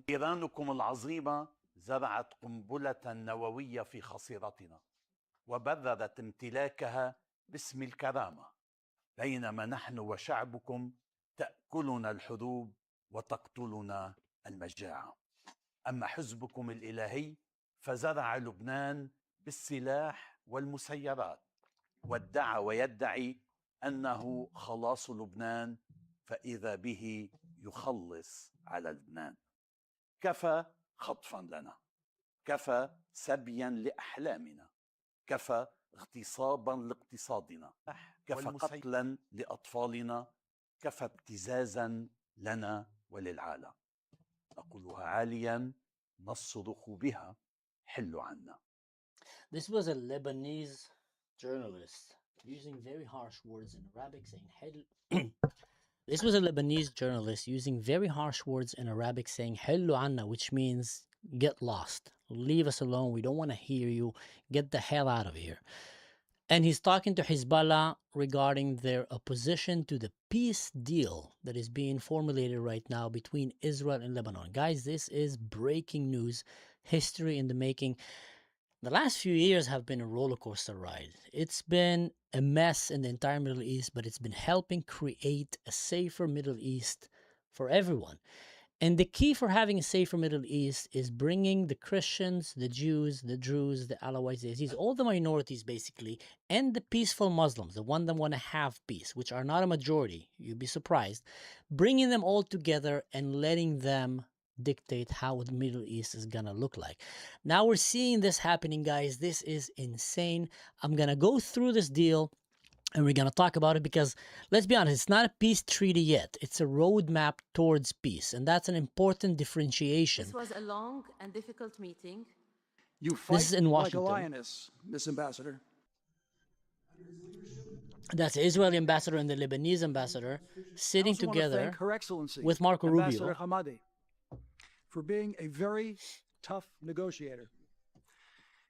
إيرانكم العظيمة زرعت قنبلة نووية في خصيرتنا وبررت امتلاكها باسم الكرامة، بينما نحن وشعبكم تأكلنا الحروب وتقتلنا المجاعة. أما حزبكم الإلهي فزرع لبنان بالسلاح والمسيرات وادعى ويدعي أنه خلاص لبنان، فإذا به يخلص على لبنان. كفى خطفا لنا، كفى سبيا لأحلامنا، كفى اغتصابا لاقتصادنا، كفى قتلا لأطفالنا، كفى ابتزازا لنا وللعالم. نقولها عاليا نصرخ بها، حل عنا. This was a Lebanese journalist using very harsh words in Arabic saying This was a Lebanese journalist using very harsh words in Arabic saying "Hellu anna," which means get lost, leave us alone, we don't want to hear you, get the hell out of here. And he's talking to Hezbollah regarding their opposition to the peace deal that is being formulated right now between Israel and Lebanon. Guys, this is breaking news, history in the making. The last few years have been a roller coaster ride. It's been a mess in the entire Middle East, but it's been helping create a safer Middle East for everyone. And the key for having a safer Middle East is bringing the Christians, the Jews, the Druze, the Alawites, the Yazidis, all the minorities basically, and the peaceful Muslims, the ones that want to have peace, which are not a majority, you'd be surprised, bringing them all together and letting them dictate how the Middle East is gonna look like. Now we're seeing this happening, guys. This is insane. I'm gonna go through this deal and we're gonna talk about it because, let's be honest, it's not a peace treaty yet. It's a roadmap towards peace, and that's an important differentiation. This was a long and difficult meeting. You fight This is in like a Washington. lioness, Miss Ambassador. That's the Israeli ambassador and the Lebanese ambassador sitting I also want to together thank Her Excellency, with Marco Ambassador Rubio. Hamadi, for being a very tough negotiator.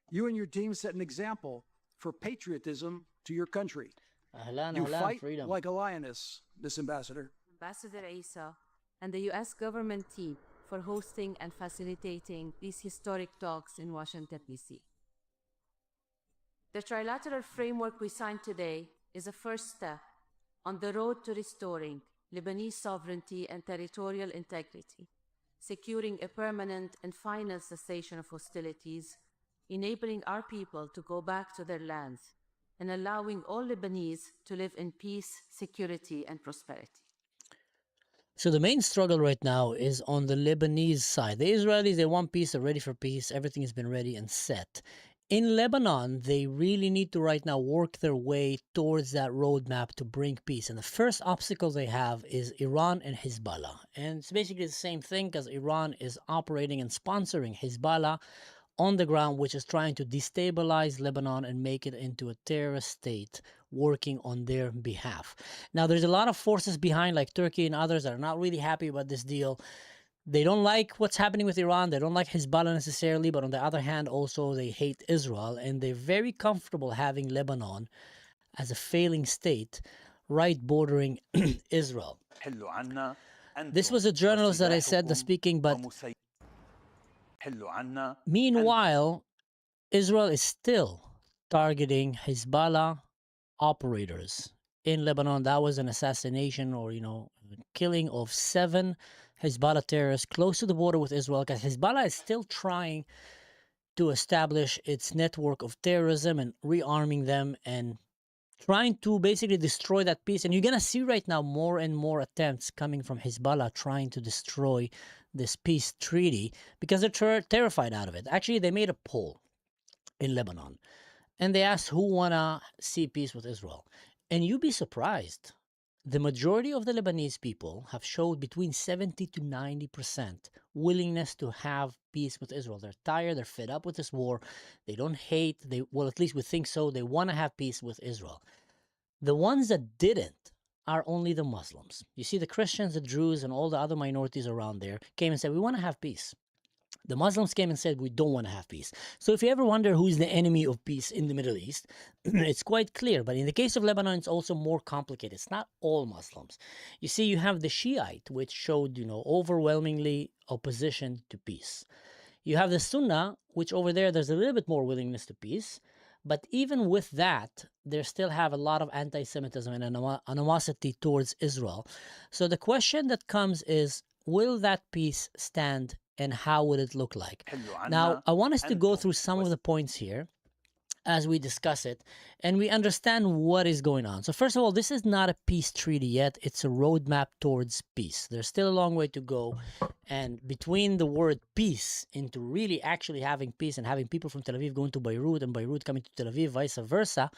You and your team set an example for patriotism to your country. You fight freedom. like a lioness, Miss Ambassador. Ambassador Isa and the U.S. government team for hosting and facilitating these historic talks in Washington, D.C. The trilateral framework we signed today is a first step on the road to restoring Lebanese sovereignty and territorial integrity, securing a permanent and final cessation of hostilities, enabling our people to go back to their lands, and allowing all Lebanese to live in peace, security, and prosperity. So the main struggle right now is on the Lebanese side. The Israelis, they want peace, they're ready for peace, everything has been ready and set. In Lebanon, they really need to right now work their way towards that roadmap to bring peace. And the first obstacle they have is Iran and Hezbollah. And it's basically the same thing because Iran is operating and sponsoring Hezbollah on the ground, which is trying to destabilize Lebanon and make it into a terrorist state working on their behalf. Now, there's a lot of forces behind, like Turkey and others, that are not really happy about this deal. They don't like what's happening with Iran. They don't like Hezbollah necessarily, but on the other hand, also they hate Israel, and they're very comfortable having Lebanon as a failing state right bordering Israel. This was a journalist that I said the speaking, but meanwhile, Israel is still targeting Hezbollah operators in Lebanon. That was an assassination or, killing of 7 Hezbollah terrorists close to the border with Israel, because Hezbollah is still trying to establish its network of terrorism and rearming them and trying to basically destroy that peace. And you're going to see right now more and more attempts coming from Hezbollah trying to destroy this peace treaty because they're terrified out of it. Actually, they made a poll in Lebanon and they asked who want to see peace with Israel. And you'd be surprised. The majority of the Lebanese people have showed between 70 to 90% willingness to have peace with Israel. They're tired, they're fed up with this war. They don't hate, well, at least we think so. They want to have peace with Israel. The ones that didn't are only the Muslims. You see, the Christians, the Druze, and all the other minorities around there came and said, we want to have peace. The Muslims came and said, we don't want to have peace. So if you ever wonder who's the enemy of peace in the Middle East, it's quite clear. But in the case of Lebanon, it's also more complicated. It's not all Muslims. You see, you have the Shiite, which showed, overwhelmingly opposition to peace. You have the Sunnah, which over there's a little bit more willingness to peace. But even with that, they still have a lot of anti-Semitism and animosity towards Israel. So the question that comes is, will that peace stand and how would it look like? Now, I want us to go through some of the points here as we discuss it and we understand what is going on. So first of all, this is not a peace treaty yet. It's a roadmap towards peace. There's still a long way to go. And between the word peace into really actually having peace and having people from Tel Aviv going to Beirut and Beirut coming to Tel Aviv, vice versa,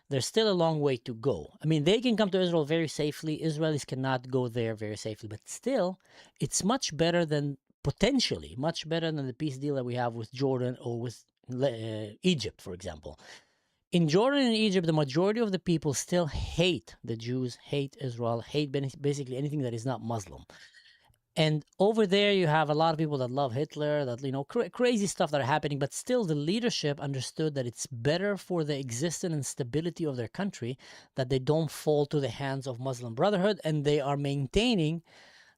there's still a long way to go. I mean, they can come to Israel very safely. Israelis cannot go there very safely. But still, it's much better than, potentially, much better than the peace deal that we have with Jordan or with Egypt, for example. In Jordan and Egypt, the majority of the people still hate the Jews, hate Israel, hate basically anything that is not Muslim. And over there, you have a lot of people that love Hitler, that, crazy stuff that are happening. But still, the leadership understood that it's better for the existence and stability of their country that they don't fall to the hands of Muslim Brotherhood. And they are maintaining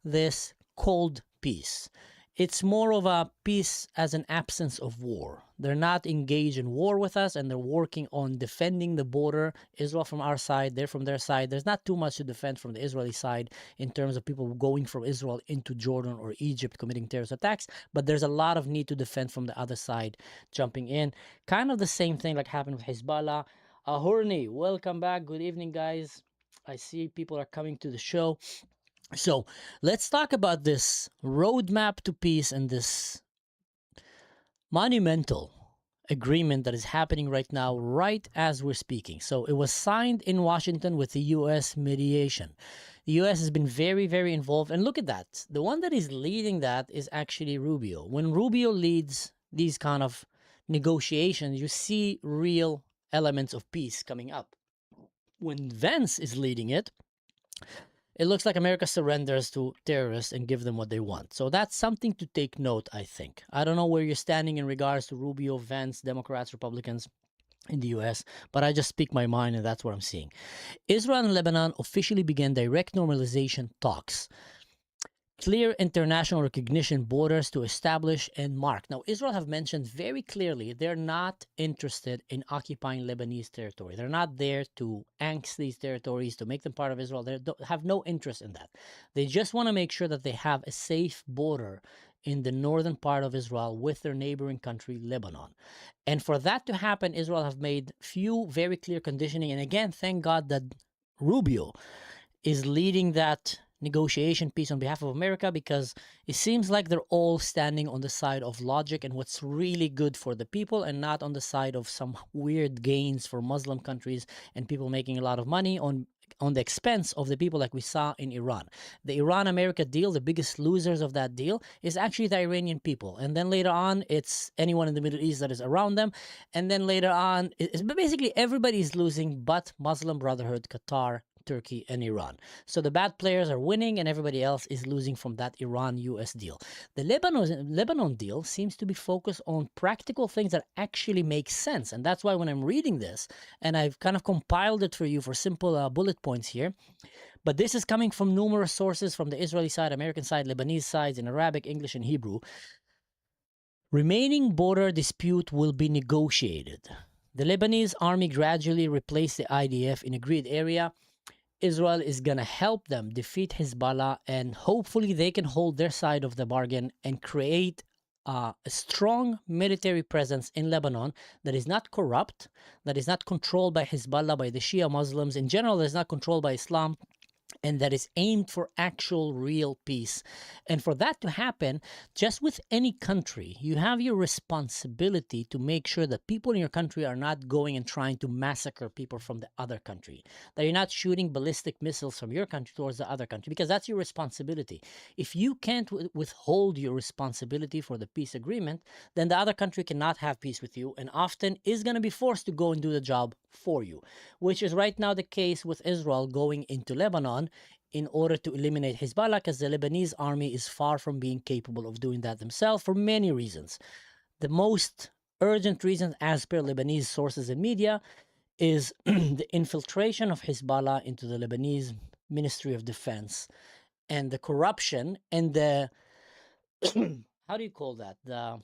this cold peace. It's more of a peace as an absence of war. They're not engaged in war with us, and they're working on defending the border. Israel from our side, they're from their side. There's not too much to defend from the Israeli side in terms of people going from Israel into Jordan or Egypt committing terrorist attacks, but there's a lot of need to defend from the other side jumping in. Kind of the same thing like happened with Hezbollah. Ahurni, welcome back. Good evening, guys. I see people are coming to the show. So let's talk about this roadmap to peace and this monumental agreement that is happening right now, right as we're speaking. So it was signed in Washington with the U.S. mediation. The U.S. has been very, very involved. And look at that. The one that is leading that is actually Rubio. When Rubio leads these kind of negotiations, you see real elements of peace coming up. When Vance is leading it, it looks like America surrenders to terrorists and give them what they want. So that's something to take note, I think. I don't know where you're standing in regards to Rubio, Vance, Democrats, Republicans in the U.S., but I just speak my mind and that's what I'm seeing. Israel and Lebanon officially began direct normalization talks. Clear international recognition borders to establish and mark. Now, Israel have mentioned very clearly they're not interested in occupying Lebanese territory. They're not there to annex these territories, to make them part of Israel. They have no interest in that. They just want to make sure that they have a safe border in the northern part of Israel with their neighboring country, Lebanon. And for that to happen, Israel have made few very clear conditioning. And again, thank God that Rubio is leading that negotiation piece on behalf of America, because it seems like they're all standing on the side of logic and what's really good for the people and not on the side of some weird gains for Muslim countries and people making a lot of money on the expense of the people like we saw in Iran. The Iran-America deal, the biggest losers of that deal is actually the Iranian people. And then later on, it's anyone in the Middle East that is around them. And then later on, it's basically everybody is losing but Muslim Brotherhood, Qatar, Turkey, and Iran. So the bad players are winning and everybody else is losing from that Iran-US deal. The Lebanon deal seems to be focused on practical things that actually make sense. And that's why when I'm reading this, and I've kind of compiled it for you for simple bullet points here, but this is coming from numerous sources from the Israeli side, American side, Lebanese sides in Arabic, English, and Hebrew. Remaining border dispute will be negotiated. The Lebanese army gradually replaced the IDF in agreed area. Israel is going to help them defeat Hezbollah, and hopefully they can hold their side of the bargain and create a strong military presence in Lebanon that is not corrupt, that is not controlled by Hezbollah, by the Shia Muslims in general, that is not controlled by Islam, and that is aimed for actual real peace. And for that to happen, just with any country, you have your responsibility to make sure that people in your country are not going and trying to massacre people from the other country, that you're not shooting ballistic missiles from your country towards the other country, because that's your responsibility. If you can't withhold your responsibility for the peace agreement, then the other country cannot have peace with you and often is going to be forced to go and do the job for you, which is right now the case with Israel going into Lebanon in order to eliminate Hezbollah, because the Lebanese army is far from being capable of doing that themselves for many reasons. The most urgent reason, as per Lebanese sources and media, is the infiltration of Hezbollah into the Lebanese Ministry of Defense and the corruption and the, how do you call that? The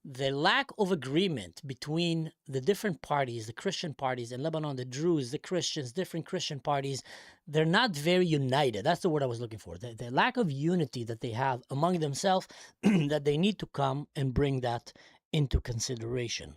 the lack of agreement between the different parties, the Christian parties in Lebanon, the Druze, the Christians, different Christian parties, they're not very united. That's the word I was looking for. The lack of unity that they have among themselves, that they need to come and bring that into consideration.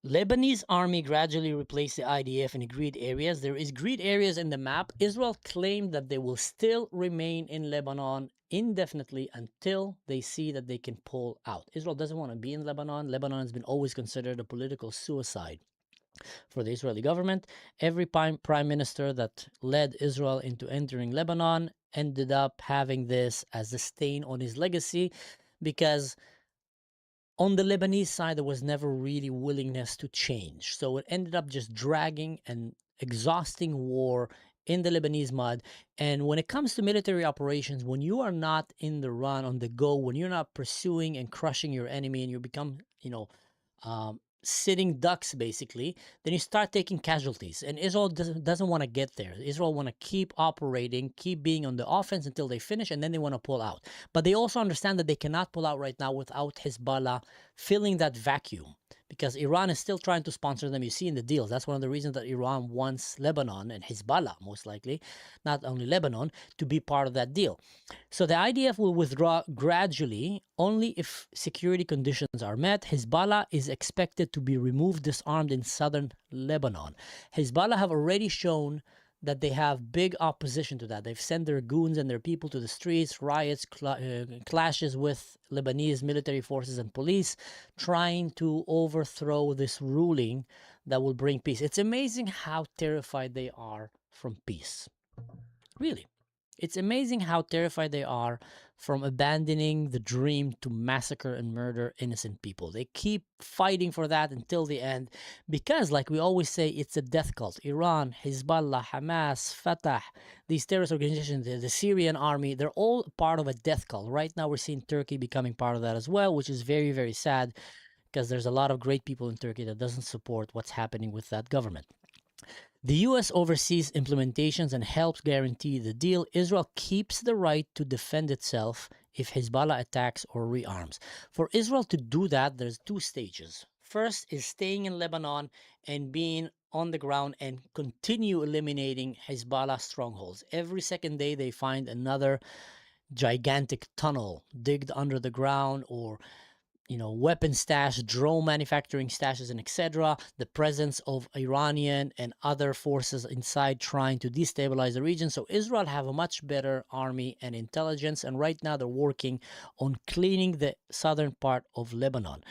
Lebanese army gradually replaced the IDF in agreed areas. There is agreed areas in the map. Israel claimed that they will still remain in Lebanon indefinitely until they see that they can pull out. Israel doesn't want to be in Lebanon. Lebanon has been always considered a political suicide for the Israeli government. Every prime minister that led Israel into entering Lebanon ended up having this as a stain on his legacy, because on the Lebanese side, there was never really willingness to change. So it ended up just dragging an exhausting war in the Lebanese mud. And when it comes to military operations, when you are not in the run, on the go, when you're not pursuing and crushing your enemy and you become, sitting ducks, basically, then you start taking casualties. And Israel doesn't want to get there. Israel want to keep operating, keep being on the offense until they finish, and then they want to pull out. But they also understand that they cannot pull out right now without Hezbollah filling that vacuum, because Iran is still trying to sponsor them. You see in the deals, that's one of the reasons that Iran wants Lebanon and Hezbollah, most likely, not only Lebanon, to be part of that deal. So the IDF will withdraw gradually only if security conditions are met. Hezbollah is expected to be removed, disarmed in southern Lebanon. Hezbollah have already shown that they have big opposition to that. They've sent their goons and their people to the streets, riots, clashes with Lebanese military forces and police, trying to overthrow this ruling that will bring peace. It's amazing how terrified they are from peace. Really. It's amazing how terrified they are from abandoning the dream to massacre and murder innocent people. They keep fighting for that until the end because, like we always say, it's a death cult. Iran, Hezbollah, Hamas, Fatah, these terrorist organizations, the Syrian army, they're all part of a death cult. Right now we're seeing Turkey becoming part of that as well, which is very, very sad because there's a lot of great people in Turkey that doesn't support what's happening with that government. The U.S. oversees implementations and helps guarantee the deal. Israel keeps the right to defend itself if Hezbollah attacks or rearms. For Israel to do that, there's two stages. First is staying in Lebanon and being on the ground and continue eliminating Hezbollah strongholds. Every second day they find another gigantic tunnel digged under the ground, or weapon stash, drone manufacturing stashes, and etc. The presence of Iranian and other forces inside trying to destabilize the region. So Israel have a much better army and intelligence, and right now they're working on cleaning the southern part of Lebanon.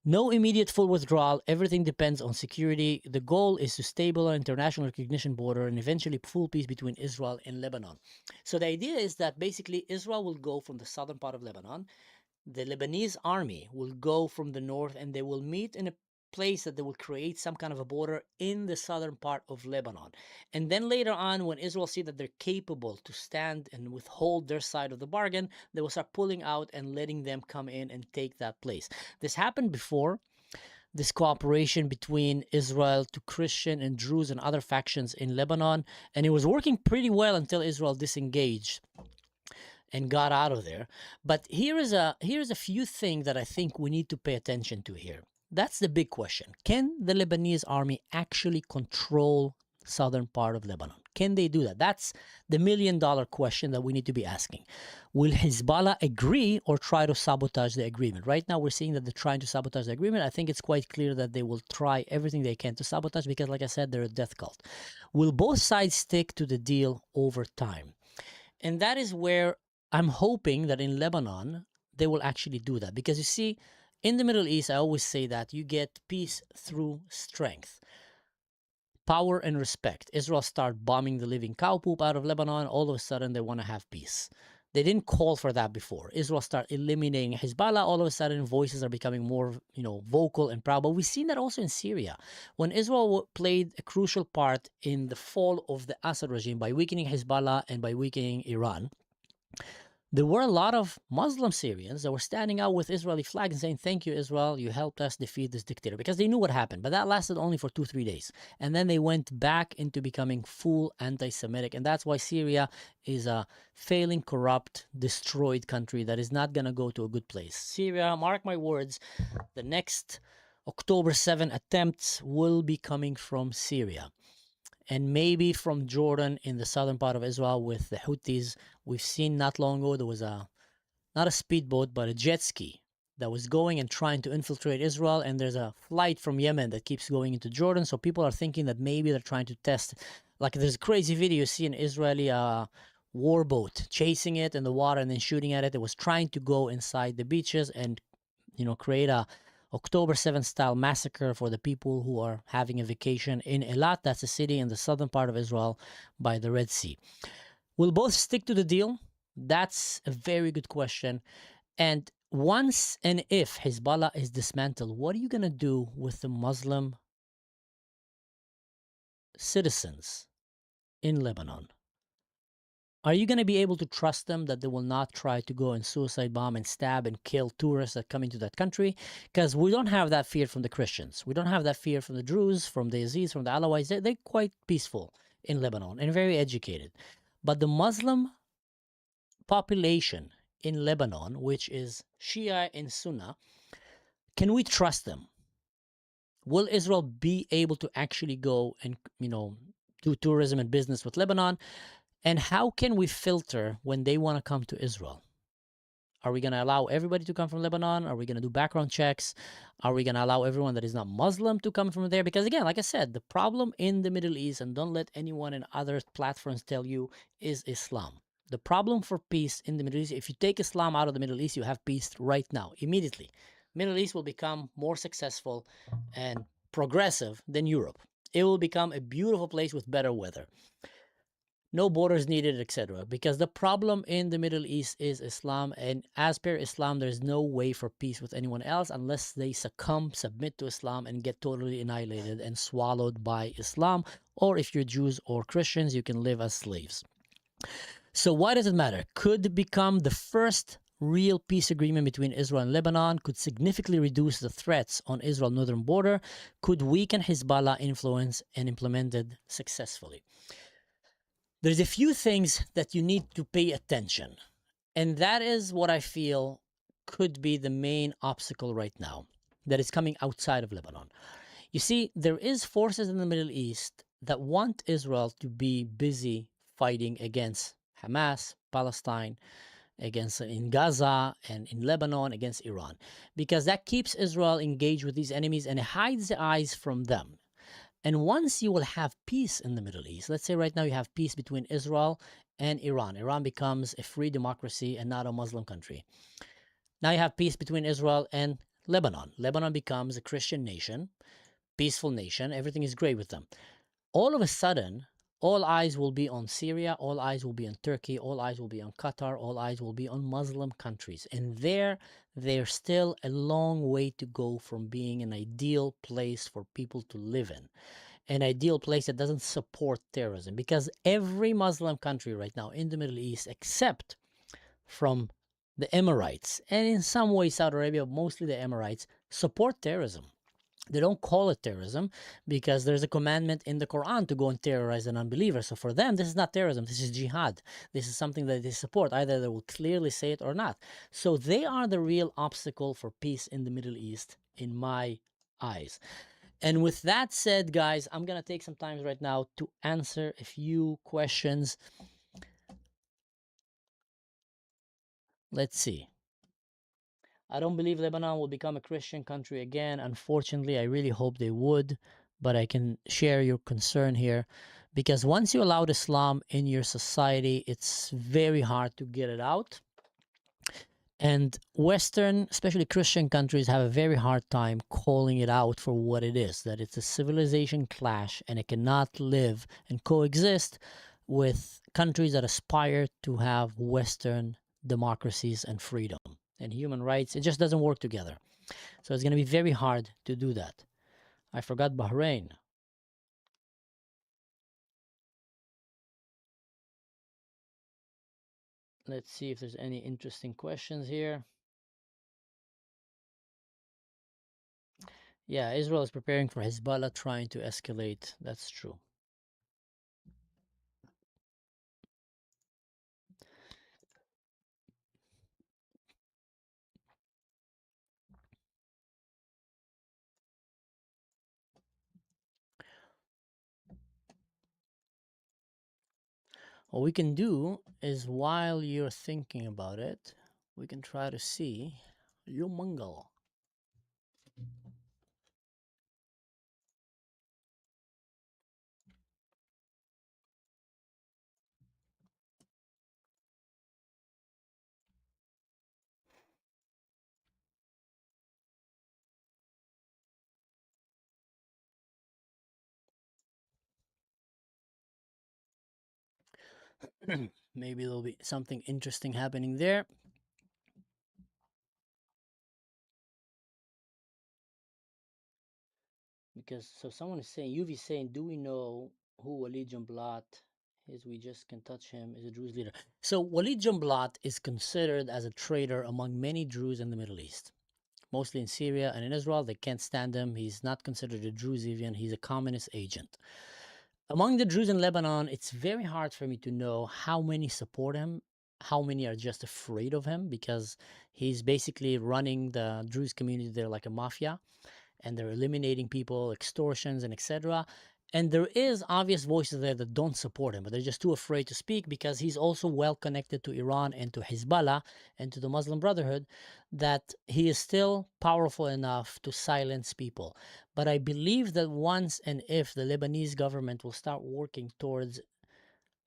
No immediate full withdrawal. Everything depends on security. The goal is to stabilize international recognition border and eventually full peace between Israel and Lebanon. So the idea is that basically Israel will go from the southern part of Lebanon. The Lebanese army will go from the north, and they will meet in a place that they will create some kind of a border in the southern part of Lebanon. And then later on, when Israel see that they're capable to stand and withhold their side of the bargain, they will start pulling out and letting them come in and take that place. This happened before. This cooperation between Israel to Christian and Druze and other factions in Lebanon, and it was working pretty well until Israel disengaged and got out of there. But here's a few things that I think we need to pay attention to here. That's the big question. Can the Lebanese army actually control southern part of Lebanon? Can they do that? That's the million-dollar question that we need to be asking. Will Hezbollah agree or try to sabotage the agreement? Right now, we're seeing that they're trying to sabotage the agreement. I think it's quite clear that they will try everything they can to sabotage because, like I said, they're a death cult. Will both sides stick to the deal over time? And that is where I'm hoping that in Lebanon, they will actually do that. Because you see, in the Middle East, I always say that you get peace through strength, power and respect. Israel start bombing the living cow poop out of Lebanon. All of a sudden, they want to have peace. They didn't call for that before. Israel started eliminating Hezbollah. All of a sudden, voices are becoming more, vocal and proud. But we've seen that also in Syria. When Israel played a crucial part in the fall of the Assad regime by weakening Hezbollah and by weakening Iran, there were a lot of Muslim Syrians that were standing out with Israeli flags and saying, thank you, Israel, you helped us defeat this dictator, because they knew what happened. But that lasted only for 2-3 days. And then they went back into becoming full anti-Semitic. And that's why Syria is a failing, corrupt, destroyed country that is not going to go to a good place. Syria, mark my words, the next October 7 attempts will be coming from Syria. And maybe from Jordan in the southern part of Israel with the Houthis. We've seen not long ago, there was not a speedboat, but a jet ski that was going and trying to infiltrate Israel. And there's a flight from Yemen that keeps going into Jordan. So people are thinking that maybe they're trying to test. Like there's a crazy video, you see an Israeli warboat chasing it in the water and then shooting at it. It was trying to go inside the beaches and, create a October 7th style massacre for the people who are having a vacation in Eilat. That's a city in the southern part of Israel by the Red Sea. Will both stick to the deal? That's a very good question. And once and if Hezbollah is dismantled, what are you going to do with the Muslim citizens in Lebanon? Are you going to be able to trust them that they will not try to go and suicide bomb and stab and kill tourists that come into that country? Because we don't have that fear from the Christians. We don't have that fear from the Druze, from the Yazidis, from the Alawites. They're quite peaceful in Lebanon and very educated. But the Muslim population in Lebanon, which is Shia and Sunnah, can we trust them? Will Israel be able to actually go and, do tourism and business with Lebanon? And how can we filter when they want to come to Israel? Are we going to allow everybody to come from Lebanon? Are we going to do background checks? Are we going to allow everyone that is not Muslim to come from there? Because again, like I said, the problem in the Middle East, and don't let anyone in other platforms tell you, is Islam. The problem for peace in the Middle East, if you take Islam out of the Middle East, you have peace right now, immediately. Middle East will become more successful and progressive than Europe. It will become a beautiful place with better weather. No borders needed, etc. Because the problem in the Middle East is Islam, and as per Islam, there's no way for peace with anyone else unless they submit to Islam and get totally annihilated and swallowed by Islam. Or if you're Jews or Christians, you can live as slaves. So why does it matter? Could become the first real peace agreement between Israel and Lebanon, could significantly reduce the threats on Israel's northern border, could weaken Hezbollah influence and implemented successfully. There's a few things that you need to pay attention. And that is what I feel could be the main obstacle right now that is coming outside of Lebanon. You see, there is forces in the Middle East that want Israel to be busy fighting against Hamas, Palestine, against in Gaza and in Lebanon against Iran, because that keeps Israel engaged with these enemies and hides the eyes from them. And once you will have peace in the Middle East, let's say right now you have peace between Israel and Iran. Iran becomes a free democracy and not a Muslim country. Now you have peace between Israel and Lebanon. Lebanon becomes a Christian nation, peaceful nation. Everything is great with them. All of a sudden, all eyes will be on Syria, all eyes will be on Turkey, all eyes will be on Qatar, all eyes will be on Muslim countries. And there's still a long way to go from being an ideal place for people to live in. An ideal place that doesn't support terrorism. Because every Muslim country right now in the Middle East, except from the Emirates, and in some ways Saudi Arabia, mostly the Emirates, support terrorism. They don't call it terrorism because there's a commandment in the Quran to go and terrorize an unbeliever. So for them, this is not terrorism. This is jihad. This is something that they support. Either they will clearly say it or not. So they are the real obstacle for peace in the Middle East, in my eyes. And with that said, guys, I'm going to take some time right now to answer a few questions. Let's see. I don't believe Lebanon will become a Christian country again. Unfortunately, I really hope they would, but I can share your concern here because once you allow Islam in your society, it's very hard to get it out. And Western, especially Christian countries, have a very hard time calling it out for what it is, that it's a civilization clash and it cannot live and coexist with countries that aspire to have Western democracies and freedom. And human rights, it just doesn't work together. So it's going to be very hard to do that. I forgot Bahrain. Let's see if there's any interesting questions here. Yeah, Israel is preparing for Hezbollah trying to escalate. That's true. What we can do is, while you're thinking about it, we can try to see Yumangal. Maybe there'll be something interesting happening there. Because, so someone is saying, Yuvi saying, do we know who Walid Jumblat is? We just can touch him as a Druze leader. So Walid Jumblat is considered as a traitor among many Druze in the Middle East. Mostly in Syria and in Israel. They can't stand him. He's not considered a Druze even. He's a communist agent. Among the Druze in Lebanon, it's very hard for me to know how many support him, how many are just afraid of him, because he's basically running the Druze community there like a mafia, and they're eliminating people, extortions, and etc. And there is obvious voices there that don't support him, but they're just too afraid to speak because he's also well connected to Iran and to Hezbollah and to the Muslim Brotherhood, that he is still powerful enough to silence people. But I believe that once and if the Lebanese government will start working towards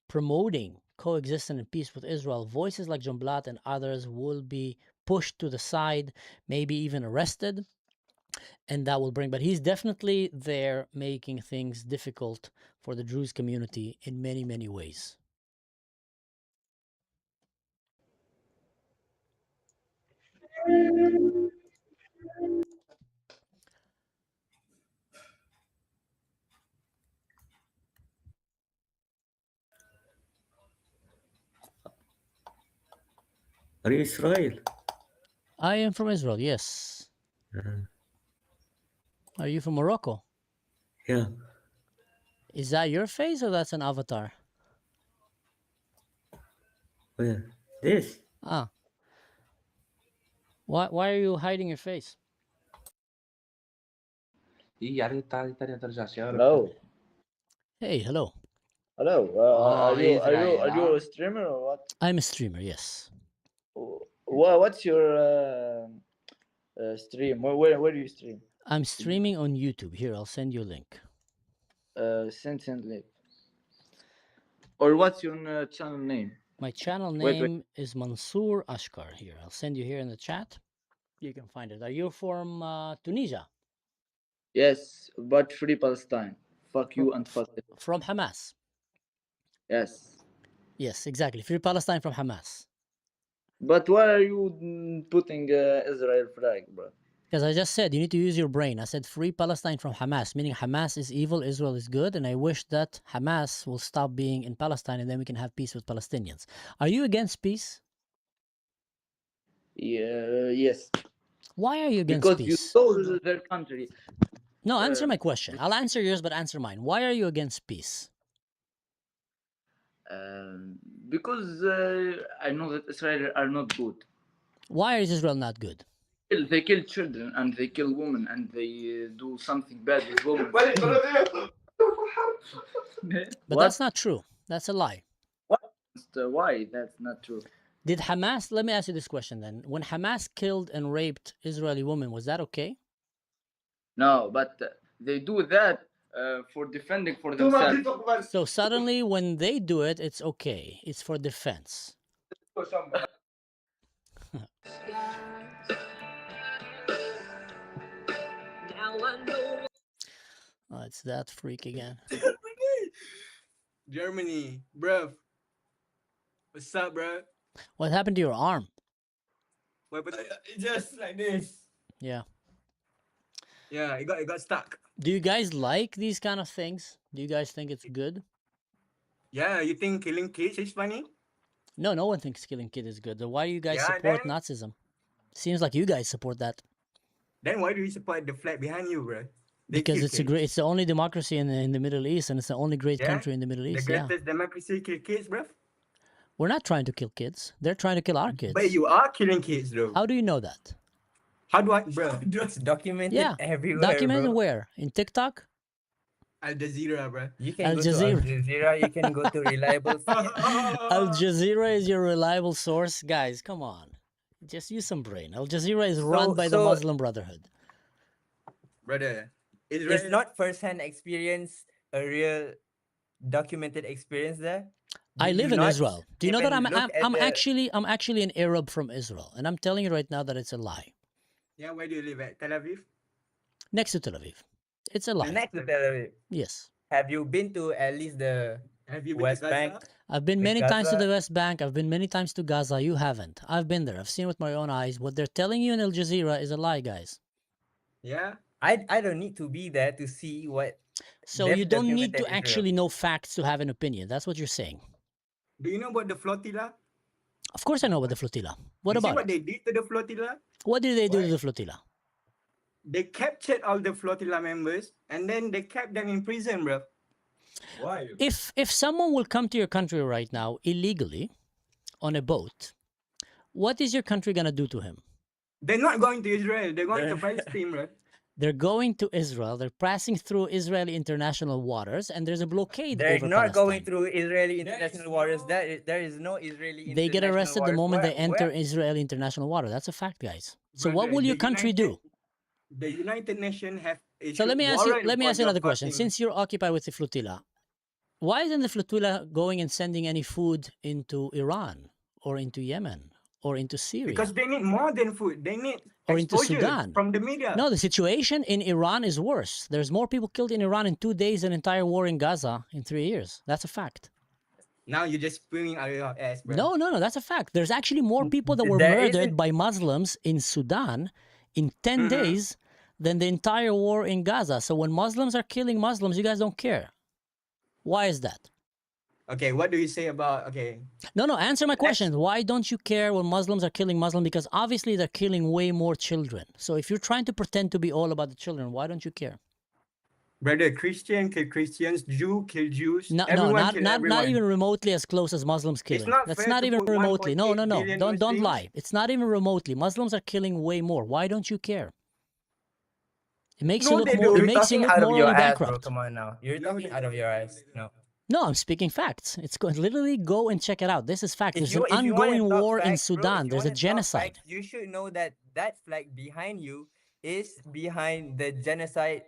promoting coexistence and peace with Israel, voices like Jumblat and others will be pushed to the side, maybe even arrested. And that will bring, but he's definitely there making things difficult for the Druze community in many, many ways. Are you Israel? I am from Israel, yes. Are you from Morocco? Yeah. Is that your face or that's an avatar? Where? This? Ah. Why are you hiding your face? Hello. Hey, hello. Hello. Are you a streamer or what? I'm a streamer, yes. What's your stream? Where do you stream? I'm streaming on YouTube. Here, I'll send you a link. Send link. Or what's your channel name? My channel name is Mansour Ashkar. Here, I'll send you here in the chat. You can find it. Are you from Tunisia? Yes, but Free Palestine. Fuck you and fuck it. From Hamas? Yes. Yes, exactly. Free Palestine from Hamas. But why are you putting Israel flag, bro? Because I just said you need to use your brain. I said Free Palestine from Hamas, meaning Hamas is evil, Israel is good, and I wish that Hamas will stop being in Palestine and then we can have peace with Palestinians. Are you against peace? Yeah, yes. Why are you against because peace? You stole their country. No, answer my question. I'll answer yours, but answer mine. Why are you against peace? Because I know that Israel are not good. Why is Israel not good? They kill children and they kill women and they do something bad with women. But that's not true. That's a lie. What? Why that's not true? Did Hamas, let me ask you this question then. When Hamas killed and raped Israeli women, was that okay? No, but they do that for defending for themselves. So suddenly when they do it, it's okay. It's for defense. Oh, it's that freak again. Germany, bruv. What's up, bruh? What happened to your arm? Just like this. Yeah. Yeah, it got stuck. Do you guys like these kind of things? Do you guys think it's good? Yeah, you think killing kids is funny? No, no one thinks killing kids is good. Then why do you guys Yeah, support then- Nazism? Seems like you guys support that. Then why do you support the flag behind you, bro? They Because kill it's kids. it's the only democracy in the Middle East, and it's the only great Yeah? country in the Middle The East. Yeah, greatest democracy kill kids, bro. we're not trying to kill kids. They're trying to kill our kids. But you are killing kids, though. How do you know that? How do I, bro? It's documented Yeah, everywhere, documented bro. where? In TikTok? Al Jazeera, bro. You can Al go to Jazeera. Al Jazeera, you can go to reliable Al Jazeera is your reliable source, guys. Come on, just use some brain. Al Jazeera is run by the so- Muslim Brotherhood. Brother. It's not first-hand experience, a real documented experience there. I Did live you in not Israel. Do you know that even look at the- I'm actually an Arab from Israel, and I'm telling you right now that it's a lie. Yeah, where do you live at? Tel Aviv? Next to Tel Aviv, it's a lie. Next to Tel Aviv. Yes, Have you been to at least the Have you been West to Bank? Gaza? I've been The many times to Gaza- the West Bank. I've been many times to Gaza. You haven't. I've been there. I've seen with my own eyes. What they're telling you in Al Jazeera is a lie, guys. Yeah? I don't need to be there to see what So they've you don't need documented to Israel. actually know facts to have an opinion. That's what you're saying. Do you know about the flotilla? Of course, I know about the flotilla. What you see about what it? they did to the flotilla? What did they do to the flotilla? They captured all the flotilla members and then they kept them in prison, bro. Why? If someone will come to your country right now illegally on a boat, what is your country gonna do to him? They're not going to Israel. They're going to Palestine, bro. They're going to Israel. They're passing through Israeli international waters, and there's a blockade They're over not going Palestine. through Israeli international waters. There is no Israeli They get international arrested the waters. moment they Where- enter where- Israeli international water. That's a fact, guys. So what Brother, will your the country do? The United Nations have So let me ask you. warrant Let me for ask you your another question. fucking- Since you're occupied with the flotilla, why isn't the flotilla going and sending any food into Iran or into Yemen or into Syria Because they need more than food. They need or into exposure Sudan? from the media. No, the situation in Iran is worse. There's more people killed in Iran in 2 days than entire war in Gaza in 3 years. That's a fact. Now you're just spewing out your ass, bro. No, that's a fact. There's actually more people that were There murdered isn't- by Muslims in Sudan in 10 Mm-hmm. days than the entire war in Gaza. So when Muslims are killing Muslims, you guys don't care. Why is that? Okay, what do you say about No, answer my question. Why don't you care when Muslims are killing Muslims? Because obviously they're killing way more children. So if you're trying to pretend to be all about the children, why don't you care? brother? Christian kill Christians, Jew kill Jews. No, everyone kill not everyone. even remotely as close as Muslims killing. not That's fair not to even put remotely. No, 1.8 billion don't Muslims. lie. It's not even remotely. Muslims are killing way more. Why don't you care? It makes No, you look they more. do. It You're makes you talking look out of your morally ass, bro. bankrupt. Come on now. You're talking out of your ass. No. No, I'm speaking facts. It's literally go and check it out. This is fact. There's an If you wanna ongoing talk war in facts, bro, Sudan. if you There's a wanna talk genocide. facts, you should know that that flag behind you is behind the genocide,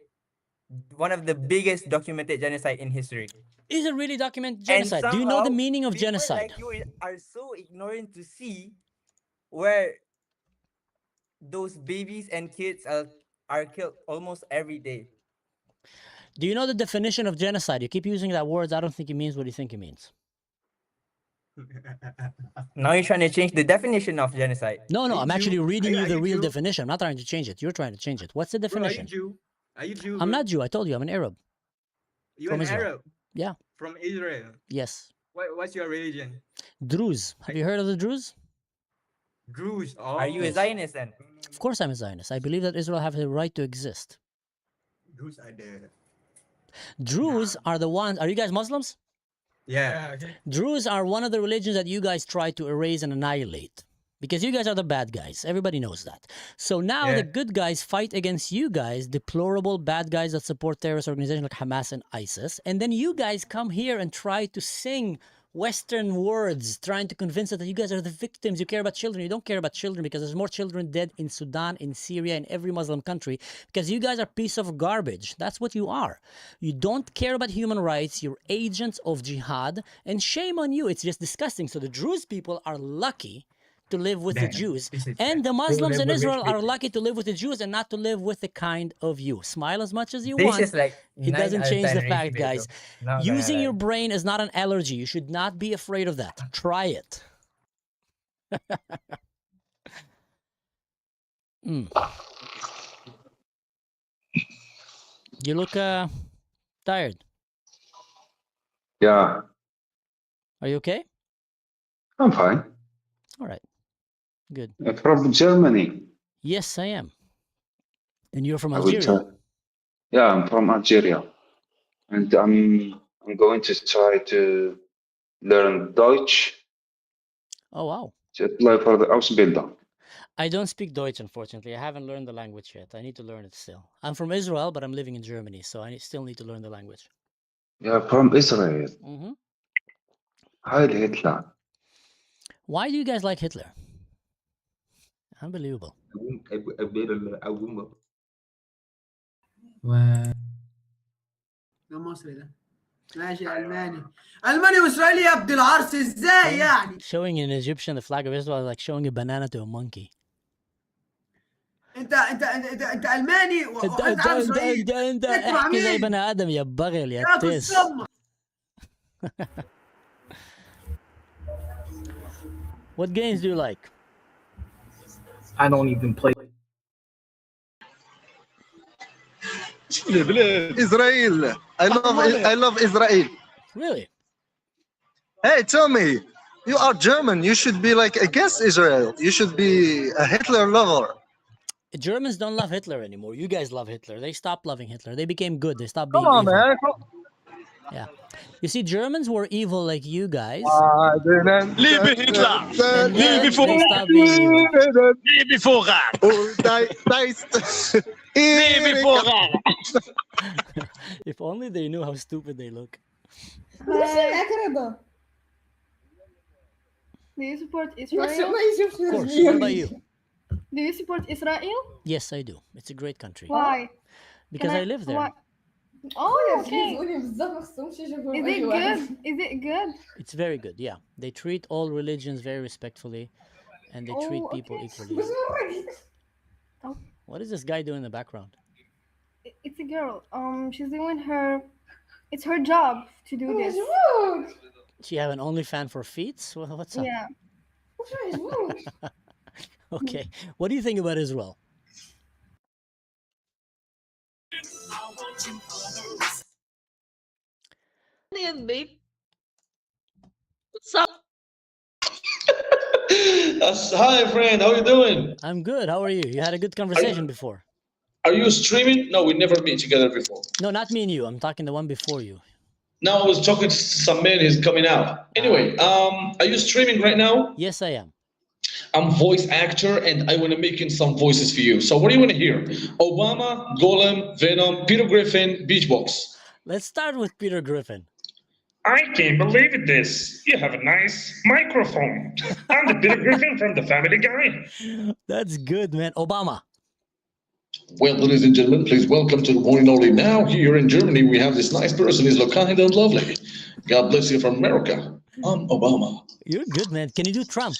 one of the biggest documented genocide in history. Is it really documented And genocide? Do you know the somehow, meaning of people genocide? like you are so ignorant to see where those babies and kids are killed almost every day. Do you know the definition of genocide? You keep using that word. I don't think it means what you think it means. Now you're trying to change the definition of genocide. No, Are you I'm actually Jew? reading Are you the you real Jew? definition. I'm not trying to change it. You're trying to change it. What's the Bro, are you definition? Jew? Are you Jew? I'm bro? not Jew. I told you I'm an Arab. You from an Israel. Arab Yeah. from Israel. Yes. What's your religion? Druze. Have you heard of the Druze? Druze. Oh. Are you a Zionist then? Of course I'm a Zionist. I believe that Israel has the right to exist. Druze are there. Druze are the ones. Are you guys Muslims? Yeah. Druze are one of the religions that you guys try to erase and annihilate. Because you guys are the bad guys. Everybody knows that. So now Yeah. the good guys fight against you guys, deplorable bad guys that support terrorist organizations like Hamas and ISIS. And then you guys come here and try to sing Western words, trying to convince us that you guys are the victims. You care about children. You don't care about children because there's more children dead in Sudan, in Syria, in every Muslim country because you guys are piece of garbage. That's what you are. You don't care about human rights. You're agents of jihad. And shame on you. It's just disgusting. So the Druze people are lucky to live with the Damn, Jews. this is And the bad. Muslims in They live with Israel rich are people. lucky to live with the Jews and not to live with the kind of you. Smile as much as you This want. is like It 9 doesn't out of change 10 the race fact, debate, guys. bro. Not gonna Using lie. your brain is not an allergy. You should not be afraid of that. Try it. Mm. You look tired. Yeah, Are you okay? I'm fine. All right. Good. From Germany. Yes, I am. And you're from I will Algeria. try. Yeah, I'm from Algeria, and I'm going to try to learn Deutsch Oh, wow. to apply for the Ausbildung. I don't speak Deutsch, unfortunately. I haven't learned the language yet. I need to learn it still. I'm from Israel, but I'm living in Germany, so I still need to learn the language. Yeah, from Israel. Mm-hmm. Heil Hitler. Why do you guys like Hitler? Unbelievable. ده مصري ده ماشي الماني واسرائيلي يا ابن العرس ازاي يعني Showing an Egyptian the flag of Israel is like showing a banana to a monkey. انت الماني وانت عارف اسرائيل انت مع احكي زي مين؟ بني ادم يا بغل يا يا تيس. كسم What games do you like? I don't even play. Israel. I love Israel. Really? Hey, tell me, you are German. You should be like against Israel. You should be a Hitler lover. Germans don't love Hitler anymore. You guys love Hitler. They stopped loving Hitler. They became good. They stopped Come being on, evil. man. Yeah. You see, Germans were evil like you guys. Liebe Hitler. And then they stopped being evil. Liebe Vorrat. Liebe Vorrat. If only they knew how stupid they look. Do you support Israel? Of course. What about you? Do you support Israel? Yes, I do. It's a great country. Why? Because I live there. Why? Oh, okay. Is it good? Is it good? It's very good, yeah. They treat all religions very respectfully, and they treat people equally. Oh, What is this guy doing in the background? it's a girl. She's doing her. It's her job to do this. She have an OnlyFans for feet? What's up? Yeah. Okay. What do you think about Israel? What's up? Hi, friend. How are you doing? I'm good. How are you? You had a good conversation before. Are you streaming? No, we never meet together before. No, not me and you. I'm talking the one before you. No, I was talking to some man. He's coming out. Anyway, are you streaming right now? Yes, I am. I'm voice actor, and I want to make in some voices for you. So what do you want to hear? Obama, Golem, Venom, Peter Griffin, Beach Box. Let's start with Peter Griffin. I can't believe this. You have a nice microphone. I'm the Peter Griffin from the Family Guy. That's good, man. Obama. Well, ladies and gentlemen, please welcome to the morning only. Now, here in Germany, we have this nice person. He's look kind and lovely. God bless you from America. I'm Obama. You're good, man. Can you do Trump?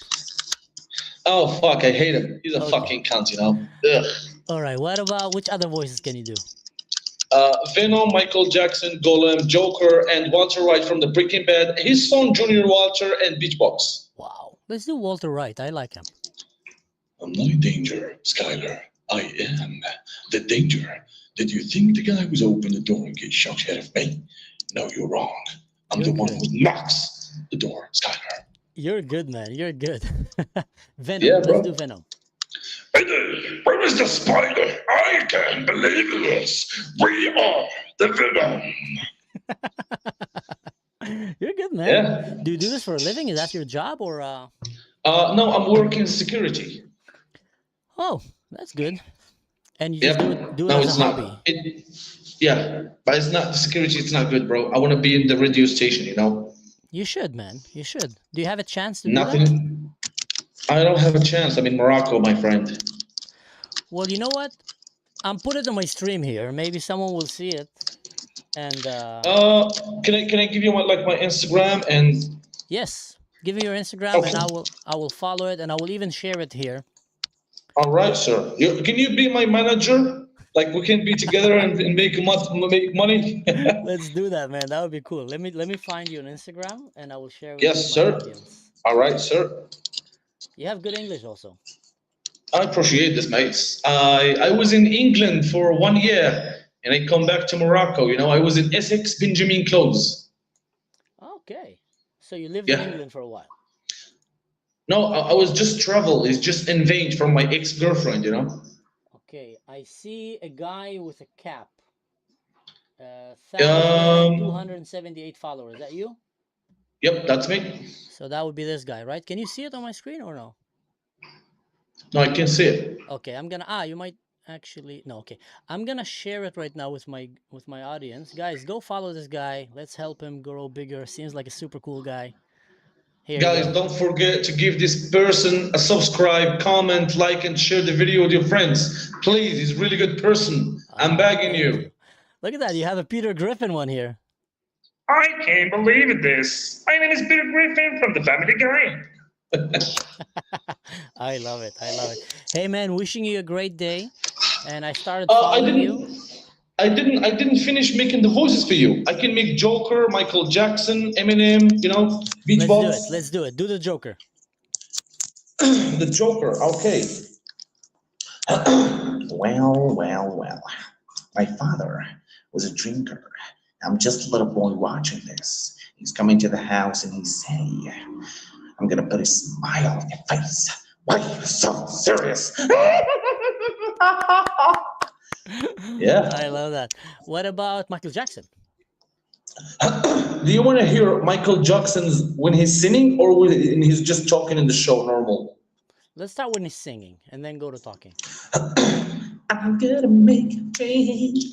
Oh, fuck, I hate him. He's a fucking cunt, you know? Ugh. All right, what about, which other voices can you do? Venom, Michael Jackson, Golem, Joker, and Walter White from the Breaking Bad, his son Junior Walter, and Beach Box. Wow. Let's do Walter White. I like him. I'm not in danger, Skylar. I am the danger. Did you think the guy who's opened the door and get shot ahead of me? No, you're wrong. I'm the one who knocks the door, Skylar. You're good, man. You're good. Venom. Yeah, Let's do Venom. Hey there, where is the spider? I can't believe this. We are the Venom. You're good, man. Yeah. Do you do this for a living? Is that your job or? No, I'm working security. Oh, that's good. And you just do it No, as it's a not. hobby. Yeah, but it's not security. It's not good, bro. I want to be in the radio station. You know. You should, man. You should. Do you have a chance to do Nothing. that? I don't have a chance. I'm in Morocco, my friend. Well, you know what? I'm putting it on my stream here. Maybe someone will see it. And can I give you my Instagram and? Yes, give me your Instagram Okay. and I will follow it and I will even share it here. All right, sir. Can you be my manager? Like we can be together and make money. Let's do that, man. That would be cool. Let me find you on Instagram and I will share with Yes, you my sir. audience. All right, sir. You have good English also. I appreciate this, mates. I was in England for 1 year, and I come back to Morocco. You know, I was in Essex, Benjamin Close. Okay. So you lived in England for a while. No, I was just travel. It's just in vain from my ex-girlfriend, you know. Okay, I see a guy with a cap. 1,278 followers. Is that you? Yep, that's me. So that would be this guy, right? Can you see it on my screen or no? No, I can see it. Okay, I'm gonna. You might actually. No, okay. I'm gonna share it right now with my audience. Guys, go follow this guy. Let's help him grow bigger. Seems like a super cool guy. Here Guys, don't forget to give this person a subscribe, comment, like, and share the video with your friends. Please, he's a really good person. I'm begging you. Look at that. You have a Peter Griffin one here. I can't believe this. My name is Peter Griffin from the Family Guy. I love it. I love it. Hey, man, wishing you a great day. And I started following you. I didn't finish making the voices for you. I can make Joker, Michael Jackson, Eminem, you know, Beach Boys. Let's do it. Do the Joker. The Joker, okay. Well. My father was a drinker. I'm just a little boy watching this. He's coming to the house and he's saying, I'm gonna put a smile on your face. Why are you so serious? Yeah. I love that. What about Michael Jackson? Do you want to hear Michael Jackson's when he's singing or when he's just talking in the show normal? Let's start when he's singing and then go to talking. I'm gonna make a change.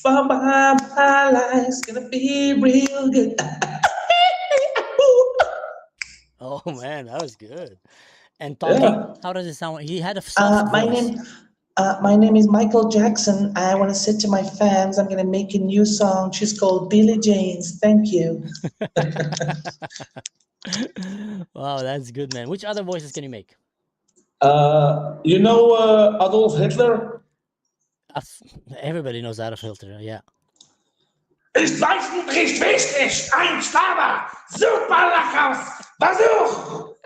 For my life's gonna be real good. Oh man, that was good. And talking, how does it sound? He had a soft voice. My name is Michael Jackson. I want to say to my fans, I'm going to make a new song. She's called Billie Jean's. Thank you. Wow, that's good, man. Which other voices can you make? You know Adolf Hitler? Everybody knows Adolf Hitler, yeah. Ich weiß nicht wichtig. Ein Schlager. Super Lachhaus. Versuch.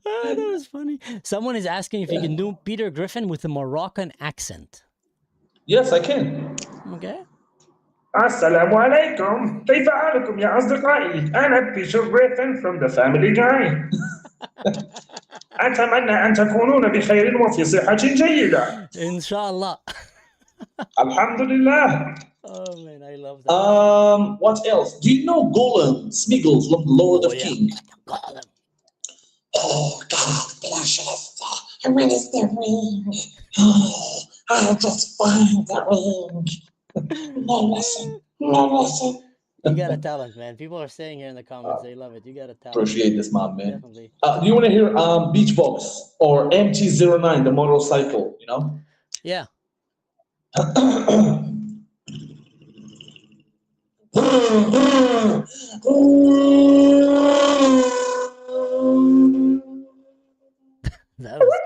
Oh, that was funny. Someone is asking if you can do Peter Griffin with a Moroccan accent. Yes, I can. Okay. السلام عليكم. كيف حالكم يا أصدقائي؟ أنا بيتر جريفن from the Family Guy. أتمنى أن تكونون بخير وفي صحة جيدة. إن شاء الله. الحمد لله. Oh man, I love that. What else? Do you know Golem, Smeagol from the Lord of King? Golem. Oh, God bless us. Where is the ring? Oh, I'll just find the ring. No, listen. You got a talent, man. People are saying here in the comments they love it. You got a talent. Appreciate this, man. Definitely. Do you want to hear Beach Box or MT-09, the motorcycle, you know? Yeah. That was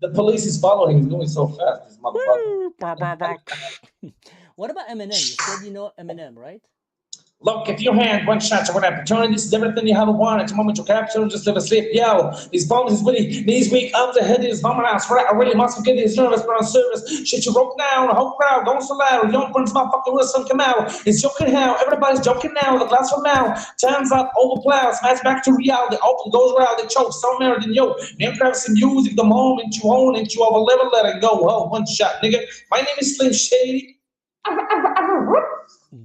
the police is following. He's going so fast. This motherfucker. What about Eminem? You said you know Eminem, right? Look, if you had one shot to an opportunity, this is everything you ever wanted. It's a moment to capture, just live asleep. Yo, his bones is witty, knees weak, up the head is bumming out. Swear I really must forget he's nervous, but on service. Shit, you broke down, the whole crowd going so loud. Young Prince, my fucking Wilson come out. It's joking how, everybody's joking now. The glass from now, turns up, overplow, smash back to reality. Open goes round, they choke, so married than yo. Name privacy music, the moment you own it, you overlive it, let it go. Oh, one shot, nigga. My name is Slim Shady.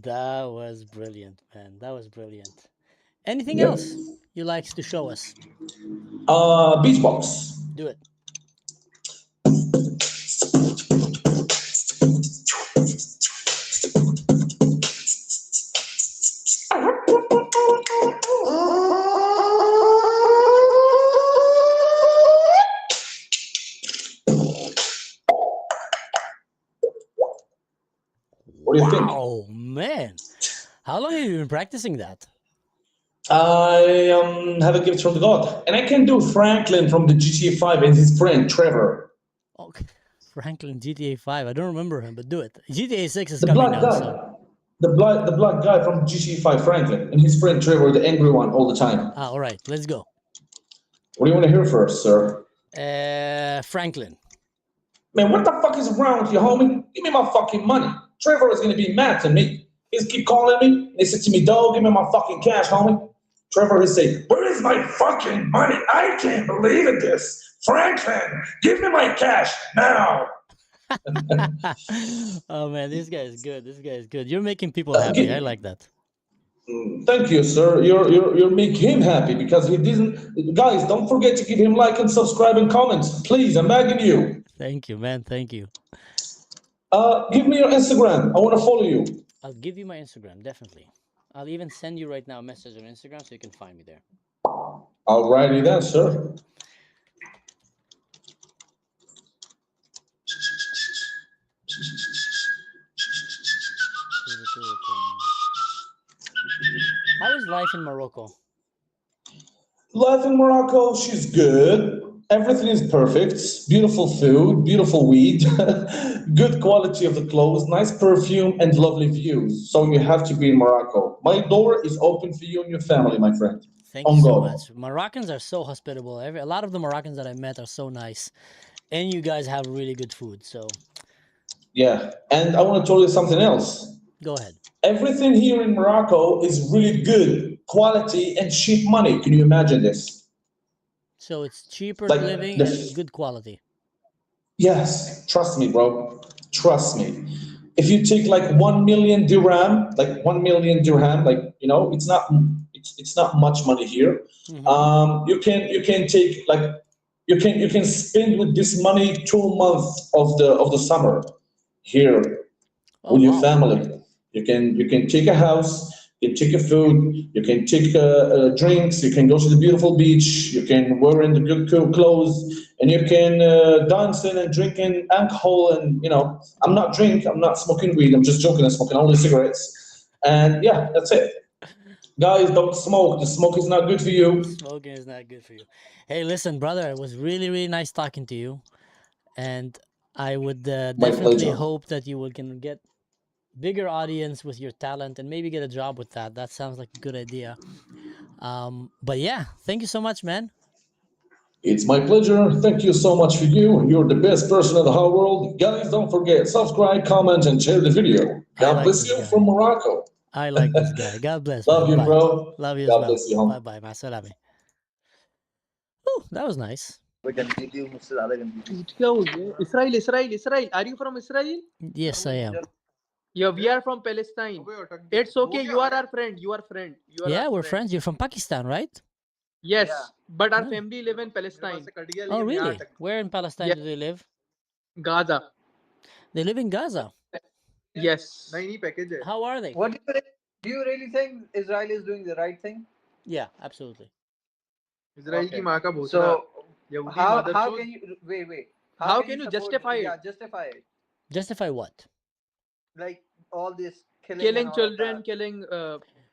That was brilliant, man. That was brilliant. Anything else you like to show us? Beach Box. Do it. What do you think? Oh man, how long have you been practicing that? I have a gift from God, and I can do Franklin from the GTA 5 and his friend Trevor. Okay, Franklin GTA 5. I don't remember him, but do it. GTA 6 is The coming black now. guy. So. The black guy from GC5, Franklin, and his friend Trevor, the angry one, all the time. All right, let's go. What do you want to hear first, sir? Franklin. Man, what the fuck is wrong with you, homie? Give me my fucking money. Trevor is gonna be mad to me. He's keep calling me. And they said to me, dog, give me my fucking cash, homie. Trevor is saying, where is my fucking money? I can't believe it this. Franklin, give me my cash now. Oh man, this guy is good. This guy is good. You're making people happy. I like that. Thank you, sir. You're making him happy because he didn't. Guys, don't forget to give him like and subscribe and comments, please. I'm begging you. Thank you, man. Thank you. Give me your Instagram. I want to follow you. I'll give you my Instagram, definitely. I'll even send you right now a message on Instagram so you can find me there. Alrighty then, sir. How is life in Morocco? Life in Morocco, she's good. Everything is perfect. Beautiful food, beautiful weed, good quality of the clothes, nice perfume, and lovely views. So you have to be in Morocco. My door is open for you and your family, my friend. Thank you so much. Moroccans are so hospitable. A lot of the Moroccans that I met are so nice. And you guys have really good food, so... Yeah, and I want to tell you something else. Go ahead. Everything here in Morocco is really good, quality, and cheap money. Can you imagine this? So it's cheaper Like living and good quality. Yes, trust me, bro. Trust me. If you take like 1 million dirham, like 1 million dirham, like it's not much money here. Mm-hmm. You can take like you can spend with this money 2 months of the summer here with your family. You can take a house, you can take a food, you can take drinks, you can go to the beautiful beach, you can wear in the good clothes, and you can dancing and drinking alcohol. And I'm not smoking weed. I'm just joking. I'm smoking only cigarettes. And yeah, that's it. Guys, don't smoke. The smoke is not good for you. Smoking is not good for you. Hey, listen, brother, it was really, really nice talking to you. And I would definitely hope that you can get bigger audience with your talent and maybe get a job with that. That sounds like a good idea. But yeah, thank you so much, man. It's my pleasure. Thank you so much for you. You're the best person in the whole world. Guys, don't forget, subscribe, comment, and share the video. God bless you from Morocco. I like this guy. God bless. Love you, bro. Love you God as well. bless you, Bye-bye. Masalami. Oh, that was nice. Israel, are you from Israel? Yes, I am. Yeah, we are from Palestine. It's okay. You are our friend. Yeah, we're friends. You're from Pakistan, right? Yes, but our family live in Palestine. Oh, really? Where in Palestine do they live? Gaza. They live in Gaza? Yes. How are they? What do you really think Israel is doing the right thing? Yeah, absolutely. Okay. So how can you wait? How can you justify it? Yeah, justify it. Justify what? Like all this killing children, killing.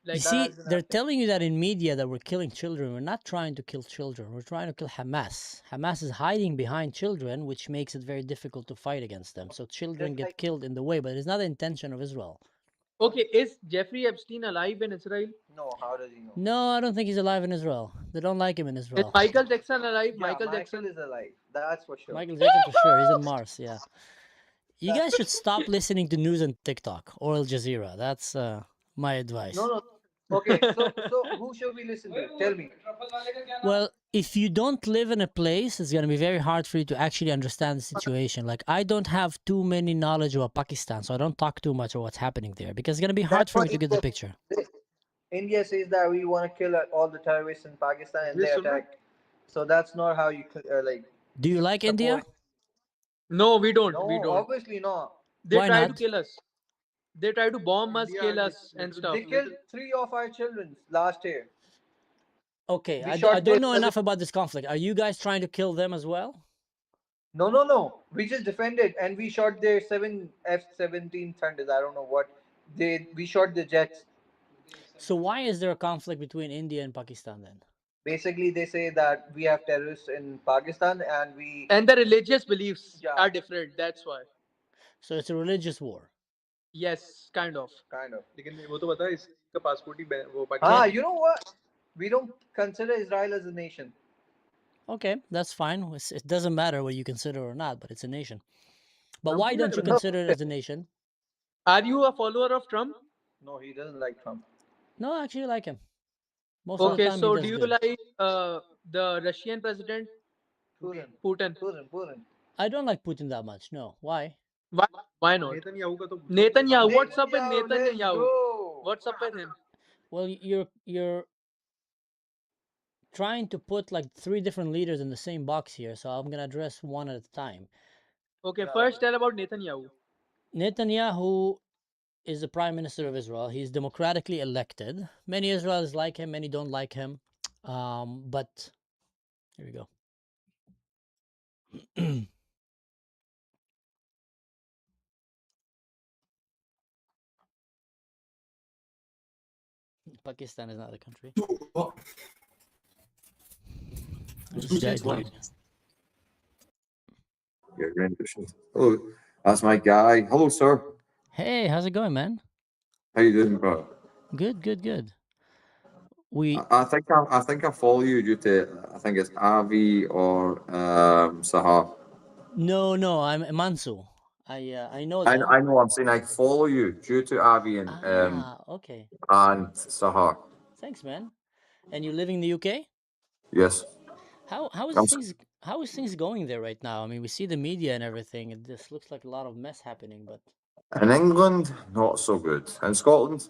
You see, they're telling you that in media that we're killing children. We're not trying to kill children. We're trying to kill Hamas. Hamas is hiding behind children, which makes it very difficult to fight against them. So children get killed in the way, but it's not the intention of Israel. Okay, is Jeffrey Epstein alive in Israel? No, how does he know? No, I don't think he's alive in Israel. They don't like him in Israel. Is Michael Jackson alive? Yeah, Michael Jackson is alive. That's for sure. Michael Jackson for sure. He's on Mars, yeah. You guys should stop listening to news on TikTok or Al Jazeera. That's my advice. No. Okay, so who should we listen to? Tell me. Well, if you don't live in a place, it's going to be very hard for you to actually understand the situation. Like, I don't have too many knowledge about Pakistan, so I don't talk too much about what's happening there because it's going to be hard for me to get the picture. India says that we want to kill all the terrorists in Pakistan and they attack. So that's not how you like. Do you like India? No, we don't. No, we don't. Obviously not. They Why try not? to kill us. They try to bomb us, kill us, and stuff. They killed 3 of our children last year. Okay, I don't know enough about this conflict. Are you guys trying to kill them as well? No. We just defended and we shot their 7 F-17 Thunders. I don't know what. We shot the jets. So why is there a conflict between India and Pakistan then? Basically, they say that we have terrorists in Pakistan and the religious beliefs are different. That's why. So it's a religious war. Yes, kind of. लेकिन वो तो पता है इसका passport ही वो You know what? We don't consider Israel as a nation. Okay, that's fine. It doesn't matter what you consider or not, but it's a nation. But I'm why cool don't with you it. consider it as a nation? Are you a follower of Trump? No, he doesn't like Trump. No, I actually like him. Most of the Okay, time he so does do you good. like the Russian president Putin? I don't like Putin that much. No. Why? Why not? Netanyahu का तो Netanyahu, what's up with Netanyahu, let's Netanyahu? go. What's up with him? Well, you're trying to put like 3 different leaders in the same box here, so I'm gonna address one at a time. Okay, first tell about Netanyahu. Netanyahu is the prime minister of Israel. He's democratically elected. Many Israelis like him, many don't like him. But here we go. Pakistan is not a country. This guy, dude. Hello, that's my guy. Hello, sir. Hey, how's it going, man? How you doing, bro? Good. I think I follow you due to I think it's Avi or Sahar. No, I'm Mansu. I know them. I know. I'm saying I follow you due to Avi and Okay. and Sahar. Thanks, man. And you living in the UK? Yes. How is things going there right now? I mean, we see the media and everything. It just looks like a lot of mess happening, but In England, not so good. In Scotland,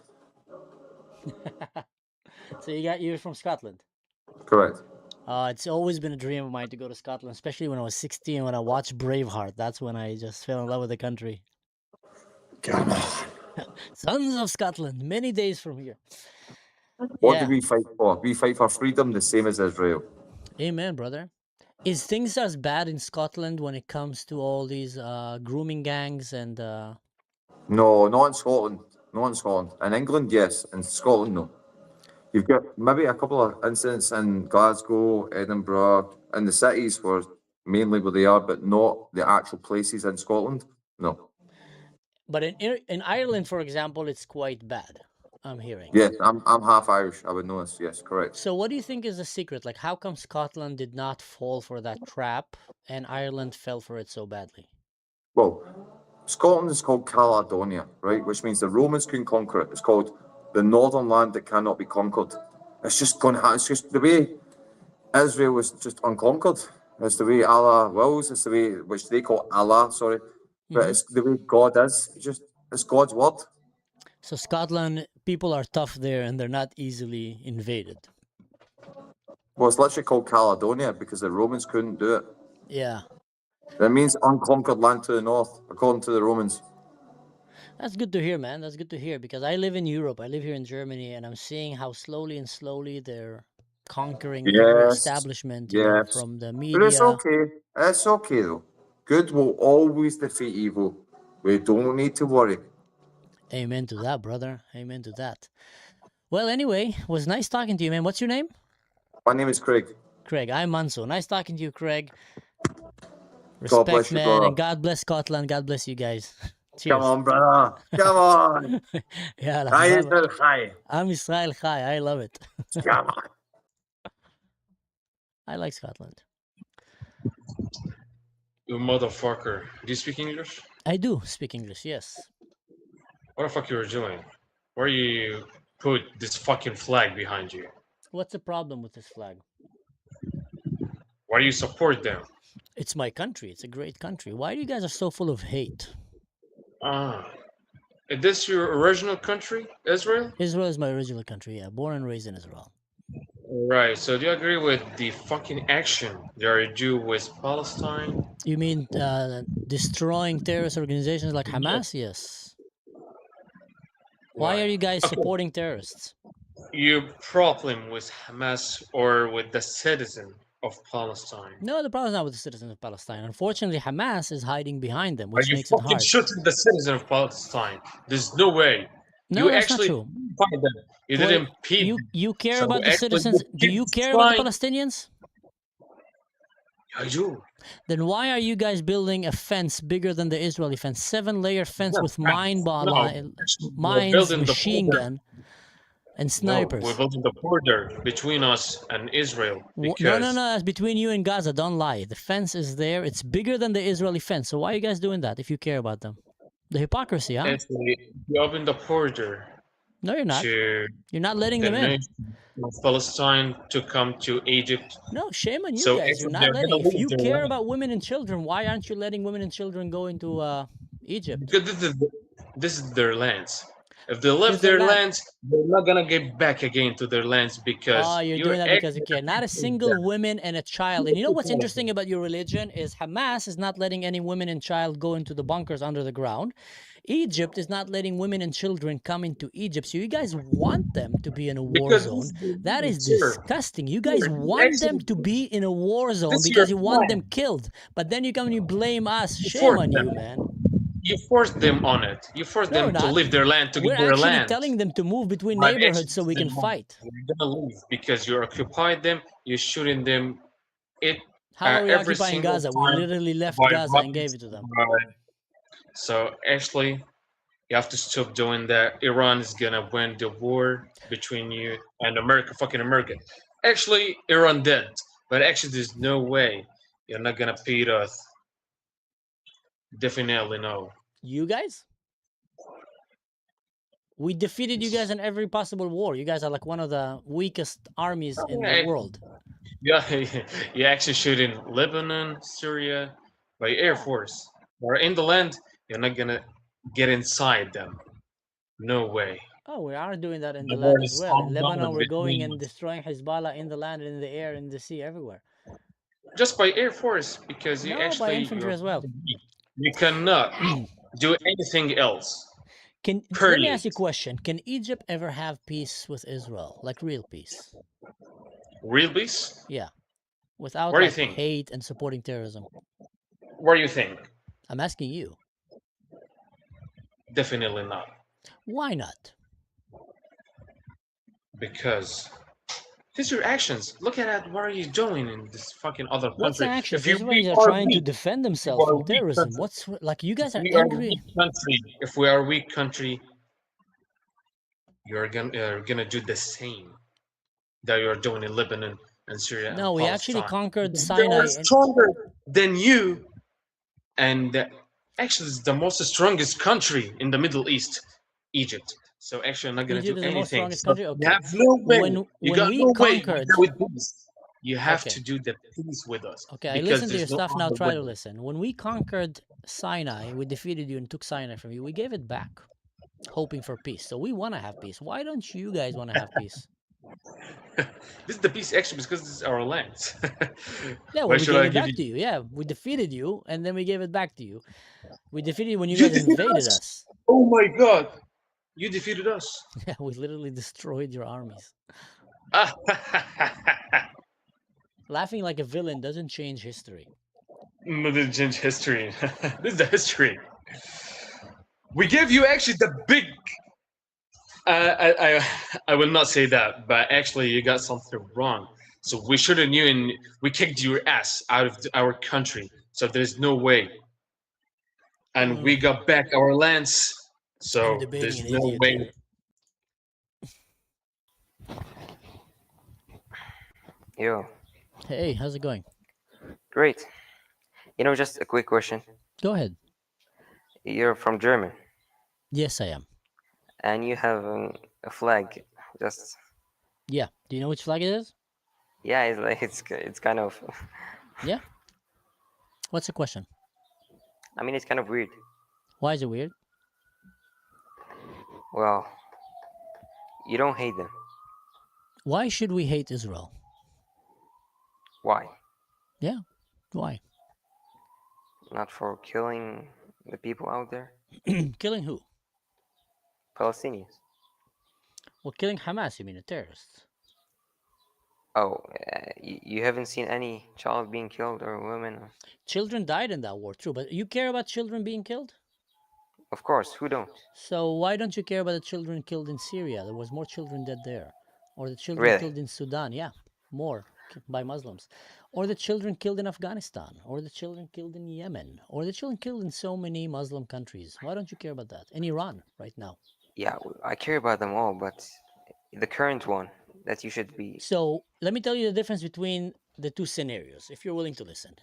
so you're from Scotland. correct. It's always been a dream of mine to go to Scotland, especially when I was 16 when I watched Braveheart. That's when I just fell in love with the country. Come on. Sons of Scotland, many days from here. What do we fight for? We fight for freedom, the same as Israel. Amen, brother. Is things as bad in Scotland when it comes to all these grooming gangs and? No, not in Scotland. Not in Scotland. In England, yes. In Scotland, no. You've got maybe a couple of incidents in Glasgow, Edinburgh, in the cities where mainly where they are, but not the actual places in Scotland. No. But in Ireland, for example, it's quite bad. I'm hearing. Yes, I'm half Irish. I would know this. Yes, correct. So what do you think is the secret? Like, how come Scotland did not fall for that trap and Ireland fell for it so badly? Well, Scotland is called Caledonia, right? Which means the Romans couldn't conquer it. It's called the northern land that cannot be conquered. It's just going to it's just the way Israel was just unconquered. It's the way Allah wills. It's the way which they call Allah, sorry. But it's the way God is. It's God's word. So Scotland, people are tough there and they're not easily invaded. Well, it's literally called Caledonia because the Romans couldn't do it. Yeah. That means unconquered land to the north, according to the Romans. That's good to hear, man. That's good to hear because I live in Europe. I live here in Germany and I'm seeing how slowly they're conquering every establishment, you know, from the media. But it's okay. It's okay, though. Good will always defeat evil. We don't need to worry. Amen to that, brother. Amen to that. Well, anyway, it was nice talking to you, man. What's your name? My name is Craig. Craig, I'm Manso. Nice talking to you, Craig. Respect, God bless you, man, brother. and God bless Scotland. God bless you guys. Cheers. Come on, brother. Come on. Yeah, I'm Israel Chai. I love it. Come on. I like Scotland. You motherfucker. Do you speak English? I do speak English, yes. What the fuck you were doing? Where you put this fucking flag behind you? What's the problem with this flag? Why do you support them? It's my country. It's a great country. Why do you guys are so full of hate? Is this your original country, Israel? Israel is my original country, yeah. Born and raised in Israel. Right, so do you agree with the fucking action they are do with Palestine? You mean destroying terrorist organizations like Hamas? Yes. Why are you guys supporting terrorists? Your problem with Hamas or with the citizen of Palestine? No, the problem is not with the citizens of Palestine. Unfortunately, Hamas is hiding behind them, Are which you makes it fucking hard. shooting the citizen of Palestine? There's no way. No, you that's actually not true. find them. You Wait, didn't impede them. You care So about the actually citizens? Do you care about the Palestinians? I do. Then why are you guys building a fence bigger than the Israeli fence? 7-layer fence with mines, we're building the machine border. gun, and No, snipers. we're building the border between us and Israel No, because that's between you and Gaza. Don't lie. The fence is there. It's bigger than the Israeli fence. So why are you guys doing that if you care about them? The hypocrisy, huh? actually we open the border No, you're not. to You're not letting the them in. nation of Palestine to come to Egypt. No, shame on you So guys. You're actually not they're letting. gonna If leave you their care land. about women and children, why aren't you letting women and children go into Egypt? Because this is their lands. If they left It's their their land. lands, they're not gonna get back again to their lands because Oh, you're doing that because you care. Not a single woman and a child. And you know what's interesting about your religion is Hamas is not letting any women and child go into the bunkers under the ground. Egypt is not letting women and children come into Egypt. So you guys want them to be in a war zone. That is disgusting. You guys want them to be in a war zone because you want them killed. But then you come and you blame us. Shame on you, man. You force them on it. You force No, them to leave their land to We're get their actually land. telling them to move between But neighborhoods so actually, we can fight. You're gonna leave because you occupied them. You're shooting them. How are we Every occupying single Gaza? We time literally left by Gaza and rockets. gave it to them. So actually, you have to stop doing that. Iran is gonna win the war between you and America, fucking America. Actually, Iran did, but actually, there's no way you're not gonna beat us. Definitely no. You guys? We defeated you guys in every possible war. You guys are like one of the weakest armies in the world. Yeah, you actually shoot in Lebanon, Syria, by Air Force. Or in the land, you're not gonna get inside them. No way. Oh, we are doing that in the The land war as is well. In ongoing Lebanon, we're going between and destroying Hezbollah in the land, in the air, in the sea, everywhere. just by Air Force because you No, by actually infantry as well. you cannot do anything else. Let me ask you a question. Can Egypt ever have peace with Israel? Like real peace? Real peace? Yeah. Without What do you like think? hate and supporting terrorism. What do you think? I'm asking you. Definitely not. Why not? Because these are your actions. Look at that. What are you doing in this fucking other country? What's actions? If you Israelis are trying to defend themselves from terrorism. What's like you guys are angry? If we are a weak country, you're gonna do the same that you're doing in Lebanon and Syria. No, and we actually Palestine. conquered They Sinai. are stronger than you, and actually, it's the most strongest country in the Middle East, Egypt. So actually, I'm not gonna Egypt do is the most anything. strongest So country. you Okay. have no way. When we conquered, with this. You have Okay. to do the peace with us. Okay, I because listened to there's your no stuff. Now other try way. to listen. When we conquered Sinai, we defeated you and took Sinai from you. We gave it back, hoping for peace. So we want to have peace. Why don't you guys want to have peace? This is the peace actually because this is our land. Yeah, Why well, we should gave I it give back you? to you. Yeah, we defeated you, and then we gave it back to you. We defeated you when you You guys defeated invaded us? us. Oh my god! You defeated us. Yeah, we literally destroyed your armies. Laughing like a villain doesn't change history. Didn't change history. This is the history. We gave you actually the big. I will not say that, but actually you got something wrong. So we shouldn't you and we kicked your ass out of our country. So there's no way. And we got back our lands. I'm So debating there's an no idiot way. here. Yo, Hey, how's it going? great. You know, just a quick question. Go ahead. You're from Germany, Yes, I am. and you have a flag. Just Yeah. Do you know which flag it is? yeah, it's like it's kind of. Yeah. What's the question? I mean, it's kind of weird. Why is it weird? Well, you don't hate them. Why should we hate Israel? Why? Yeah. Why? Not for killing the people out there? Killing who? Palestinians. Well, killing Hamas, you mean the terrorists? Oh, you haven't seen any child being killed or women? Or... Children died in that war, true. But you care about children being killed? Of course, who don't? So why don't you care about the children killed in Syria? There was more children dead there. Or the children Really? killed in Sudan. Yeah, more by Muslims, or the children killed in Afghanistan, or the children killed in Yemen, or the children killed in so many Muslim countries. Why don't you care about that? In Iran right now. Yeah, I care about them all, but the current one that you should be. So let me tell you the difference between the two scenarios, if you're willing to listen.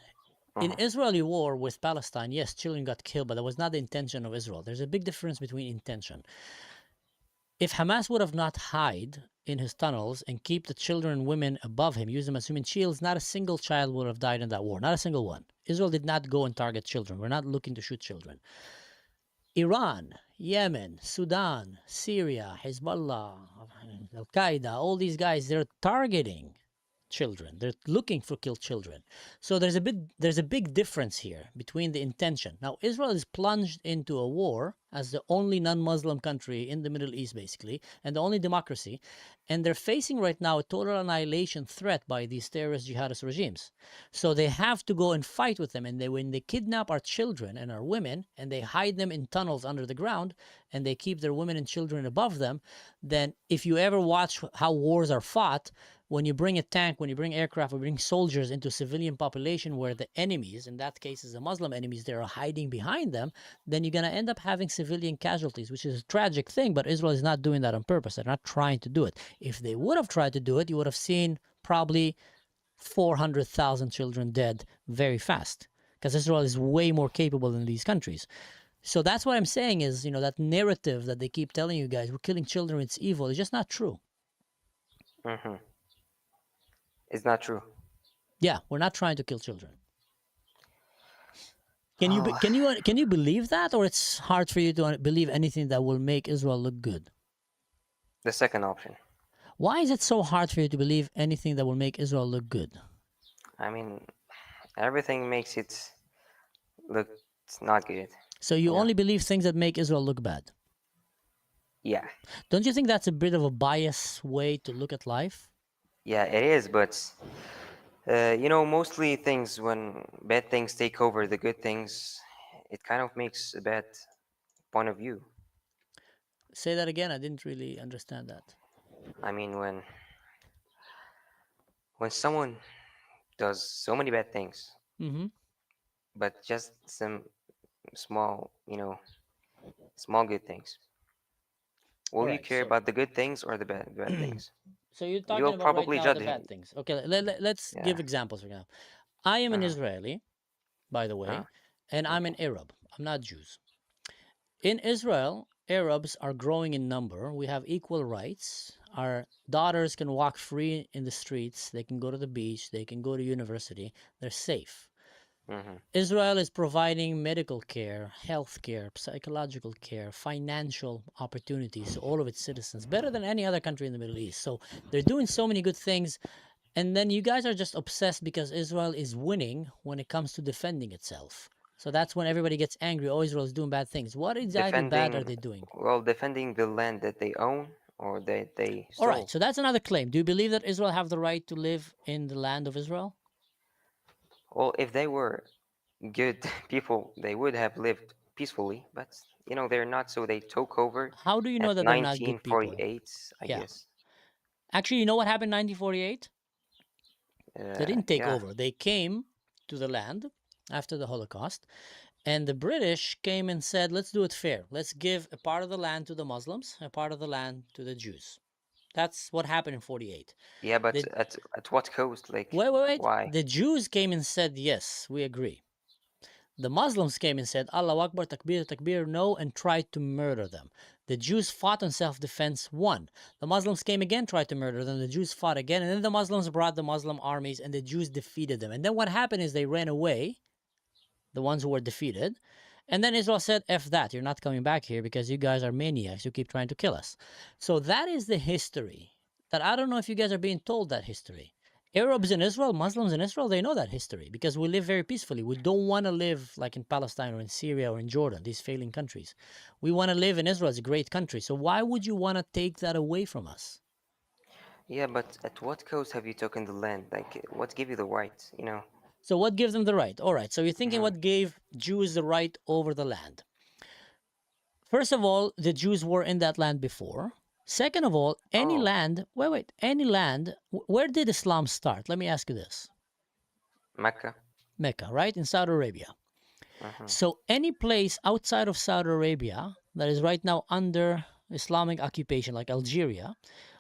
In Israeli war with Palestine, yes, children got killed, but that was not the intention of Israel. There's a big difference between intention. If Hamas would have not hide in his tunnels and keep the children and women above him, use them as human shields, not a single child would have died in that war. Not a single one. Israel did not go and target children. We're not looking to shoot children. Iran, Yemen, Sudan, Syria, Hezbollah, Al-Qaeda, all these guys, they're targeting children. They're looking for killed children. So there's a big difference here between the intention. Now, Israel is plunged into a war as the only non-Muslim country in the Middle East, basically, and the only democracy. And they're facing right now a total annihilation threat by these terrorist jihadist regimes. So they have to go and fight with them. And when they kidnap our children and our women, and they hide them in tunnels under the ground, and they keep their women and children above them, then if you ever watch how wars are fought, when you bring a tank, when you bring aircraft, when you bring soldiers into civilian population where the enemies, in that case is the Muslim enemies, they are hiding behind them, then you're going to end up having civilian casualties, which is a tragic thing, but Israel is not doing that on purpose. They're not trying to do it. If they would have tried to do it, you would have seen probably 400,000 children dead very fast, because Israel is way more capable than these countries. So that's what I'm saying is, that narrative that they keep telling you guys, we're killing children, it's evil, it's just not true. It's not true. Yeah, we're not trying to kill children. Can you believe that, or it's hard for you to believe anything that will make Israel look good? The second option. Why is it so hard for you to believe anything that will make Israel look good? I mean, everything makes it look not good. So you only believe things that make Israel look bad? Yeah. Don't you think that's a bit of a biased way to look at life? Yeah, it is, but mostly things, when bad things take over the good things, it kind of makes a bad point of view. Say that again. I didn't really understand that. I mean, when someone does so many bad things, but just some small, small good things, will you care about the good things or the bad things? So you're talking You'll about probably right now judge the bad things. Okay, let's give examples right now. I am an Israeli, by the way, and I'm an Arab. I'm not Jews. In Israel, Arabs are growing in number. We have equal rights. Our daughters can walk free in the streets. They can go to the beach. They can go to university. They're safe. Israel is providing medical care, health care, psychological care, financial opportunities to all of its citizens, better than any other country in the Middle East. So they're doing so many good things. And then you guys are just obsessed because Israel is winning when it comes to defending itself. So that's when everybody gets angry. Oh, Israel is doing bad things. What exactly bad are they doing? Well, defending the land that they own or that they stole. All right, so that's another claim. Do you believe that Israel have the right to live in the land of Israel? Well, if they were good people, they would have lived peacefully, but they're not, so they took over. How do you know that they're not good people? 1948, I guess. Actually, you know what happened in 1948? They didn't take over. They came to the land after the Holocaust, and the British came and said, let's do it fair. Let's give a part of the land to the Muslims, a part of the land to the Jews. That's what happened in 48. Yeah, but at what cost? Like, wait. Why? The Jews came and said, yes, we agree. The Muslims came and said, Allahu Akbar, Takbir, Takbir, no, and tried to murder them. The Jews fought on self-defense, won. The Muslims came again, tried to murder them. The Jews fought again, and then the Muslims brought the Muslim armies, and the Jews defeated them. And then what happened is they ran away, the ones who were defeated. And then Israel said, F that, you're not coming back here because you guys are maniacs. You keep trying to kill us. So that is the history that I don't know if you guys are being told that history. Arabs in Israel, Muslims in Israel, they know that history because we live very peacefully. We don't want to live like in Palestine or in Syria or in Jordan, these failing countries. We want to live in Israel. It's a great country. So why would you want to take that away from us? Yeah, but at what cost have you taken the land? Like, what gave you the right, So what gives them the right? All right, so you're thinking what gave Jews the right over the land? First of all, the Jews were in that land before. Second of all, any land, any land, where did Islam start? Let me ask you this. Mecca. Mecca, right? In Saudi Arabia. So any place outside of Saudi Arabia that is right now under Islamic occupation, like Algeria,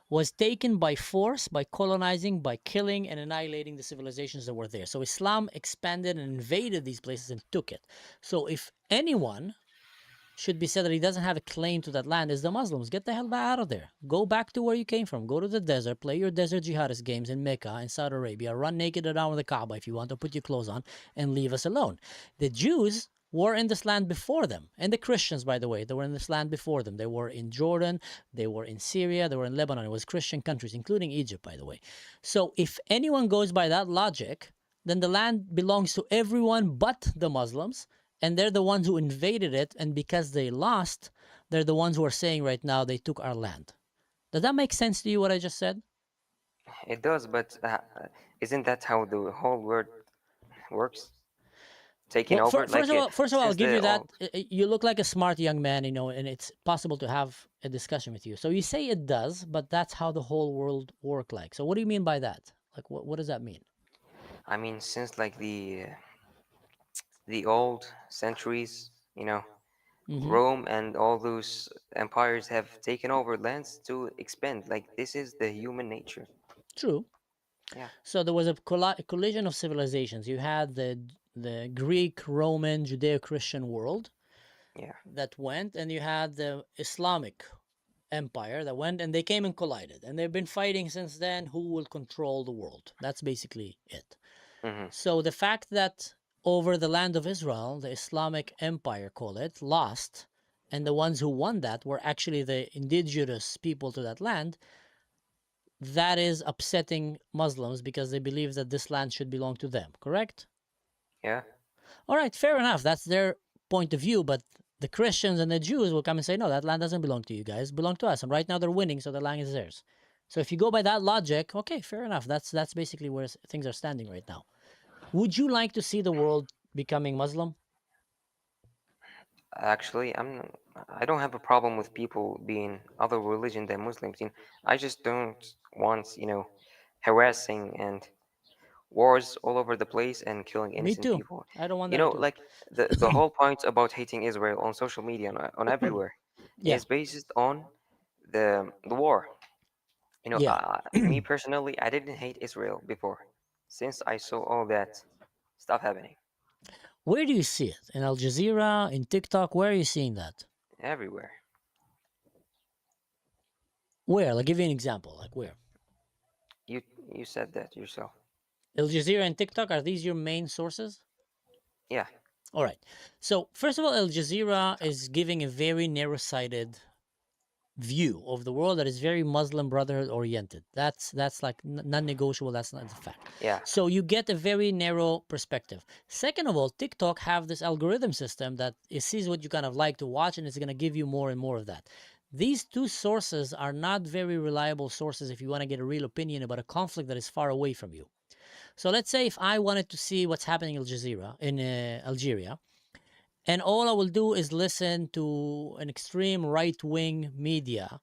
was taken by force, by colonizing, by killing and annihilating the civilizations that were there. So Islam expanded and invaded these places and took it. So if anyone should be said that he doesn't have a claim to that land is the Muslims. Get the hell out of there. Go back to where you came from. Go to the desert, play your desert jihadist games in Mecca in Saudi Arabia, run naked around the Kaaba if you want, to put your clothes on, and leave us alone. The Jews were in this land before them. And the Christians, by the way, they were in this land before them. They were in Jordan, they were in Syria, they were in Lebanon. It was Christian countries, including Egypt, by the way. So if anyone goes by that logic, then the land belongs to everyone but the Muslims. And they're the ones who invaded it, and because they lost, they're the ones who are saying right now they took our land. Does that make sense to you, what I just said? It does, but isn't that how the whole world works? Taking over? First of all, I'll give you that. You look like a smart young man, and it's possible to have a discussion with you. So you say it does, but that's how the whole world works like. So what do you mean by that? Like, what does that mean? I mean, since like the old centuries, Rome and all those empires have taken over lands to expand. Like, this is the human nature. True. Yeah. So there was a collision of civilizations. You had the Greek, Roman, Judeo-Christian world that went, and you had the Islamic empire that went, and they came and collided. And they've been fighting since then who will control the world. That's basically it. So the fact that over the land of Israel, the Islamic empire, call it, lost, and the ones who won that were actually the indigenous people to that land, that is upsetting Muslims because they believe that this land should belong to them, correct? Yeah. All right, fair enough. That's their point of view, but the Christians and the Jews will come and say, no, that land doesn't belong to you guys, it belongs to us. And right now they're winning, so the land is theirs. So if you go by that logic, okay, fair enough. That's basically where things are standing right now. Would you like to see the world becoming Muslim? Actually, I don't have a problem with people being other religion than Muslims. I just don't want, harassing and wars all over the place and killing innocent people. I don't want that too. Like the whole point about hating Israel on social media on everywhere is based on the war. Me personally, I didn't hate Israel before, since I saw all that stuff happening. Where do you see it? In Al Jazeera, in TikTok? Where are you seeing that? Everywhere. Where? I'll give you an example. Like where? You said that yourself. Al Jazeera and TikTok, are these your main sources? Yeah. All right. So first of all, Al Jazeera is giving a very narrow-sighted view of the world that is very Muslim Brotherhood oriented. That's like non-negotiable. That's not the fact. Yeah. So you get a very narrow perspective. Second of all, TikTok have this algorithm system that it sees what you kind of like to watch, and it's going to give you more and more of that. These two sources are not very reliable sources if you want to get a real opinion about a conflict that is far away from you. So let's say if I wanted to see what's happening in Al Jazeera, in Algeria, and all I will do is listen to an extreme right-wing media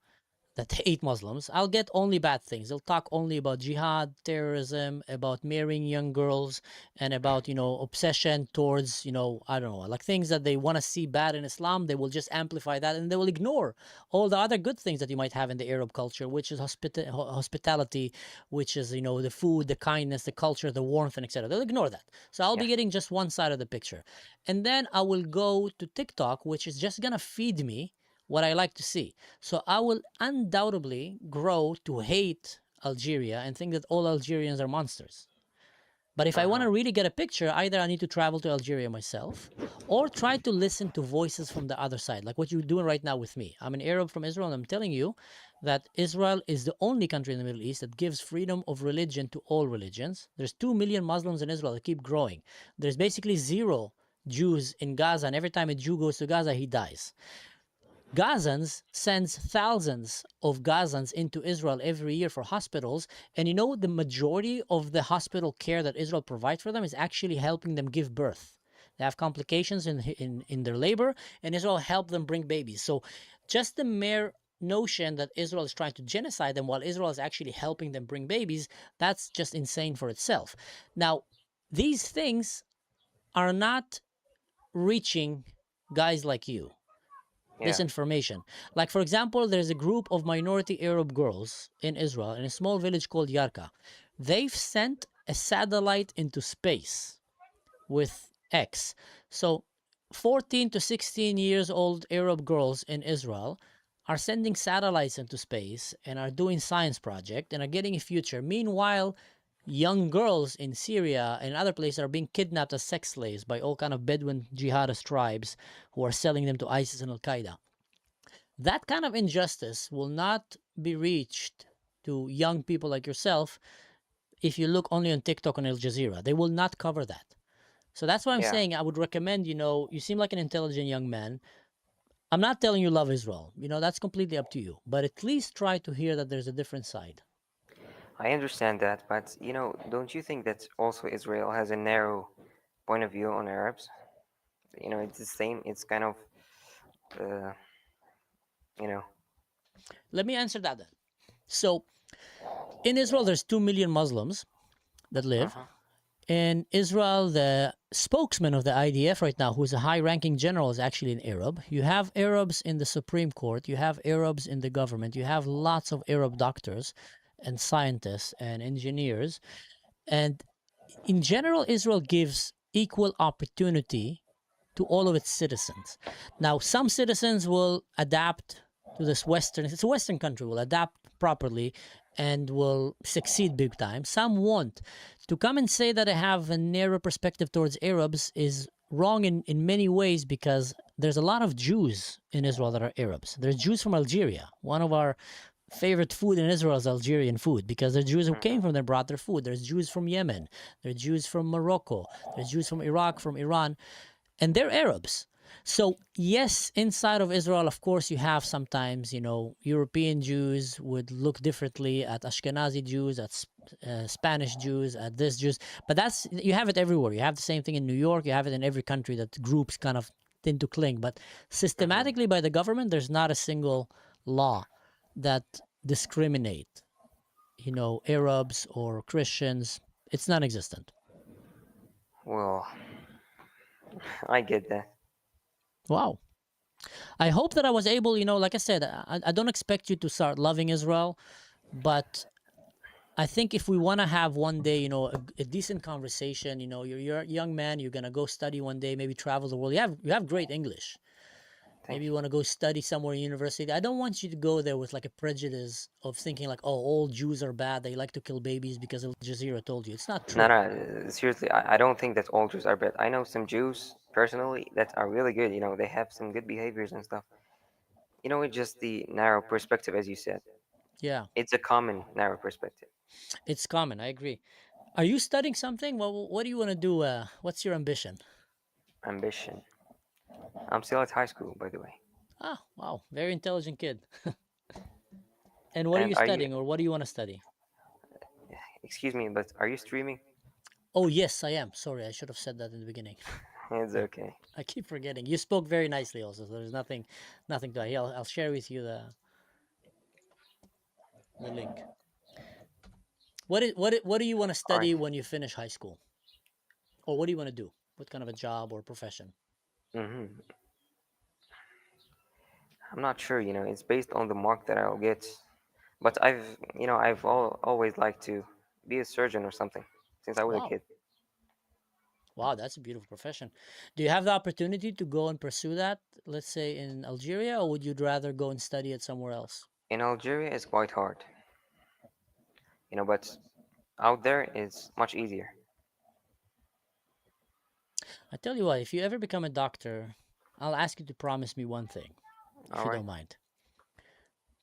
that hate Muslims, I'll get only bad things. They'll talk only about jihad, terrorism, about marrying young girls, and about, obsession towards, I don't know, like things that they want to see bad in Islam. They will just amplify that, and they will ignore all the other good things that you might have in the Arab culture, which is hospitality, which is, the food, the kindness, the culture, the warmth, and etc. They'll ignore that. So I'll be getting just one side of the picture. And then I will go to TikTok, which is just going to feed me what I like to see. So I will undoubtedly grow to hate Algeria and think that all Algerians are monsters. But if I want to really get a picture, either I need to travel to Algeria myself or try to listen to voices from the other side, like what you're doing right now with me. I'm an Arab from Israel, and I'm telling you that Israel is the only country in the Middle East that gives freedom of religion to all religions. There's 2 million Muslims in Israel that keep growing. There's basically 0 Jews in Gaza, and every time a Jew goes to Gaza, he dies. Gazans sends thousands of Gazans into Israel every year for hospitals, and the majority of the hospital care that Israel provides for them is actually helping them give birth. They have complications in their labor, and Israel help them bring babies. So just the mere notion that Israel is trying to genocide them while Israel is actually helping them bring babies, that's just insane for itself. Now, these things are not reaching guys like you. This information. Like, for example, there's a group of minority Arab girls in Israel in a small village called Yarka. They've sent a satellite into space with X. So 14 to 16 years old Arab girls in Israel are sending satellites into space and are doing science project and are getting a future. Meanwhile, young girls in Syria and other places are being kidnapped as sex slaves by all kind of Bedouin jihadist tribes who are selling them to ISIS and Al-Qaeda. That kind of injustice will not be reached to young people like yourself if you look only on TikTok and Al Jazeera. They will not cover that. So that's why I'm saying I would recommend, you seem like an intelligent young man. I'm not telling you love Israel. That's completely up to you. But at least try to hear that there's a different side. I understand that, but don't you think that also Israel has a narrow point of view on Arabs? It's the same. It's kind of, Let me answer that then. So, in Israel, there's 2 million Muslims that live. In Israel, the spokesman of the IDF right now, who's a high-ranking general, is actually an Arab. You have Arabs in the Supreme Court. You have Arabs in the government. You have lots of Arab doctors and scientists and engineers. And in general, Israel gives equal opportunity to all of its citizens. Now, some citizens will adapt to this it's a Western country, will adapt properly and will succeed big time. Some won't. To come and say that I have a narrow perspective towards Arabs is wrong in many ways, because there's a lot of Jews in Israel that are Arabs. There's Jews from Algeria. One of our favorite food in Israel is Algerian food, because the Jews who came from there brought their food. There's Jews from Yemen. There's Jews from Morocco. There's Jews from Iraq, from Iran. And they're Arabs. So, yes, inside of Israel, of course, you have sometimes, European Jews would look differently at Ashkenazi Jews, at Spanish Jews, at this Jews. But you have it everywhere. You have the same thing in New York. You have it in every country that groups kind of tend to cling. But systematically by the government, there's not a single law that discriminate, Arabs or Christians. It's non-existent. Well, I get that. Wow. I hope that I was able, like I said, I don't expect you to start loving Israel, but I think if we want to have one day, a decent conversation, you're a young man, you're going to go study one day, maybe travel the world. You have great English. Maybe you want to go study somewhere in university. I don't want you to go there with like a prejudice of thinking like, oh, all Jews are bad. They like to kill babies because Al Jazeera told you. It's not true. No, seriously, I don't think that all Jews are bad. I know some Jews personally that are really good. They have some good behaviors and stuff. It's just the narrow perspective, as you said. Yeah. It's a common narrow perspective. It's common. I agree. Are you studying something? Well, what do you want to do? What's your ambition? Ambition. I'm still at high school, by the way. Ah, wow. Very intelligent kid. And what are you studying, or what do you want to study? Excuse me, but are you streaming? Oh, yes, I am. Sorry, I should have said that in the beginning. It's okay. I keep forgetting. You spoke very nicely also, so there's nothing to add. I'll share with you the link. What do you want to study when you finish high school? Or what do you want to do? What kind of a job or profession? I'm not sure, it's based on the mark that I'll get. But I've always liked to be a surgeon or something since I was a kid. Wow, that's a beautiful profession. Do you have the opportunity to go and pursue that, let's say in Algeria, or would you rather go and study it somewhere else? In Algeria, it's quite hard. But out there, it's much easier. I tell you what, if you ever become a doctor, I'll ask you to promise me one thing, if you don't mind.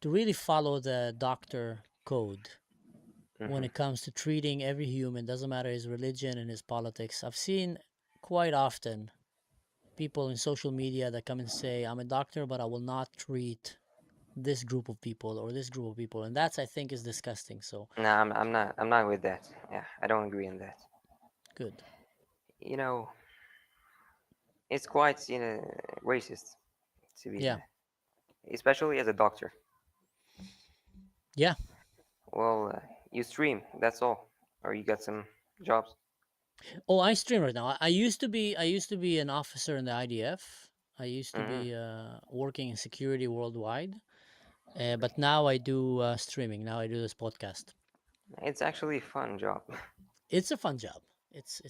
To really follow the doctor code when it comes to treating every human, doesn't matter his religion and his politics. I've seen quite often people in social media that come and say, I'm a doctor, but I will not treat this group of people or this group of people. And that's, I think, is disgusting. So no, I'm not with that. Yeah, I don't agree on that. Good. It's quite, racist to be, especially as a doctor. Yeah. Well, you stream. That's all, or you got some jobs. Oh, I stream right now. I used to be an officer in the IDF. I used to Mm-hmm. be working in security worldwide, but now I do streaming. Now I do this podcast. It's actually a fun job. It's a fun job. It's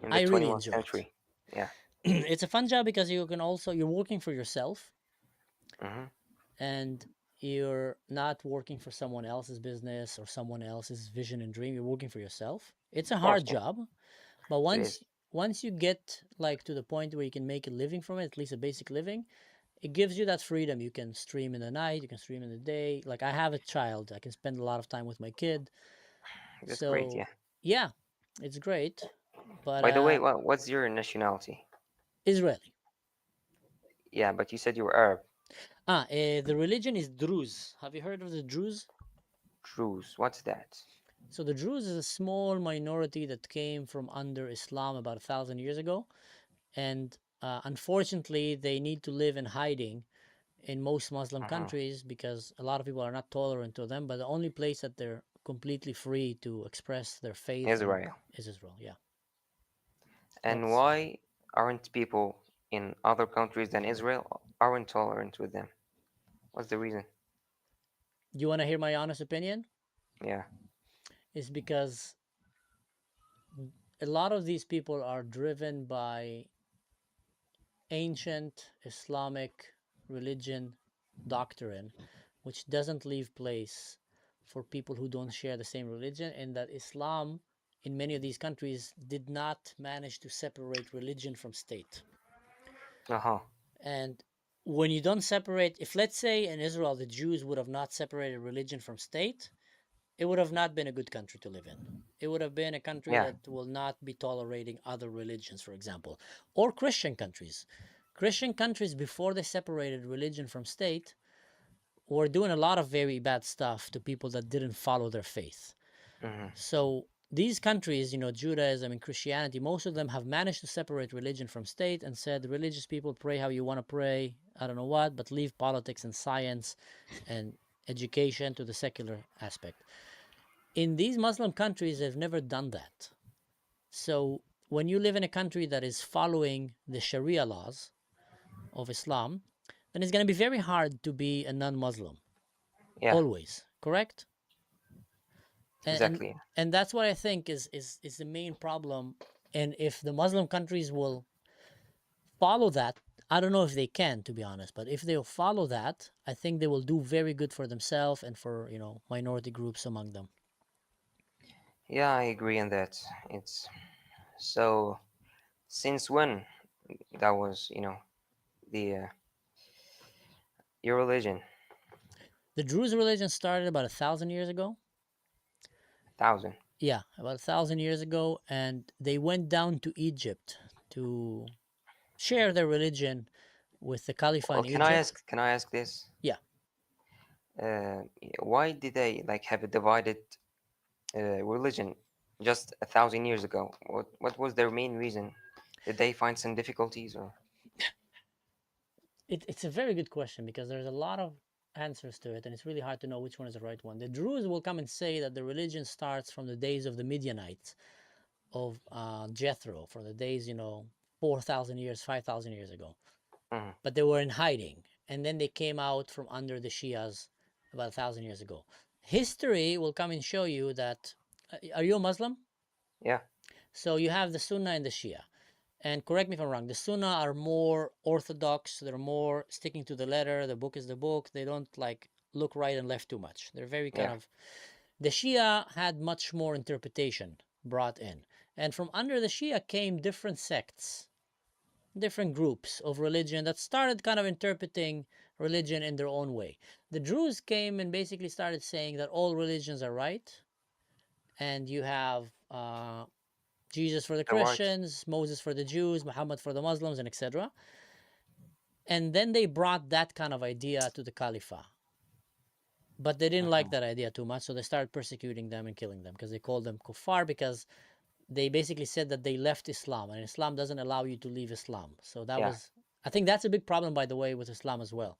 In the I really 21st enjoy it. century. Yeah. It's a fun job because you're working for yourself, Mm-hmm. and you're not working for someone else's business or someone else's vision and dream. You're working for yourself. It's a Of course, hard yeah. job, but It is. once you get like to the point where you can make a living from it, at least a basic living, it gives you that freedom. You can stream in the night, you can stream in the day. Like I have a child, I can spend a lot of time with my kid. That's great, So yeah. yeah, it's great. But By the way, what's your nationality? Israeli. Yeah, but you said you were Arab. The religion is Druze. Have you heard of the Druze? Druze. What's that? So the Druze is a small minority that came from under Islam about 1,000 years ago, and unfortunately, they need to live in hiding in most Muslim countries because a lot of people are not tolerant to them. But the only place that they're completely free to express their faith Israel. is Israel. Yeah. And why aren't people in other countries than Israel aren't tolerant with them? What's the reason? You want to hear my honest opinion? Yeah. It's because a lot of these people are driven by ancient Islamic religion doctrine, which doesn't leave place for people who don't share the same religion, and that Islam in many of these countries did not manage to separate religion from state. And when you don't separate, if let's say in Israel the Jews would have not separated religion from state, it would have not been a good country to live in. It would have been a country that will not be tolerating other religions, for example, or Christian countries. Christian countries, before they separated religion from state, were doing a lot of very bad stuff to people that didn't follow their faith. So these countries, Judaism and Christianity, most of them have managed to separate religion from state and said religious people pray how you want to pray, I don't know what, but leave politics and science and education to the secular aspect. In these Muslim countries, they've never done that. So when you live in a country that is following the Sharia laws of Islam, then it's going to be very hard to be a non-Muslim. Yeah. Always, correct? Exactly. And that's what I think is the main problem. And if the Muslim countries will follow that, I don't know if they can, to be honest, but if they'll follow that, I think they will do very good for themselves and for, minority groups among them. Yeah, I agree on that. It's so since when that was, the your religion? The Druze religion started about 1,000 years ago. 1,000? Yeah, about 1,000 years ago, and they went down to Egypt to share their religion with the Caliph in Egypt. Can I ask this? Yeah. Why did they have a divided religion just 1,000 years ago? What was their main reason? Did they find some difficulties or? It's a very good question because there's a lot of answers to it, and it's really hard to know which one is the right one. The Druze will come and say that the religion starts from the days of the Midianites, of Jethro, from the days 4,000 years, 5,000 years ago. But they were in hiding, and then they came out from under the Shias about 1,000 years ago. History will come and show you that. Are you a Muslim? Yeah. So you have the Sunnah and the Shia. And correct me if I'm wrong, the Sunnah are more orthodox. They're more sticking to the letter. The book is the book. They don't look right and left too much. They're very kind of. The Shia had much more interpretation brought in. And from under the Shia came different sects, different groups of religion that started kind of interpreting religion in their own way. The Druze came and basically started saying that all religions are right. And you have Jesus for the Christians, Moses for the Jews, Muhammad for the Muslims, and etc. And then they brought that kind of idea to the Caliphate. But they didn't like that idea too much, so they started persecuting them and killing them because they called them kuffar, because they basically said that they left Islam, and Islam doesn't allow you to leave Islam. So that was, I think that's a big problem, by the way, with Islam as well.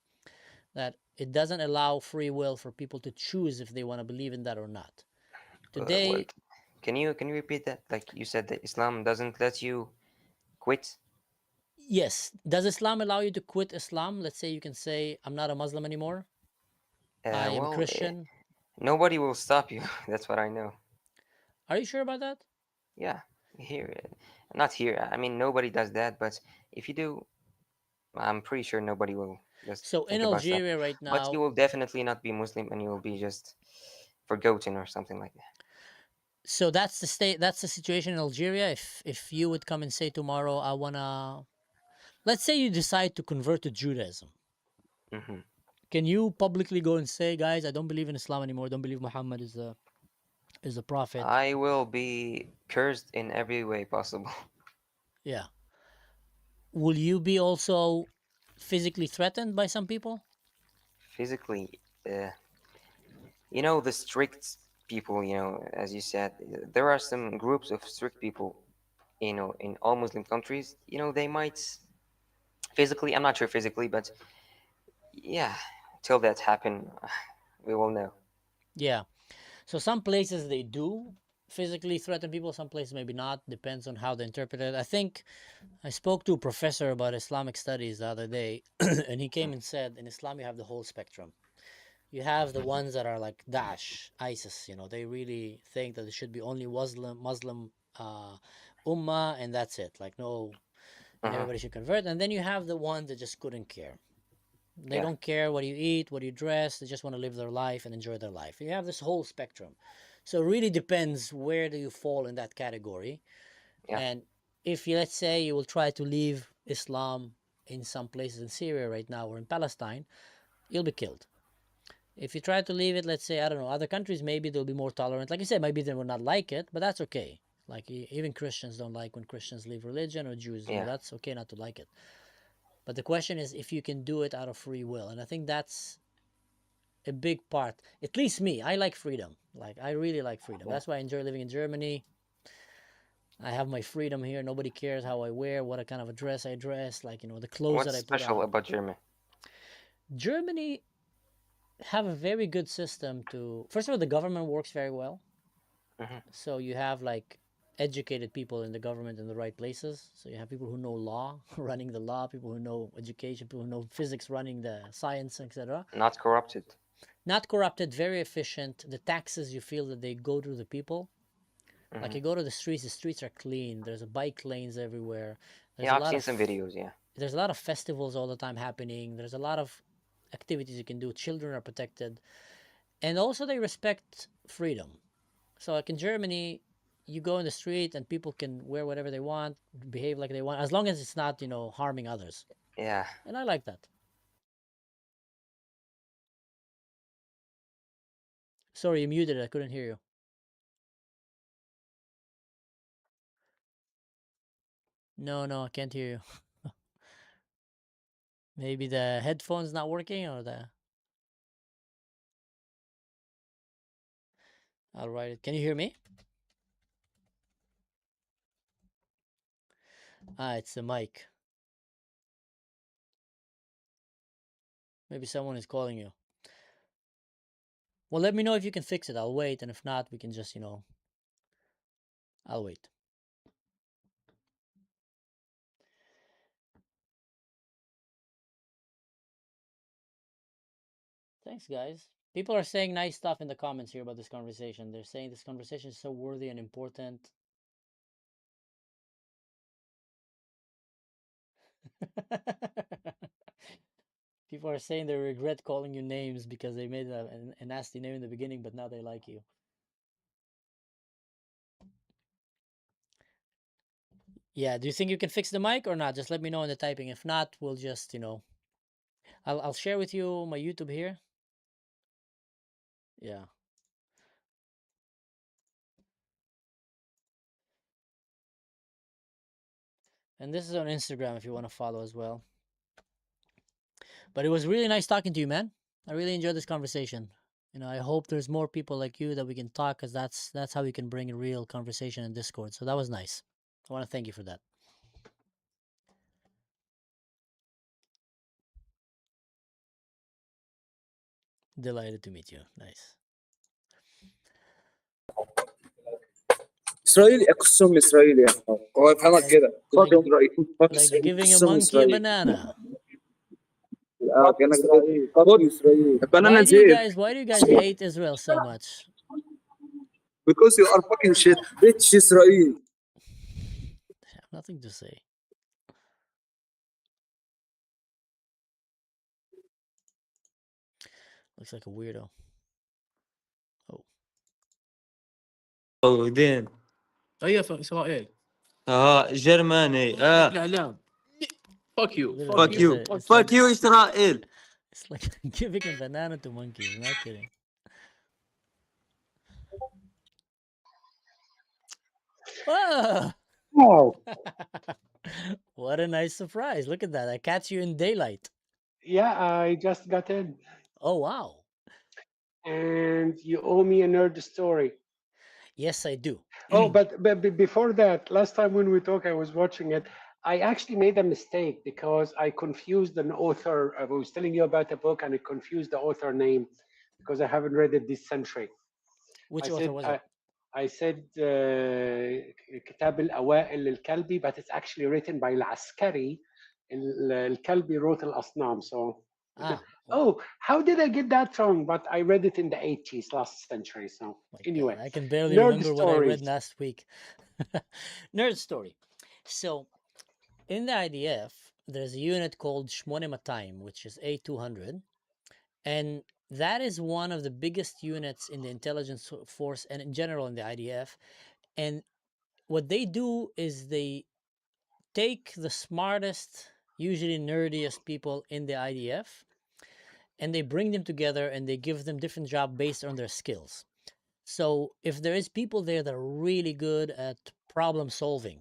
that it doesn't allow free will for people to choose if they want to believe in that or not. Today, Wait, can you repeat that? Like you said that Islam doesn't let you quit. yes, does Islam allow you to quit Islam? Let's say you can say, I'm not a Muslim anymore. I am a Christian. Nobody will stop you. That's what I know. Are you sure about that? Yeah, here, not here. I mean, nobody does that. But if you do, I'm pretty sure nobody will just So think in about that. Algeria right But now, you will definitely not be Muslim, and you will be just forgotten or something like that. So that's the state. That's the situation in Algeria. If you would come and say tomorrow, I wanna, let's say you decide to convert to Judaism. Mm-hmm. Can you publicly go and say, guys, I don't believe in Islam anymore. Don't believe Muhammad is a prophet. I will be cursed in every way possible. Yeah. Will you be also physically threatened by some people? Physically, you know, the strict people, you know, as you said, there are some groups of strict people, you know, in all Muslim countries. You know, they might physically, I'm not sure physically, but yeah, till that happen, we will know. Yeah. So some places they do physically threaten people, some places maybe not. Depends on how they interpret it. I think I spoke to a professor about Islamic studies the other day, and he came and said, in Islam you have the whole spectrum. You have the ones that are like Daesh, ISIS. You know, they really think that it should be only Muslim ummah, and that's it. Like no, and everybody should convert. And then you have the ones that just couldn't care. They don't care what you eat, what you dress. They just want to live their life and enjoy their life. You have this whole spectrum. So it really depends where do you fall in that category. Yeah. And if you, let's say you will try to leave Islam in some places in Syria right now or in Palestine, you'll be killed. If you try to leave it, let's say, I don't know, other countries, maybe they'll be more tolerant. Like you said, maybe they will not like it, but that's okay. Like even Christians don't like when Christians leave religion, or Jews, you know, that's okay not to like it. But the question is if you can do it out of free will. And I think that's a big part. At least me, I like freedom. Like I really like freedom. That's why I enjoy living in Germany. I have my freedom here. Nobody cares how I wear, what kind of a dress I dress, like, you know, the clothes that I put on. What's special about Germany? Germany have a very good system to, first of all, the government works very well. So you have like educated people in the government in the right places. So you have people who know law running the law, people who know education, people who know physics running the science, etc. Not corrupted. Not corrupted, very efficient. The taxes, you feel that they go to the people. Like you go to the streets are clean. There's bike lanes everywhere. There's I've seen some videos, There's a lot of festivals all the time happening. There's a lot of activities you can do. Children are protected. And also they respect freedom. So like in Germany, you go in the street and people can wear whatever they want, behave like they want, as long as it's not, you know, harming others. Yeah. And I like that. Sorry, you muted it. I couldn't hear you. No, I can't hear you. Maybe the headphone's not working or the... I'll write it. Can you hear me? It's the mic. Maybe someone is calling you. Well, let me know if you can fix it. I'll wait. And if not, we can just, you know, I'll wait. Thanks, guys. People are saying nice stuff in the comments here about this conversation. They're saying this conversation is so worthy and important. People are saying they regret calling you names because they made a nasty name in the beginning, but now they like you. Yeah, do you think you can fix the mic or not? Just let me know in the typing. If not, we'll just, you know, I'll share with you my YouTube here. Yeah. And this is on Instagram if you want to follow as well. But it was really nice talking to you, man. I really enjoyed this conversation. You know, I hope there's more people like you that we can talk, because that's how we can bring a real conversation in Discord. So that was nice. I want to thank you for that. Delighted to meet you. Nice. اسرائيلي اقسم اسرائيلي يا اخوان هو يفهمك كده like اسرائيلي giving a اقسم monkey a اسرائيلي banana. كانك خد اسرائيلي banana Why do you guys hate Israel so much? because you are fucking shit bitch اسرائيل. I have nothing to say. Looks like a weirdo. موجودين. ايوه اسرائيل. جرماني. الاعلام. Fuck you. Fuck you. Fuck you إسرائيل. It's like giving a banana to monkeys. I'm not kidding. Whoa! Wow. What a nice surprise. Look at that. I catch you in daylight. Yeah, I just got in. Oh, wow. And you owe me a nerd story. Yes, I do. Oh, but before that, last time when we talked, I was watching it. I actually made a mistake because I confused an author. I was telling you about a book and I confused the author name because I haven't read it this century. Which author was it? I said كتاب الأوائل للكلبي, but it's actually written by العسكري. الكلبي wrote الأصنام. So, oh, how did I get that wrong? But I read it in the 80s, last century. So anyway, I can barely remember what I read last week. Nerd story. So, in the IDF, there's a unit called 8200, which is A200, and that is one of the biggest units in the intelligence force and in general in the IDF. And what they do is they take the smartest, usually nerdiest people in the IDF, and they bring them together and they give them different jobs based on their skills. So if there is people there that are really good at problem solving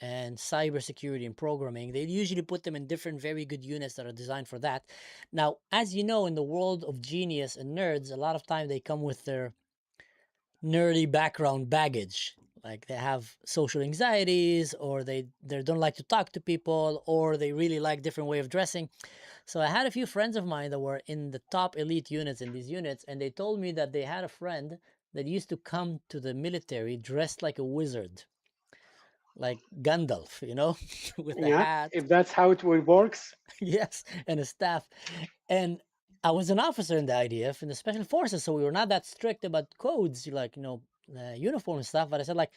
and cybersecurity and programming, they usually put them in different very good units that are designed for that. Now, as you know, in the world of genius and nerds, a lot of time they come with their nerdy background baggage. Like they have social anxieties, or they don't like to talk to people, or they really like different way of dressing. So I had a few friends of mine that were in the top elite units in these units, and they told me that they had a friend that used to come to the military dressed like a wizard, like Gandalf, you know, with the hat. If that's how it works. Yes, and a staff. And I was an officer in the IDF in the Special Forces, so we were not that strict about codes, like, you know, uniform and stuff. But I said, like,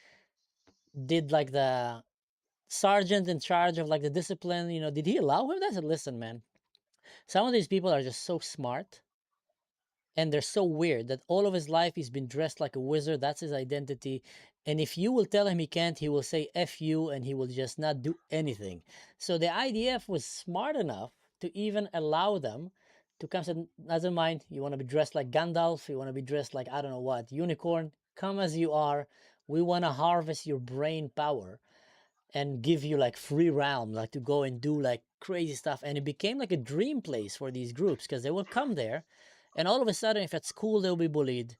did like the sergeant in charge of like the discipline, you know, did he allow him? I said, listen, man, some of these people are just so smart and they're so weird that all of his life he's been dressed like a wizard. That's his identity. And if you will tell him he can't, he will say F you and he will just not do anything. So the IDF was smart enough to even allow them to come. Said, doesn't mind, you want to be dressed like Gandalf, you want to be dressed like, I don't know what, unicorn, come as you are. We want to harvest your brain power and give you like free realm, like to go and do like crazy stuff. And it became like a dream place for these groups because they will come there and all of a sudden, if at school, they'll be bullied.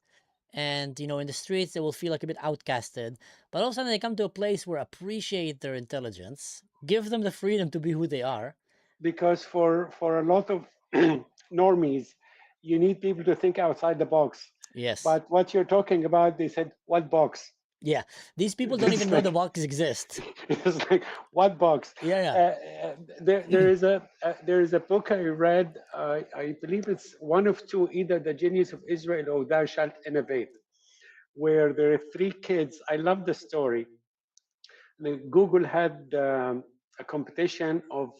And, you know, in the streets, they will feel like a bit outcasted. But all of a sudden, they come to a place where appreciate their intelligence, give them the freedom to be who they are. Because for a lot of normies, you need people to think outside the box. Yes. But what you're talking about, they said, what box? Yeah, these people don't even know the boxes exist. It's like, what box? Yeah. There is a book I read. I believe it's one of two, either The Genius of Israel or Thou Shalt Innovate, where there are three kids. I love the story. Google had a competition of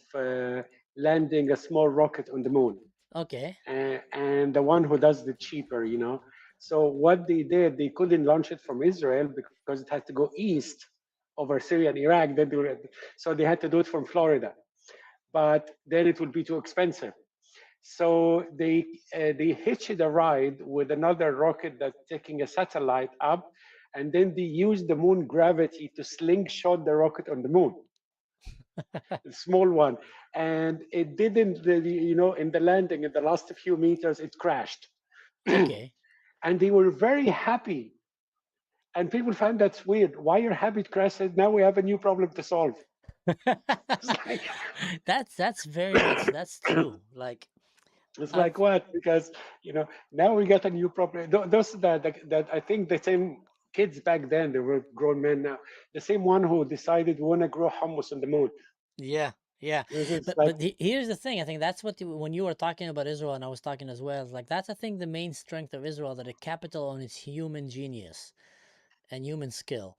landing a small rocket on the moon. Okay. And the one who does the cheaper, you know. So what they did, they couldn't launch it from Israel because it had to go east over Syria and Iraq. So they had to do it from Florida, but then it would be too expensive. So they hitched a ride with another rocket that's taking a satellite up, and then they used the moon gravity to slingshot the rocket on the moon. A small one, and it didn't, you know, in the landing in the last few meters, it crashed. Okay. And they were very happy. And people found that's weird. Why you're happy it crashed? Now we have a new problem to solve. That's very much, that's true. Like, It's like what? Because now we got a new problem. Those that I think the same kids back then, they were grown men now. The same one who decided we want to grow hummus on the moon. Yeah, yeah. It's But like, here's the thing. I think that's what when you were talking about Israel, and I was talking as well. Like that's I think the main strength of Israel, that it capital on its human genius and human skill.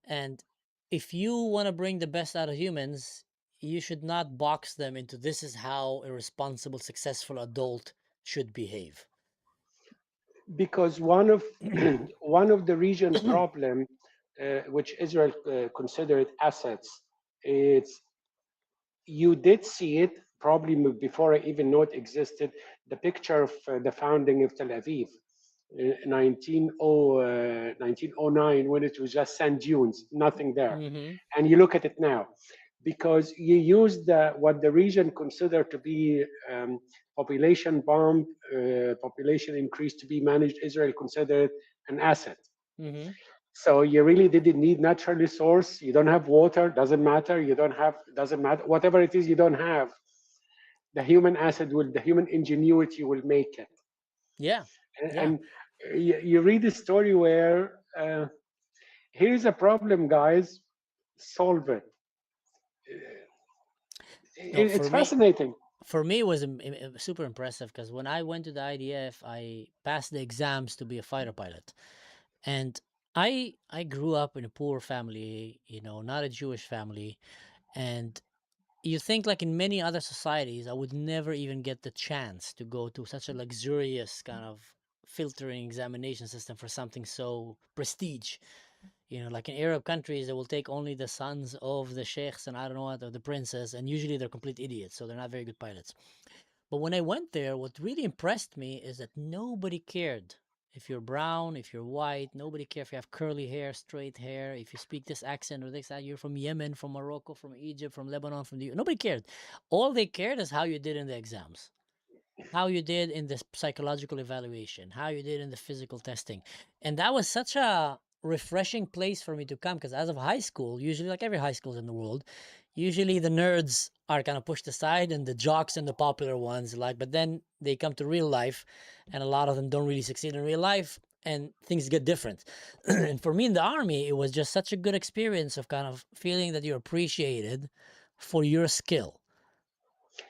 And if you want to bring the best out of humans, you should not box them into this is how a responsible, successful adult should behave. because one of one of the region problem, which Israel considered assets, it's you did see it probably before I even know it existed. The picture of the founding of Tel Aviv, 1909, when it was just sand dunes, nothing there. And you look at it now, because you use what the region considered to be population bomb, population increase to be managed. Israel considered an asset. So you really didn't need natural resource. You don't have water, doesn't matter. You don't have, doesn't matter. Whatever it is you don't have, the human asset the human ingenuity will make it. Yeah. And you read a story where here's a problem, guys, solve it. It's fascinating. For me, it was super impressive because when I went to the IDF, I passed the exams to be a fighter pilot. And I grew up in a poor family, not a Jewish family. And you think like in many other societies, I would never even get the chance to go to such a luxurious kind of filtering examination system for something so prestige. Like in Arab countries, they will take only the sons of the sheikhs and I don't know what, of the princes, and usually they're complete idiots, so they're not very good pilots. But when I went there, what really impressed me is that nobody cared if you're brown, if you're white, nobody cared if you have curly hair, straight hair, if you speak this accent or this, you're from Yemen, from Morocco, from Egypt, from Lebanon, from the nobody cared. All they cared is how you did in the exams, how you did in the psychological evaluation, how you did in the physical testing. And that was such a refreshing place for me to come, because as of high school, usually like every high schools in the world, usually the nerds are kind of pushed aside and the jocks and the popular ones, but then they come to real life and a lot of them don't really succeed in real life and things get different. And for me in the army, it was just such a good experience of kind of feeling that you're appreciated for your skill.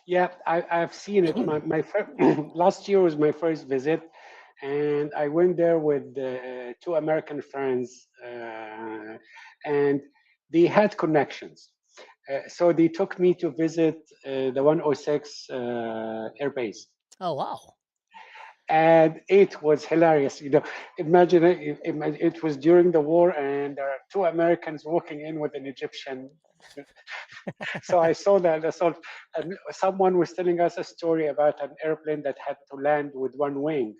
Yeah, I've seen it. My last year was my first visit, and I went there with two American friends, and they had connections. So they took me to visit the 106 Air Base. Oh, wow. And it was hilarious. Imagine it was during the war, and there are two Americans walking in with an Egyptian. So I saw that assault, and someone was telling us a story about an airplane that had to land with one wing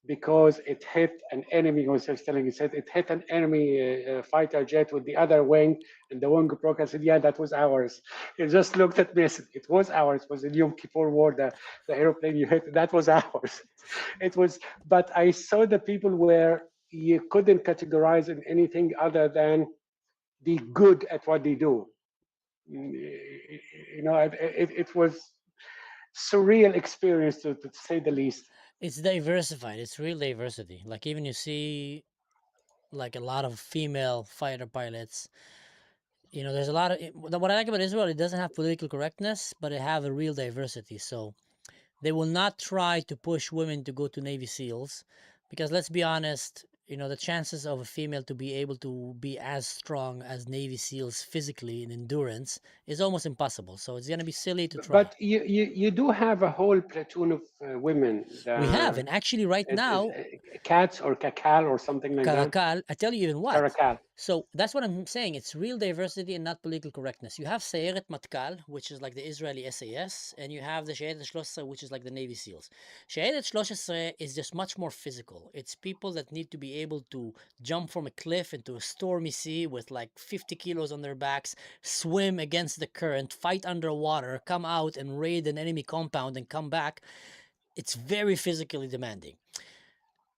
because it hit an enemy. He was telling, he said it hit an enemy fighter jet with the other wing, and the wing broke. I said, yeah, that was ours. He just looked at me and said, it was ours. It was in Yom Kippur War, the airplane you hit, that was ours. It was, but I saw the people where you couldn't categorize in anything other than be good at what they do. It was surreal experience to say the least. It's diversified. It's real diversity. Like even you see like a lot of female fighter pilots. There's a lot of what I like about Israel, it doesn't have political correctness, but it have a real diversity. So they will not try to push women to go to Navy SEALs because let's be honest, the chances of a female to be able to be as strong as Navy SEALs physically in endurance is almost impossible. So it's going to be silly to try. But you do have a whole platoon of women. We have, and actually right now, Cats or Kakal or something like that. Karakal, I tell you even what. Karakal. So that's what I'm saying. It's real diversity and not political correctness. You have Sayeret Matkal, which is like the Israeli SAS, and you have the Shayedet Shloshesre, which is like the Navy SEALs. Shayedet Shloshesre is just much more physical. It's people that need to be able to jump from a cliff into a stormy sea with like 50 kilos on their backs, swim against the current, fight underwater, come out and raid an enemy compound and come back. It's very physically demanding.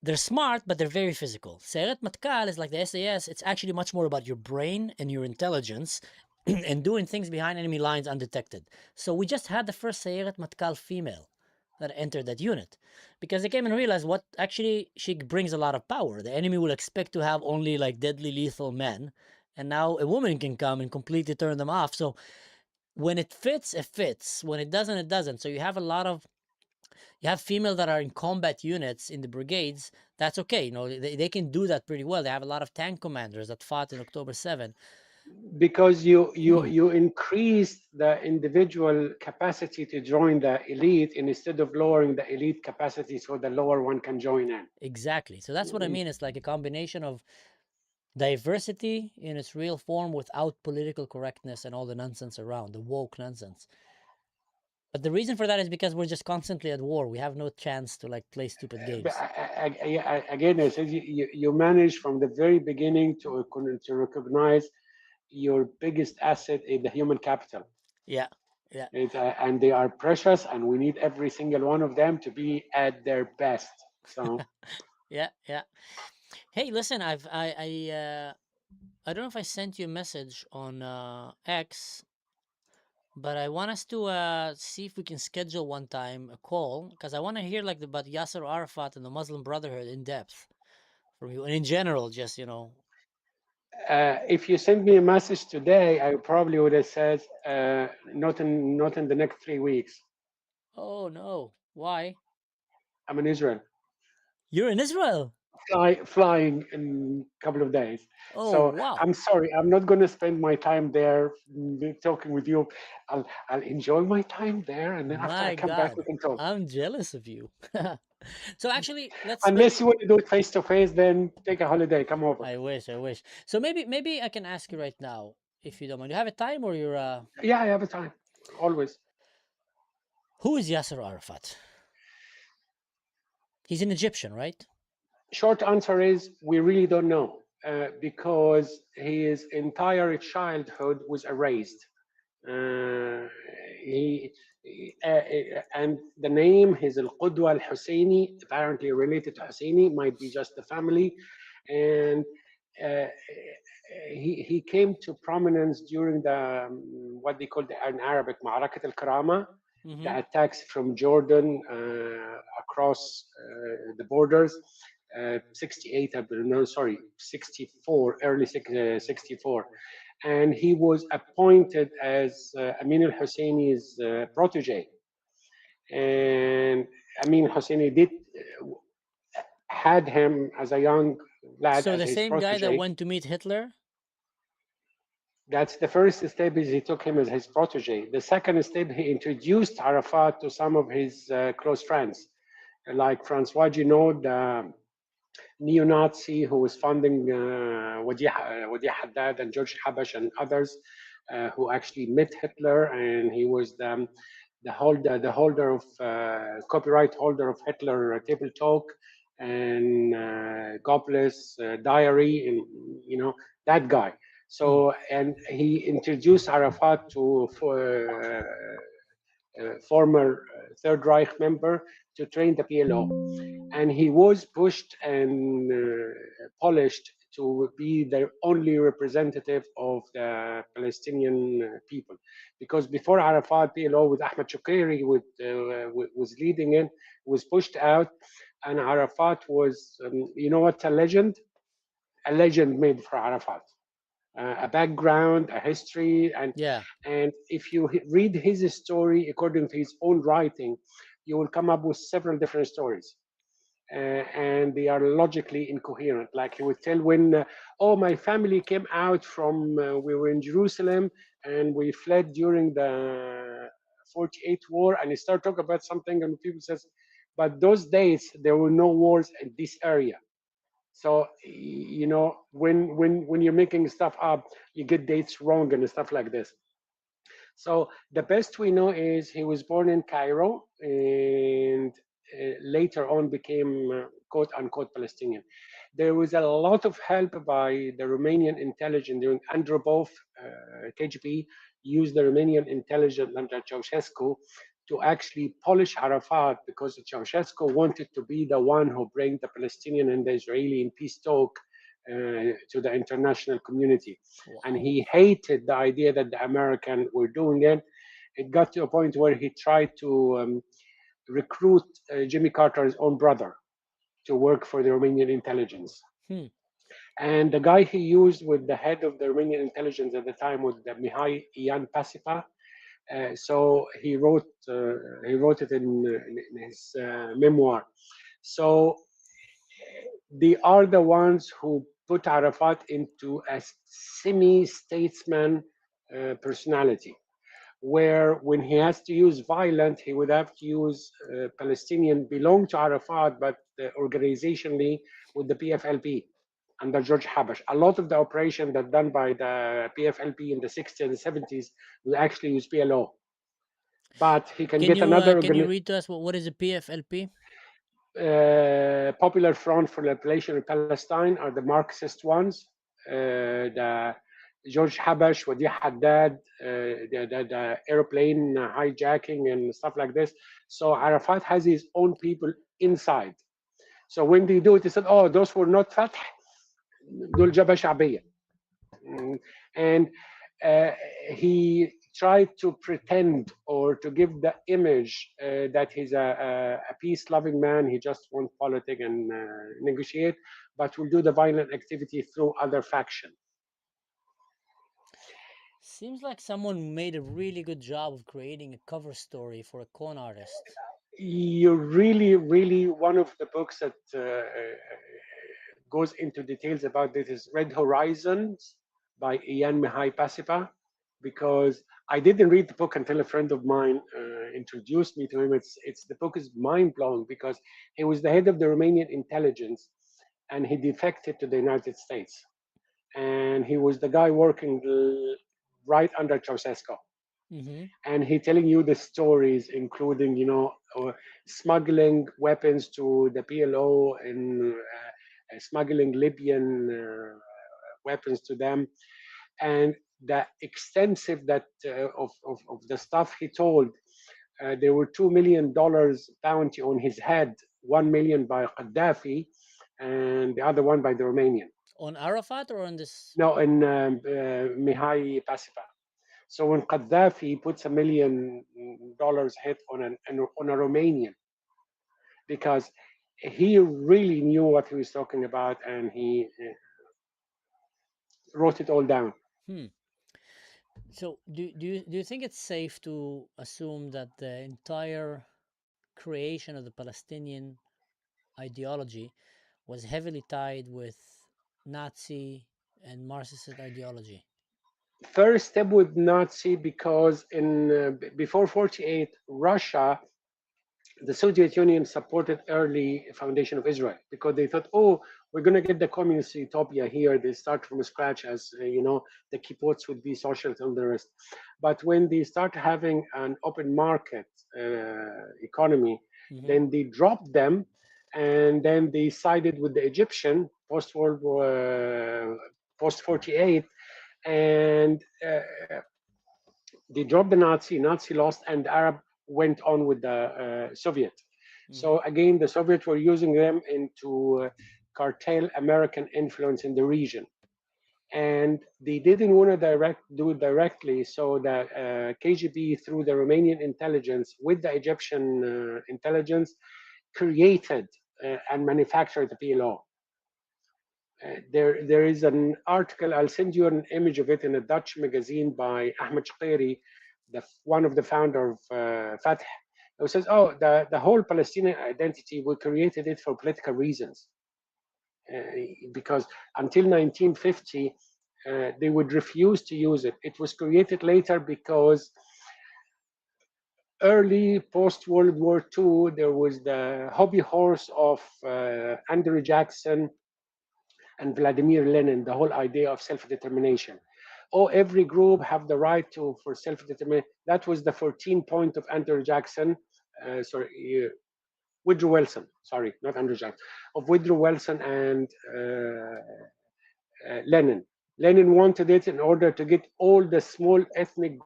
They're smart, but they're very physical. Sayeret Matkal is like the SAS. It's actually much more about your brain and your intelligence and doing things behind enemy lines undetected. So we just had the first Sayeret Matkal female that entered that unit, because they came and realized what actually she brings a lot of power. The enemy will expect to have only like deadly lethal men, and now a woman can come and completely turn them off. So when it fits, it fits. When it doesn't, it doesn't. So you have female that are in combat units in the brigades. That's okay. You know, they can do that pretty well. They have a lot of tank commanders that fought in October 7. Because you increase the individual capacity to join the elite instead of lowering the elite capacity so the lower one can join in. Exactly. So that's what I mean. It's like a combination of diversity in its real form without political correctness and all the nonsense around, the woke nonsense. But the reason for that is because we're just constantly at war. We have no chance to like play stupid games. But again, I said you manage from the very beginning to recognize your biggest asset is the human capital. Yeah, yeah. And they are precious, and we need every single one of them to be at their best. So yeah. Hey, listen, I don't know if I sent you a message on X, but I want us to see if we can schedule one time a call, because I want to hear like about Yasser Arafat and the Muslim Brotherhood in depth from you, and in general, just if you send me a message today, I probably would have said not in the next 3 weeks. Oh no, why? I'm in Israel. You're in Israel? Flying in a couple of days. Oh, so wow. I'm sorry, I'm not going to spend my time there talking with you. I'll enjoy my time there, and then after I come back, we can talk. I'm jealous of you. So actually, Unless you want to do it face to face, then take a holiday, come over. I wish. So maybe I can ask you right now, if you don't mind. You have a time, or you're Yeah, I have a time, always. Who is Yasser Arafat? He's an Egyptian, right? Short answer is we really don't know, because his entire childhood was erased. And the name, his Al-Qudwa Al-Husseini, apparently related to Husseini, might be just the family. And he came to prominence during the what they call in Arabic Ma'arakat al-Karama, the attacks from Jordan across the borders. 68, no, sorry, 64, early 64. And he was appointed as Amin al-Husseini's protege. And Amin al-Husseini had him as a young lad. So as the his same protege. guy that went to meet Hitler? That's the first step, is he took him as his protege. The second step, he introduced Arafat to some of his close friends, like Francois Ginaud, the neo-Nazi who was funding Wadi Haddad and George Habash and others, who actually met Hitler, and he was the holder of copyright holder of Hitler Table Talk and Goebbels diary, and that guy. So, and he introduced Arafat to former Third Reich member to train the PLO. And he was pushed and polished to be the only representative of the Palestinian people. Because before Arafat, PLO with Ahmed Shukeri was leading it, was pushed out, and Arafat was, you know what's a legend? A legend made for Arafat. A background, a history, and if you read his story according to his own writing, you will come up with several different stories. And they are logically incoherent. Like he would tell when, my family came out from, we were in Jerusalem and we fled during the 48 war, and he started talking about something, and people says, but those days there were no wars in this area. So when you're making stuff up, you get dates wrong and stuff like this. So the best we know is he was born in Cairo and later on became quote unquote Palestinian. There was a lot of help by the Romanian intelligence during Andropov. KGB used the Romanian intelligence under Ceausescu to actually polish Arafat, because Ceausescu wanted to be the one who bring the Palestinian and the Israeli in peace talk to the international community. Wow. And he hated the idea that the Americans were doing it. It got to a point where he tried to recruit Jimmy Carter's own brother to work for the Romanian intelligence. And the guy he used with the head of the Romanian intelligence at the time was the Mihai Ian Pasipa. So he wrote it in his memoir. So they are the ones who put Arafat into a semi-statesman personality, where when he has to use violence, he would have to use Palestinian belong to Arafat, but organizationally with the PFLP under George Habash. A lot of the operation that done by the PFLP in the 60s and 70s will actually use PLO. But he can get another. Can you read to us what is a PFLP? Popular Front for Liberation of Palestine are the Marxist ones. The George Habash, Wadi Haddad, the airplane hijacking and stuff like this. So Arafat has his own people inside. So when they do it, they said, "Oh, those were not Fatah, دول جبهة شعبية." And he tried to pretend or to give the image that he's a peace-loving man. He just wants politics and negotiate, but will do the violent activity through other faction. Seems like someone made a really good job of creating a cover story for a con artist. You really, one of the books that goes into details about this is Red Horizons by Ian Mihai Pasipa, because I didn't read the book until a friend of mine introduced me to him. The book is mind-blowing because he was the head of the Romanian intelligence and he defected to the United States. And he was the guy working right under Ceausescu. And he telling you the stories, including, smuggling weapons to the PLO and smuggling Libyan weapons to them, and the extensive that of the stuff he told. There were $2 million bounty on his head, 1 million by Gaddafi, and the other one by the Romanian. On Arafat or on this? No, in Mihai Pasipa. So when Gaddafi puts $1 million hit on a Romanian, because he really knew what he was talking about, and he wrote it all down. So do you think it's safe to assume that the entire creation of the Palestinian ideology was heavily tied with Nazi and Marxist ideology? First step with Nazi, because in before 48, Russia, the Soviet Union supported early foundation of Israel because they thought, oh, we're going to get the communist utopia here. They start from scratch, as the kibbutz would be socialist and the rest. But when they start having an open market economy, then they dropped them, and then they sided with the Egyptian post 48, and they dropped the Nazi lost, and the Arab went on with the Soviet. So again, the Soviets were using them into cartel American influence in the region. And they didn't want to do it directly, so the KGB, through the Romanian intelligence with the Egyptian intelligence, created and manufactured the PLO. There is an article, I'll send you an image of it, in a Dutch magazine by Ahmed Shaqiri, one of the founder of Fatah, who says, oh, the whole Palestinian identity, we created it for political reasons. Because until 1950, they would refuse to use it. It was created later because early post-World War II, there was the hobby horse of Andrew Jackson and Vladimir Lenin, the whole idea of self-determination. Oh, every group have the right for self-determination. That was the 14 point of Andrew Jackson, Woodrow Wilson, sorry, not Andrew Jackson, of Woodrow Wilson and Lenin. Lenin wanted it in order to get all the small ethnic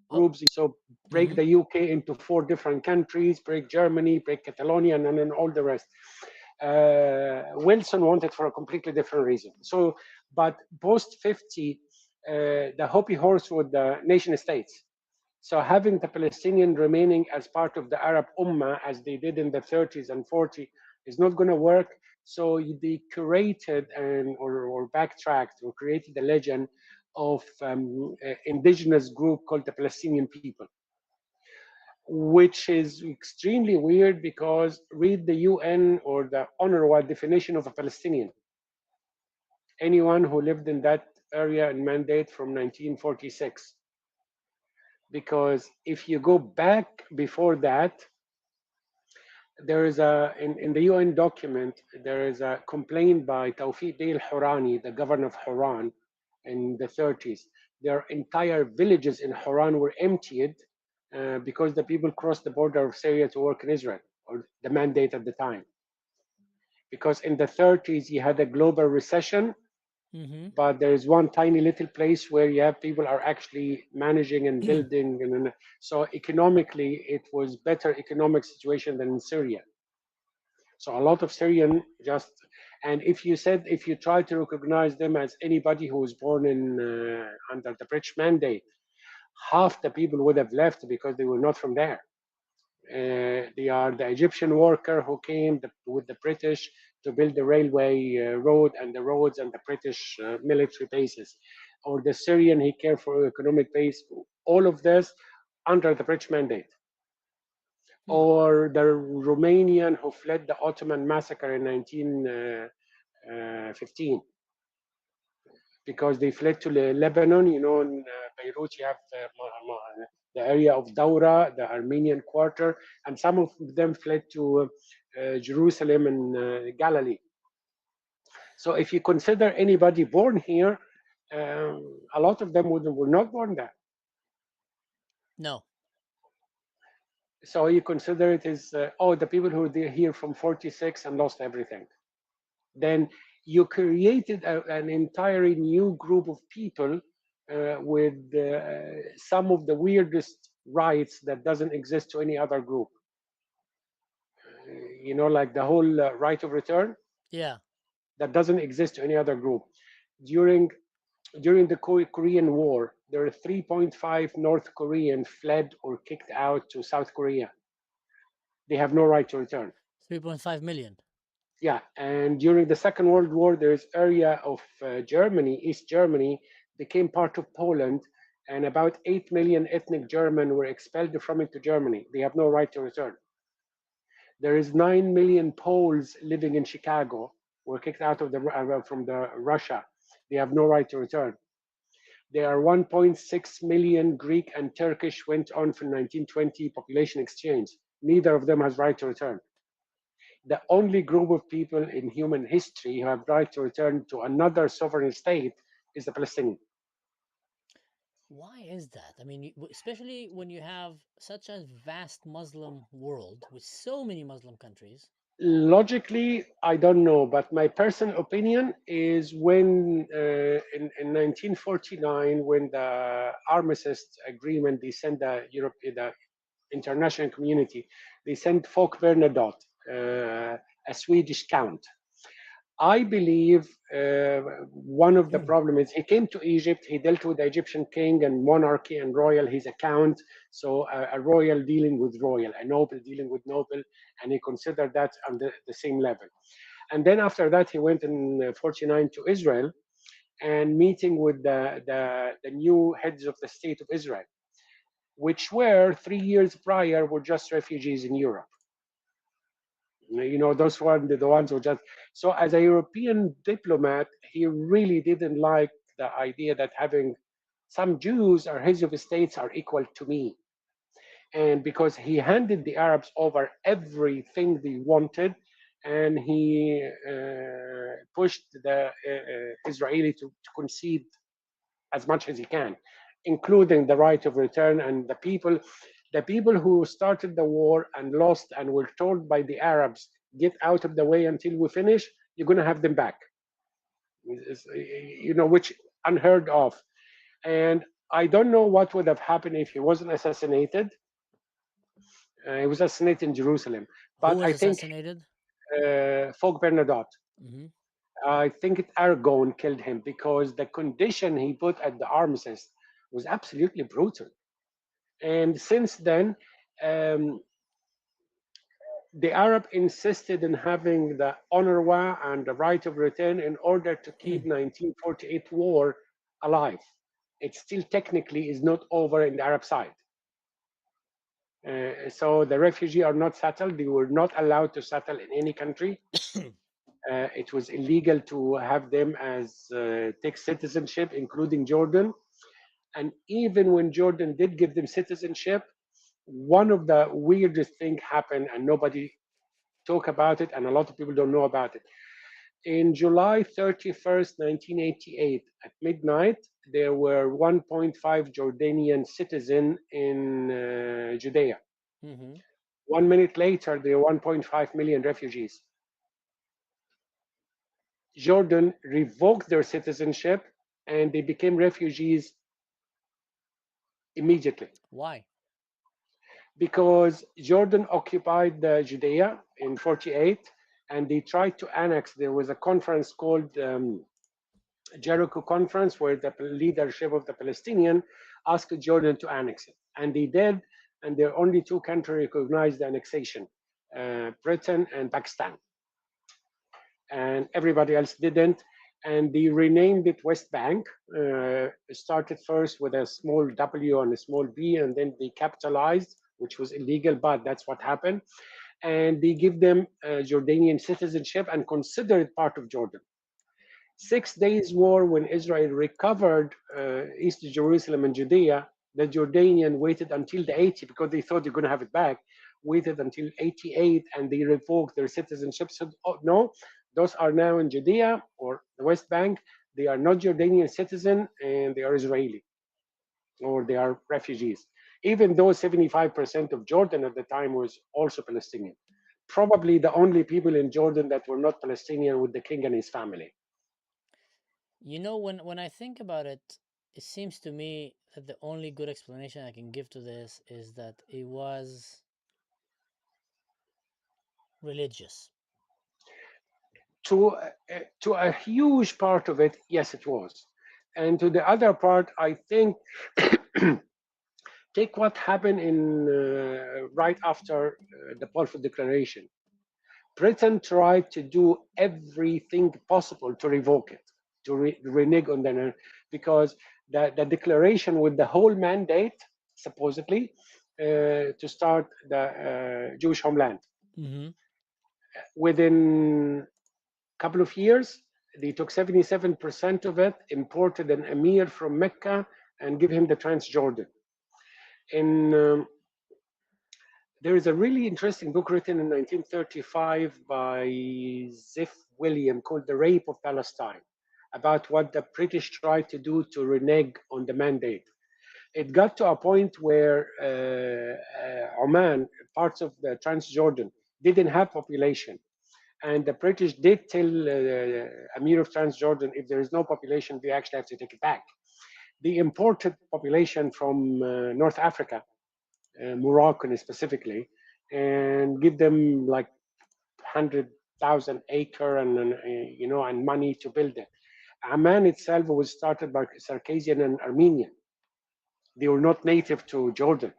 groups, so break the UK into 4 different countries, break Germany, break Catalonia, and then all the rest. Wilson wanted for a completely different reason. So, but post 50, the hobby horse with the nation states. So having the Palestinian remaining as part of the Arab Ummah, as they did in the 30s and 40s, is not going to work. So they curated or backtracked or created a legend of indigenous group called the Palestinian people, which is extremely weird because read the UN or the UNRWA definition of a Palestinian. Anyone who lived in that area and mandate from 1946. Because if you go back before that, there is in the UN document, there is a complaint by Tawfiq Bey al-Hurani, the governor of Haran in the 30s. Their entire villages in Haran were emptied because the people crossed the border of Syria to work in Israel, or the mandate at the time. Because in the 30s, you had a global recession, but there is one tiny little place where you have people are actually managing and building. And so economically, it was better economic situation than in Syria. So a lot of Syrian just, and if you try to recognize them as anybody who was born in under the British mandate, half the people would have left because they were not from there. They are the Egyptian worker who came with the British to build the railway road and the roads and the British military bases, or the Syrian he cared for economic base. All of this under the British mandate. Or the Romanian who fled the Ottoman massacre in 1915 because they fled to Lebanon. You know, in Beirut, you have the area of Daura, the Armenian quarter, and some of them fled to Jerusalem and Galilee. So if you consider anybody born here, a lot of them were not born there. No. So you consider it as, the people who were here from 46 and lost everything. Then you created an entirely new group of people with some of the weirdest rights that doesn't exist to any other group. You know, like the whole right of return. Yeah. That doesn't exist to any other group. During the Korean War, there are 3.5 North Koreans fled or kicked out to South Korea. They have no right to return. 3.5 million. Yeah, and during the Second World War, there's area of Germany, East Germany, became part of Poland, and about 8 million ethnic German were expelled from it to Germany. They have no right to return. There is 9 million Poles living in Chicago, were kicked out of from Russia. They have no right to return. There are 1.6 million Greek and Turkish went on from 1920 population exchange. Neither of them has right to return. The only group of people in human history who have right to return to another sovereign state is the Palestinian. Why is that? I mean, especially when you have such a vast Muslim world with so many Muslim countries. Logically, I don't know, but my personal opinion is when in 1949, when the armistice agreement, they sent the international community, they sent Folk Bernadotte, a Swedish count. I believe one of the problems is he came to Egypt, he dealt with the Egyptian king and monarchy and royal, his account. So a royal dealing with royal, a noble dealing with noble, and he considered that on the same level. And then after that, he went in 49 to Israel and meeting with the new heads of the state of Israel, which were 3 years prior were just refugees in Europe. You know, those were the ones who just, so as a European diplomat, he really didn't like the idea that having some Jews or heads of states are equal to me. And because he handed the Arabs over everything they wanted, and he pushed the Israeli to concede as much as he can, including the right of return. And the people who started the war and lost and were told by the Arabs, get out of the way until we finish, you're going to have them back. You know, which unheard of. And I don't know what would have happened if he wasn't assassinated. He was assassinated in Jerusalem. But Who was I think assassinated? Folk Bernadotte. Mm-hmm. I think Aragon killed him because the condition he put at the armistice was absolutely brutal. And since then, um, the Arab insisted in having the UNRWA and the right of return in order to keep 1948 war alive. It still technically is not over in the Arab side. So the refugees are not settled. They were not allowed to settle in any country. It was illegal to have them as take citizenship, including Jordan. And even when Jordan did give them citizenship, one of the weirdest things happened, and nobody talk about it, and a lot of people don't know about it. In July 31st, 1988, at midnight, there were 1.5 Jordanian citizens in Judea. 1 minute later, there were 1.5 million refugees. Jordan revoked their citizenship and they became refugees immediately. Why? Because Jordan occupied Judea in 48 and they tried to annex. There was a conference called Jericho Conference where the leadership of the Palestinian asked Jordan to annex it. And they did, and there are only two countries recognized the annexation, Britain and Pakistan. And everybody else didn't. And they renamed it West Bank. Started first with a small W and a small B, and then they capitalized, which was illegal, but that's what happened. And they give them Jordanian citizenship and consider it part of Jordan. 6 days war, when Israel recovered East Jerusalem and Judea, the Jordanian waited until the 80 because they thought they're going to have it back. Waited until 88 and they revoked their citizenship. So no, those are now in Judea or the West Bank. They are not Jordanian citizen and they are Israeli or they are refugees. Even though 75% of Jordan at the time was also Palestinian. Probably the only people in Jordan that were not Palestinian with the king and his family. You know, when I think about it, it seems to me that the only good explanation I can give to this is that it was religious. To a huge part of it, yes, it was. And to the other part, I think, take what happened in right after the Balfour Declaration. Britain tried to do everything possible to revoke it, to renege on the, because the declaration with the whole mandate, supposedly, to start the Jewish homeland. Within a couple of years, they took 77% of it, imported an emir from Mecca, and give him the Transjordan. There is a really interesting book written in 1935 by Ziff William called The Rape of Palestine, about what the British tried to do to renege on the mandate. It got to a point where Oman, parts of the Transjordan, didn't have population. And the British did tell Emir of Transjordan, if there is no population, they actually have to take it back. They imported population from North Africa, Moroccan specifically, and give them like 100,000 acre and and money to build it. Amman itself was started by Circassian and Armenian. They were not native to Jordan.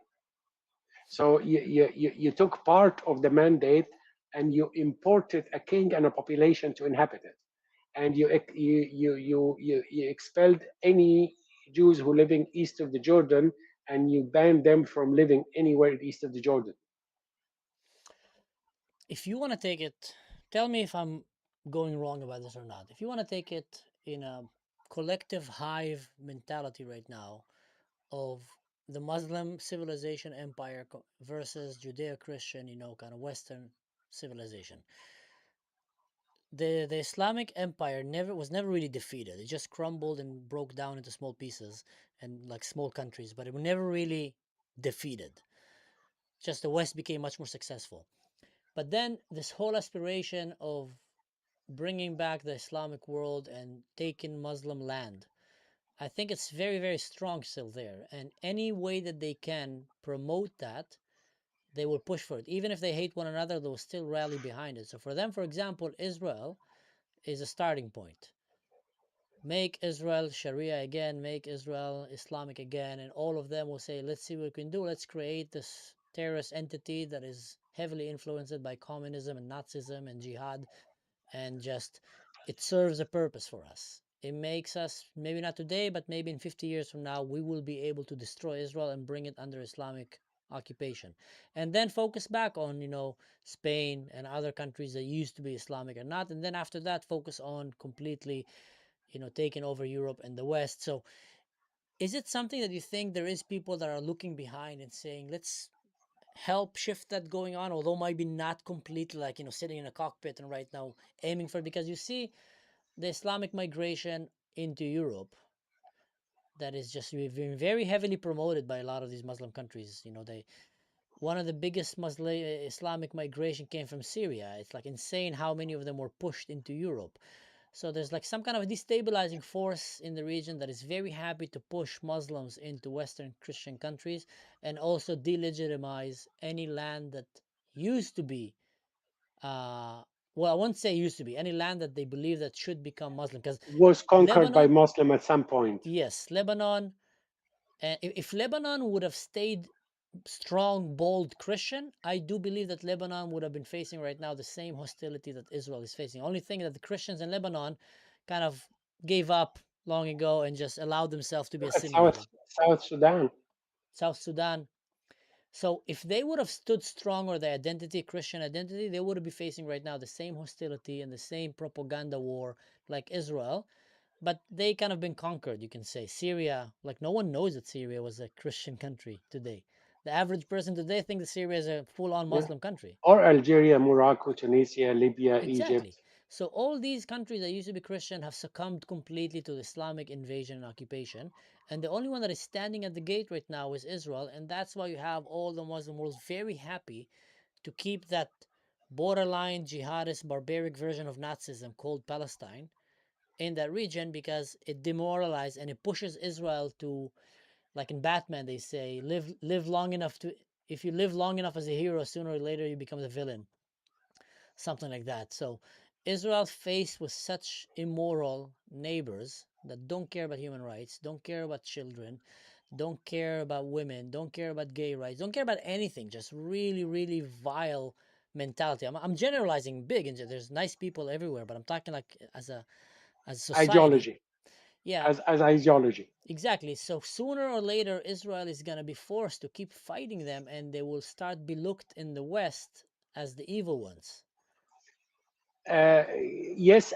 So you took part of the mandate and you imported a king and a population to inhabit it, and you expelled any Jews who living east of the Jordan, and you banned them from living anywhere east of the Jordan. If you want to take it, tell me if I'm going wrong about this or not. If you want to take it in a collective hive mentality right now of the Muslim civilization empire versus Judeo-Christian, kind of Western civilization. The Islamic empire was never really defeated. It just crumbled and broke down into small pieces and like small countries, but it was never really defeated. Just the West became much more successful. But then this whole aspiration of bringing back the Islamic world and taking Muslim land, I think it's very, very strong still there. And any way that they can promote that, they will push for it. Even if they hate one another, they'll still rally behind it. So for them, for example, Israel is a starting point. make Israel Sharia again, make Israel Islamic again, and all of them will say, let's see what we can do. Let's create this terrorist entity that is heavily influenced by communism and Nazism and jihad, and just it serves a purpose for us. It makes us, maybe not today, but maybe in 50 years from now, we will be able to destroy Israel and bring it under Islamic occupation, and then focus back on, you know, Spain and other countries that used to be Islamic or not, and then after that focus on completely, you know, taking over Europe and the West. So is it something that you think there is people that are looking behind and saying, let's help shift that going on, although maybe not completely, like, you know, sitting in a cockpit and right now aiming for, because you see the Islamic migration into Europe that is just been very heavily promoted by a lot of these Muslim countries. You know, they, one of the biggest Muslim Islamic migration came from Syria. It's like insane how many of them were pushed into Europe. So there's like some kind of a destabilizing force in the region that is very happy to push Muslims into Western Christian countries and also delegitimize any land that used to be, well, I won't say used to be, any land that they believe that should become Muslim. Because Was conquered by Lebanon, Muslim at some point. yes, Lebanon, if Lebanon would have stayed strong, bold Christian, I do believe that Lebanon would have been facing right now the same hostility that Israel is facing. Only thing that the Christians in Lebanon kind of gave up long ago and just allowed themselves to be Look at assimilated. South Sudan. South Sudan. So if they would have stood strong, or their identity, Christian identity, they would be facing right now the same hostility and the same propaganda war like Israel. But they kind of been conquered, you can say. Syria, like no one knows that Syria was a Christian country today. The average person today thinks that Syria is a full-on Yeah. Muslim country. Or Algeria, Morocco, Tunisia, Libya, Exactly. Egypt. So all these countries that used to be Christian have succumbed completely to the Islamic invasion and occupation. And the only one that is standing at the gate right now is Israel. And that's why you have all the Muslim world very happy to keep that borderline jihadist barbaric version of Nazism called Palestine in that region, because it demoralizes and it pushes Israel to, like in Batman they say, live long enough to, if you live long enough as a hero, sooner or later you become the villain, something like that. So Israel faced with such immoral neighbors that don't care about human rights, don't care about children, don't care about women, don't care about gay rights, don't care about anything, just really, really vile mentality. I'm generalizing big, and there's nice people everywhere, but I'm talking like as a society. Ideology. Yeah. As ideology. Exactly. So sooner or later, Israel is going to be forced to keep fighting them, and they will start be looked in the West as the evil ones. Yes,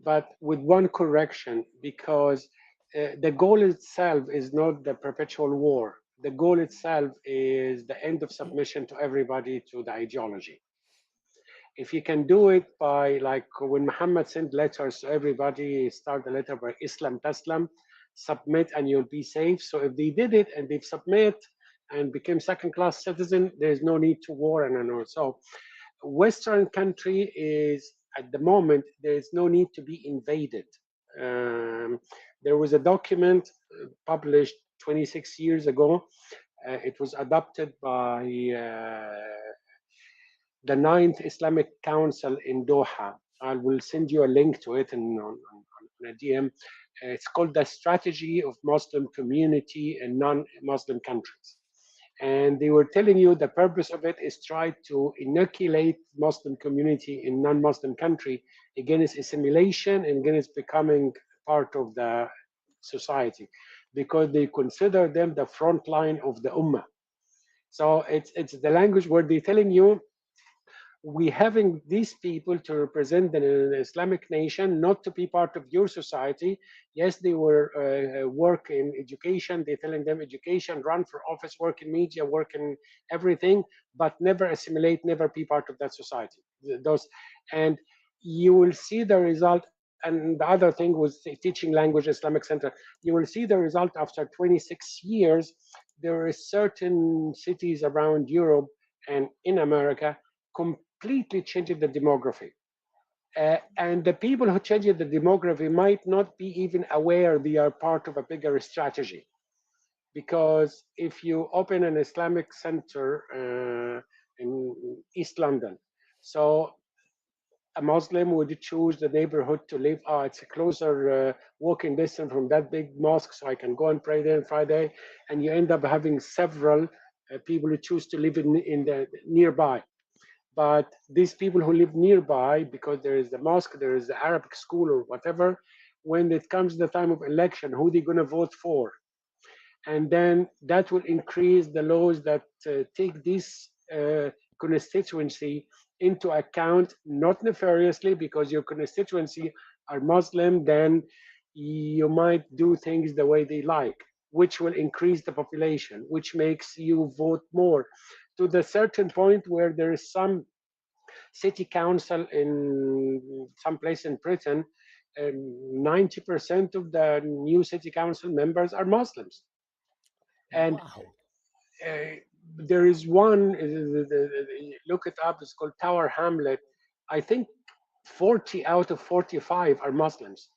but with one correction, because the goal itself is not the perpetual war. The goal itself is the end of submission to everybody to the ideology. If you can do it by, like when Muhammad sent letters to everybody, start the letter by Islam Taslam, submit and you'll be safe. So if they did it and they've submit and became second-class citizen, there's no need to war and all. So Western country is, at the moment, there's no need to be invaded. There was a document published 26 years ago. It was adopted by the Ninth Islamic Council in Doha. I will send you a link to it on a DM. It's called the Strategy of Muslim Community in Non-Muslim Countries. And they were telling you the purpose of it is try to inoculate Muslim community in non-Muslim country against assimilation and against becoming part of the society, because they consider them the front line of the ummah. So it's the language where they're telling you, we having these people to represent an Islamic nation, not to be part of your society. Yes, they were work in education. They're telling them education, run for office, work in media, work in everything, but never assimilate, never be part of that society. Those, and you will see the result. And the other thing was teaching language, Islamic Center. You will see the result after 26 years. There are certain cities around Europe and in America completely changing the demography. And the people who change the demography might not be even aware they are part of a bigger strategy. Because if you open an Islamic center in East London, so a Muslim would choose the neighborhood to live. Oh, it's a closer walking distance from that big mosque, so I can go and pray there on Friday. And you end up having several people who choose to live in the nearby. But these people who live nearby, because there is the mosque, there is the Arabic school or whatever, when it comes the time of election, who they going to vote for? And then that will increase the laws that take this constituency into account, not nefariously, because your constituency are Muslim, then you might do things the way they like, which will increase the population, which makes you vote more, to the certain point where there is some city council in some place in Britain, 90% of the new city council members are Muslims. And wow. There is one, look it up, it's called Tower Hamlet. I think 40 out of 45 are Muslims.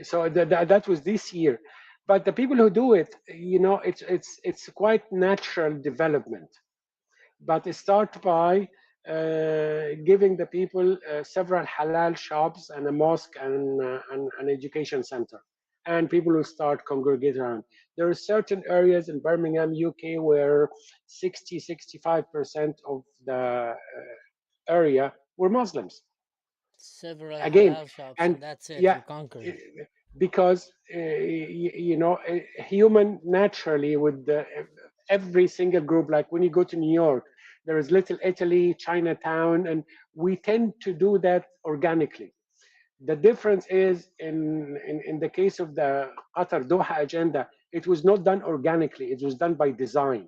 So that was this year. But the people who do it, it's quite natural development. But it starts by giving the people several halal shops and a mosque and an education center. And people will start congregating around. There are certain areas in Birmingham, UK, where 65% of the area were Muslims. Several Again, halal shops, and and that's it. yeah, You conquered. because human naturally with every single group, like when you go to New York, there is Little Italy, Chinatown, and we tend to do that organically. The difference is in the case of the Qatar Doha agenda, it was not done organically, it was done by design.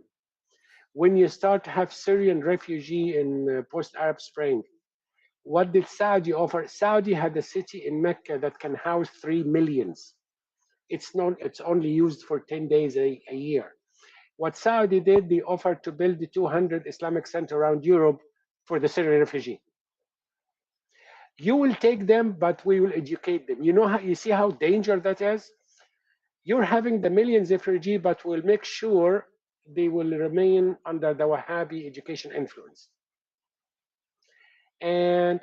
When you start to have Syrian refugee in post-Arab Spring, what did Saudi offer? Saudi had a city in Mecca that can house 3 millions. It's only used for 10 days a year. What Saudi did, they offered to build the 200 Islamic center around Europe for the Syrian refugee. You will take them, but we will educate them. You see how dangerous that is? You're having the millions of refugees, but we'll make sure they will remain under the Wahhabi education influence. And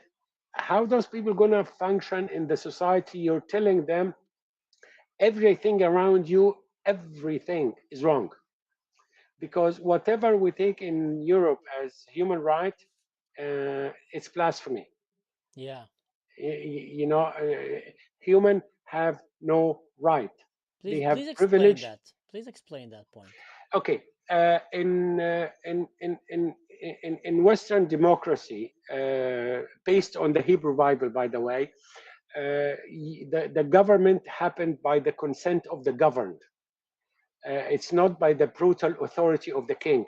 how those people going to function in the society? You're telling them everything around you, everything is wrong. Because whatever we take in Europe as human right, it's blasphemy. Yeah. Human have no right. They have Please explain privilege. that. Please explain that point. Okay. In Western democracy, based on the Hebrew Bible, by the way, the government happened by the consent of the governed. It's not by the brutal authority of the king.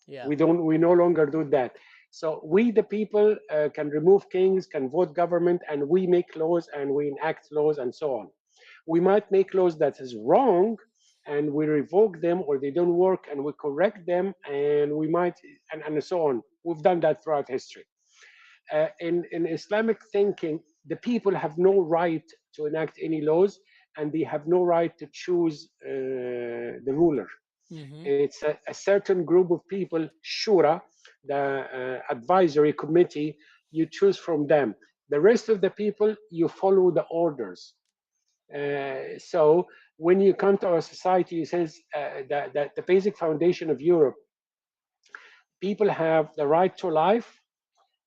Yeah. We no longer do that. So we, the people, can remove kings, can vote government, and we make laws and we enact laws and so on. We might make laws that is wrong, and we revoke them, or they don't work, and we correct them, and we might, and so on. We've done that throughout history. In Islamic thinking, the people have no right to enact any laws, and they have no right to choose the ruler. Mm-hmm. It's a certain group of people, Shura, the advisory committee, you choose from them. The rest of the people, you follow the orders. So when you come to our society, it says that the basic foundation of Europe, people have the right to life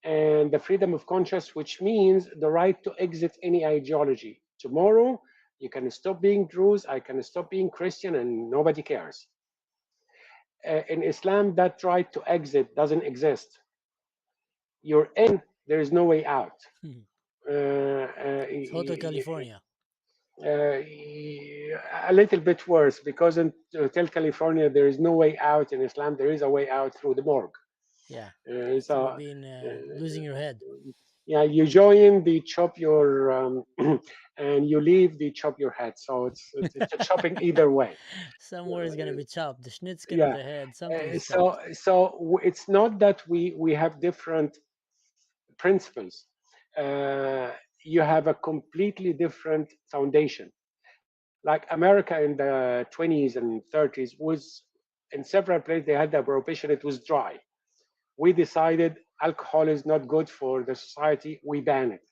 and the freedom of conscience, which means the right to exit any ideology. Tomorrow, you can stop being Druze, I can stop being Christian, and nobody cares. In Islam, that right to exit doesn't exist. You're in, there is no way out. It's Hotel California. A little bit worse, because in Hotel California, there is no way out. In Islam, there is a way out through the morgue. Yeah. So You've been losing your head. Yeah, you join, they chop your, and you leave, they chop your head. So it's a chopping either way. Somewhere is gonna be chopped. The schnitz gonna Yeah. be the head. Something is chopped. So it's not that we have different principles. You have a completely different foundation. Like America in the 20s and 30s was, in several places they had the prohibition, it was dry. We decided alcohol is not good for the society, we ban it.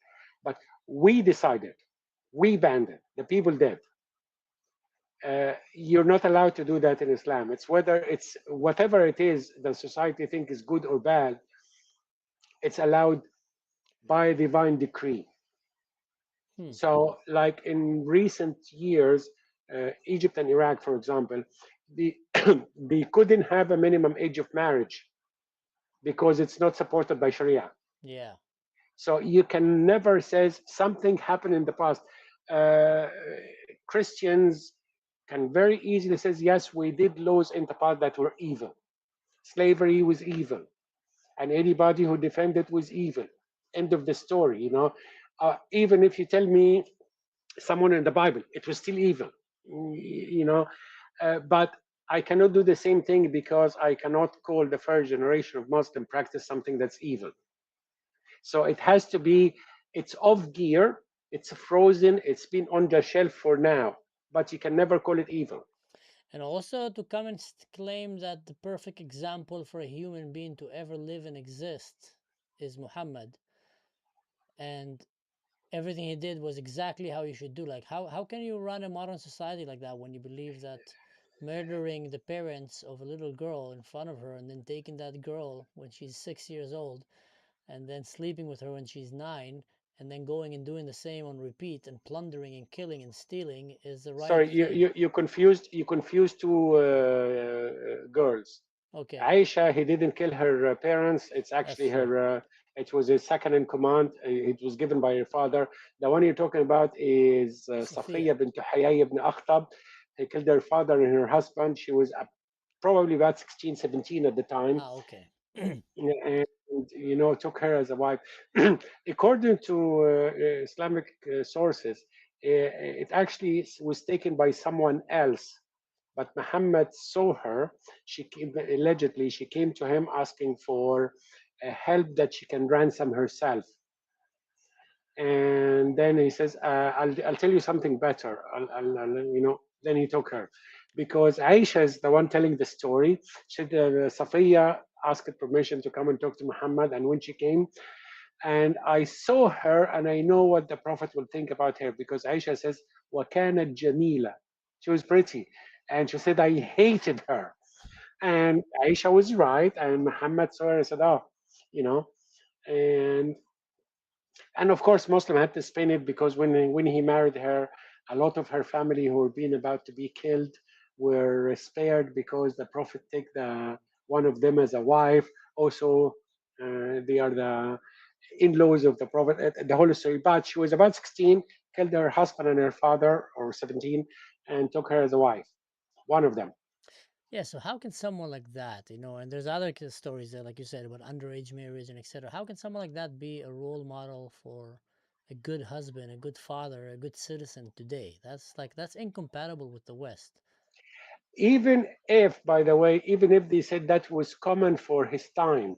But we decided, we banned it, the people did. You're not allowed to do that in Islam. It's whether it's whatever it is the society think is good or bad, it's allowed by divine decree. So, like in recent years, Egypt and Iraq, for example, they couldn't have a minimum age of marriage because it's not supported by Sharia. Yeah. So you can never say something happened in the past. Christians can very easily say, yes, we did laws in the past that were evil. Slavery was evil, and anybody who defended was evil. End of the story. Even if you tell me someone in the Bible, it was still evil. But I cannot do the same thing because I cannot call the first generation of Muslim practice something that's evil. So it has to be, it's off gear, it's frozen, it's been on the shelf for now, but you can never call it evil. And also to come and claim that the perfect example for a human being to ever live and exist is Muhammad, and everything he did was exactly how you should do. Like, how can you run a modern society like that when you believe that murdering the parents of a little girl in front of her and then taking that girl when she's 6 years old and then sleeping with her when she's 9 and then going and doing the same on repeat and plundering and killing and stealing is the right Sorry, thing? you confused two girls. Okay. Aisha, he didn't kill her parents. It's actually her. It was his second in command. It was given by her father. The one you're talking about is Safiya bint Hayy ibn Akhtab. He killed her father and her husband. She was probably about 16, 17 at the time. Ah, okay. And took her as a wife. According to Islamic sources, it actually was taken by someone else, but Muhammad saw her. Allegedly she came to him asking for help that she can ransom herself, and then he says, I'll tell you something better. Then he took her because Aisha is the one telling the story. Safiya asked permission to come and talk to Muhammad, and when she came, and I saw her, and I know what the Prophet will think about her, because Aisha says, وَكَانَتْ جَمِيلًا. She was pretty, and she said, I hated her. And Aisha was right, and Muhammad saw her and said, oh, and of course, Muslim had to spin it because when he married her, a lot of her family who were being about to be killed were spared because the Prophet took one of them as a wife. Also, they are the in-laws of the Prophet. The whole story. But she was about 16, killed her husband and her father, or 17, and took her as a wife. One of them. Yeah, so how can someone like that, and there's other stories there, like you said, about underage marriage and etc. How can someone like that be a role model for a good husband, a good father, a good citizen today? That's incompatible with the West. Even if, by the way, even if they said that was common for his time,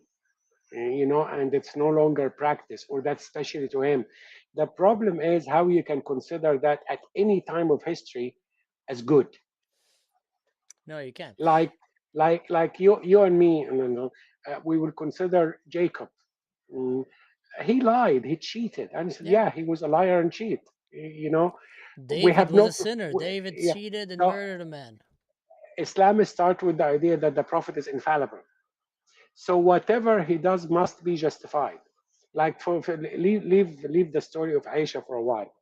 and it's no longer practice, or that's specially to him, the problem is how you can consider that at any time of history as good. No, you can't. Like you and me, we will consider Jacob. He lied, he cheated, and said, yeah, he was a liar and cheat. David we have was no, a sinner. David yeah, cheated and no, murdered a man. Islam starts with the idea that the Prophet is infallible. So whatever he does must be justified. Like leave the story of Aisha for a while.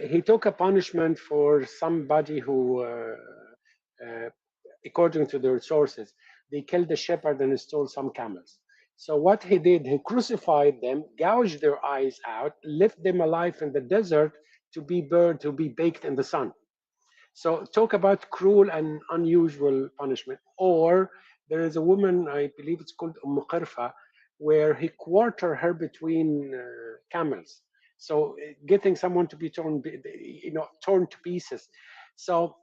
He took a punishment for somebody who, according to their sources, they killed a shepherd and stole some camels. So what he did, he crucified them, gouged their eyes out, left them alive in the desert to be burned, to be baked in the sun. So talk about cruel and unusual punishment. Or there is a woman, I believe it's called Qirfa, where he quartered her between camels. So getting someone to be torn to pieces. So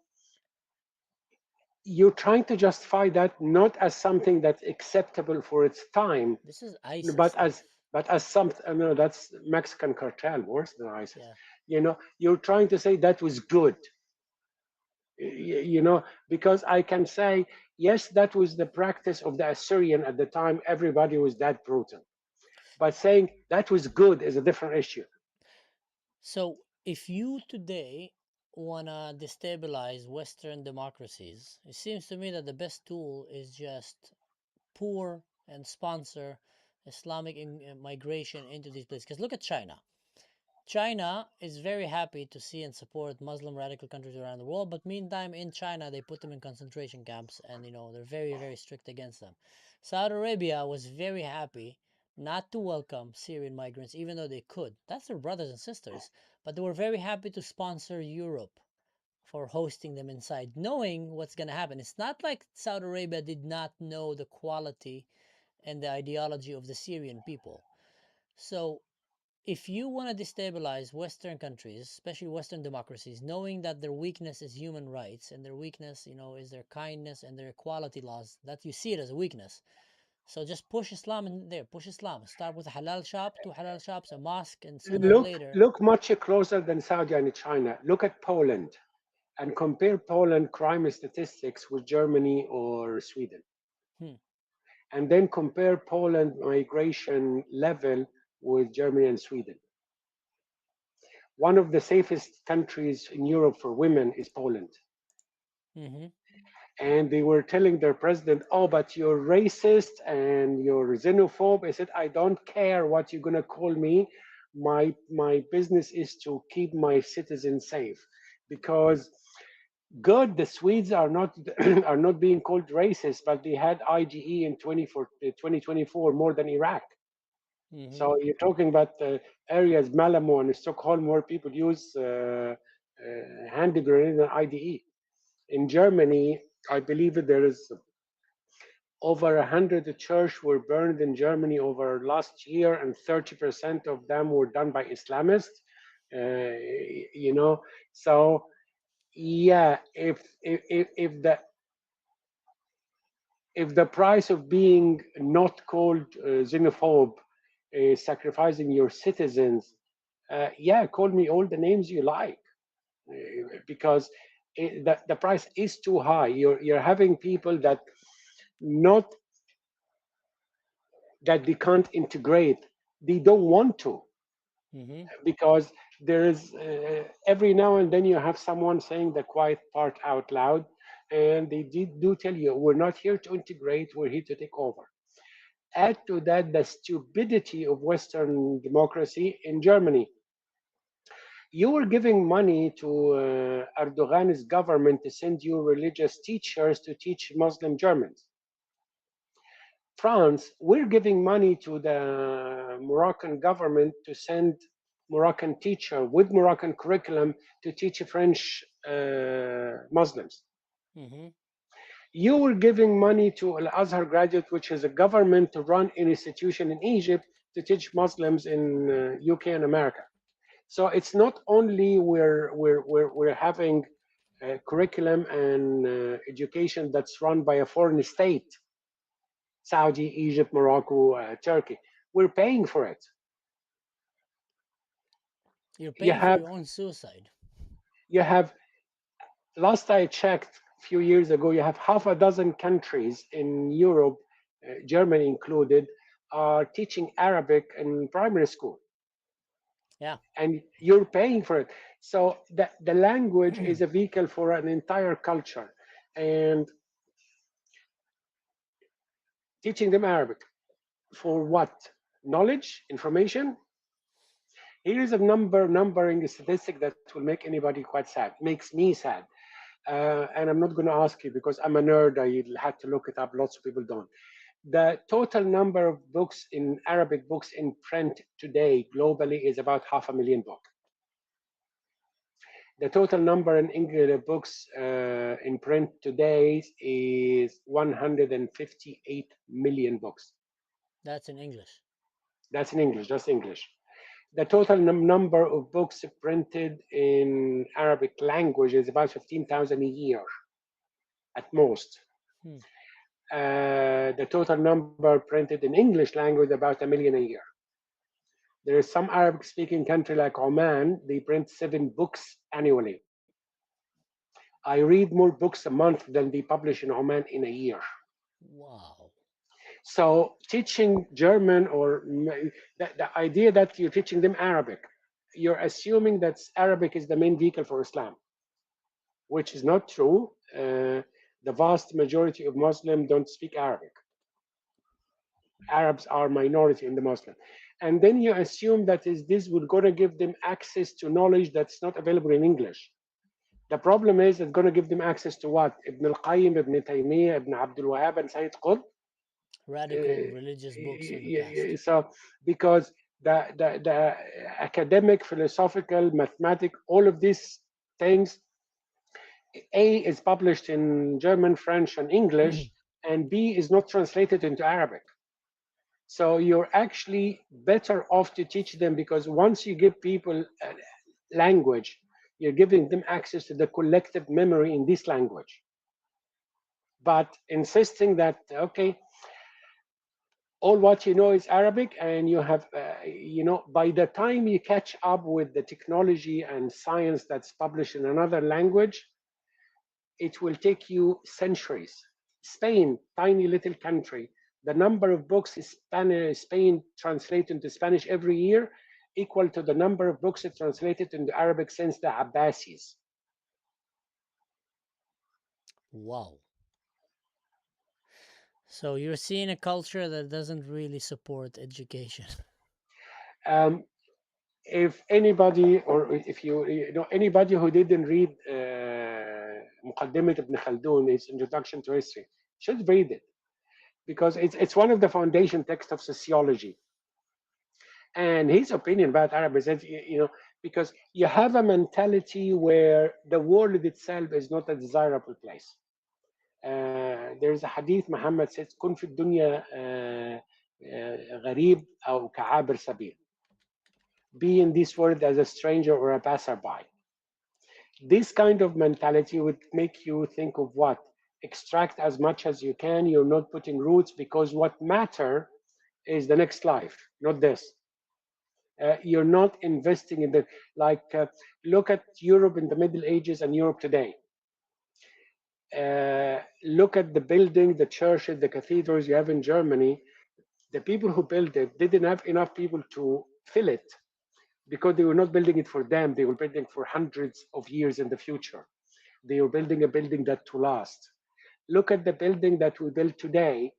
you're trying to justify that not as something that's acceptable for its time. This is ISIS but stuff. as something. No, that's Mexican cartel, worse than ISIS. Yeah. You're trying to say that was good. Because I can say Yes, that was the practice of the Assyrian at the time. Everybody was that brutal. But saying that was good is a different issue. So if you today want to destabilize Western democracies, it seems to me that the best tool is just pour and sponsor Islamic migration into these places. Because look at China. China is very happy to see and support Muslim radical countries around the world, but meantime in China they put them in concentration camps, and they're very, very strict against them. Saudi Arabia was very happy not to welcome Syrian migrants, even though they could. That's their brothers and sisters, but they were very happy to sponsor Europe for hosting them inside, knowing what's going to happen. It's not like Saudi Arabia did not know the quality and the ideology of the Syrian people. So if you want to destabilize Western countries, especially Western democracies, knowing that their weakness is human rights and their weakness, is their kindness and their equality laws, that you see it as a weakness. So just push Islam in there, push Islam. Start with a halal shop, 2 halal shops, a mosque, and sooner or later. Look much closer than Saudi and China. Look at Poland and compare Poland crime statistics with Germany or Sweden. And then compare Poland migration level with Germany and Sweden. One of the safest countries in Europe for women is Poland. And they were telling their president, oh, but you're racist and you're xenophobe. I said, I don't care what you're going to call me. My business is to keep my citizens safe. Because good, the Swedes are not are not being called racist, but they had IgE in 2024 more than Iraq. So you're talking about areas, Malmo and Stockholm, where people use hand grenades and IDE. In Germany, I believe that there is over 100 churches were burned in Germany over last year, and 30% of them were done by Islamists. So yeah, if the price of being not called xenophobe is sacrificing your citizens, yeah, call me all the names you like, because the price is too high. You're having people that not that they can't integrate, they don't want to, because there is every now and then you have someone saying the quiet part out loud, and they do tell you, we're not here to integrate, we're here to take over. Add to that the stupidity of Western democracy. In Germany, you were giving money to Erdogan's government to send you religious teachers to teach Muslim Germans. France, we're giving money to the Moroccan government to send Moroccan teacher with Moroccan curriculum to teach French Muslims. You were giving money to Al Azhar graduate, which is a government-run institution in Egypt, to teach Muslims in UK and America. So it's not only we're having curriculum and education that's run by a foreign state, Saudi, Egypt, Morocco, Turkey. We're paying for it. You're paying for your own suicide. You have, last I checked a few years ago, you have half a dozen countries in Europe, Germany included, are teaching Arabic in primary school. Yeah. And you're paying for it. So the language is a vehicle for an entire culture. And teaching them Arabic for what? Knowledge, information? Here is a numbering statistic that will make anybody quite sad, makes me sad. And I'm not going to ask you because I'm a nerd, I had to look it up, lots of people don't. The total number of books in Arabic books in print today globally is about 500,000 books. The total number in English books in print today is 158 million books. That's in English. That's in English, just English. The total number of books printed in Arabic language is about 15,000 a year, at most. The total number printed in English language about 1 million a year. There is some Arabic-speaking country like Oman, they print 7 books annually. I read more books a month than they publish in Oman in a year. Wow. So teaching German or the idea that you're teaching them Arabic, you're assuming that Arabic is the main vehicle for Islam, which is not true. The vast majority of Muslims don't speak Arabic. Arabs are minority in the Muslim. And then you assume that this would going to give them access to knowledge that's not available in English. The problem is it's going to give them access to what? Ibn al-Qayyim, Ibn Taymiyyah, Ibn Abdul Wahhab, and Sayyid Qutb. Radical religious books of the past. So because the academic, philosophical, mathematic, all of these things, A is published in German, French, and English, and B is not translated into Arabic. So you're actually better off to teach them, because once you give people language, you're giving them access to the collective memory in this language. But insisting that, okay, all what you know is Arabic, and you have, by the time you catch up with the technology and science that's published in another language, it will take you centuries. Spain, tiny little country, the number of books Spain translated into Spanish every year equal to the number of books it translated into Arabic since the Abbasis. Wow. So you're seeing a culture that doesn't really support education. If anybody, or if you know anybody who didn't read Muqaddimat Ibn Khaldun, its introduction to history, should read it, because it's one of the foundation texts of sociology. And his opinion about Arab is that, because you have a mentality where the world itself is not a desirable place. There's a hadith Muhammad says, "كن في الدنيا غريب أو كعابر سبيل." Be in this world as a stranger or a passerby. This kind of mentality would make you think of what? Extract as much as you can. You're not putting roots, because what matter is the next life, not this. You're not investing in the, look at Europe in the Middle Ages and Europe today. Look at the building, the churches, the cathedrals you have in Germany. The people who built it didn't have enough people to fill it, because they were not building it for them. They were building for hundreds of years in the future. They were building a building that to last. Look at the building that we build today.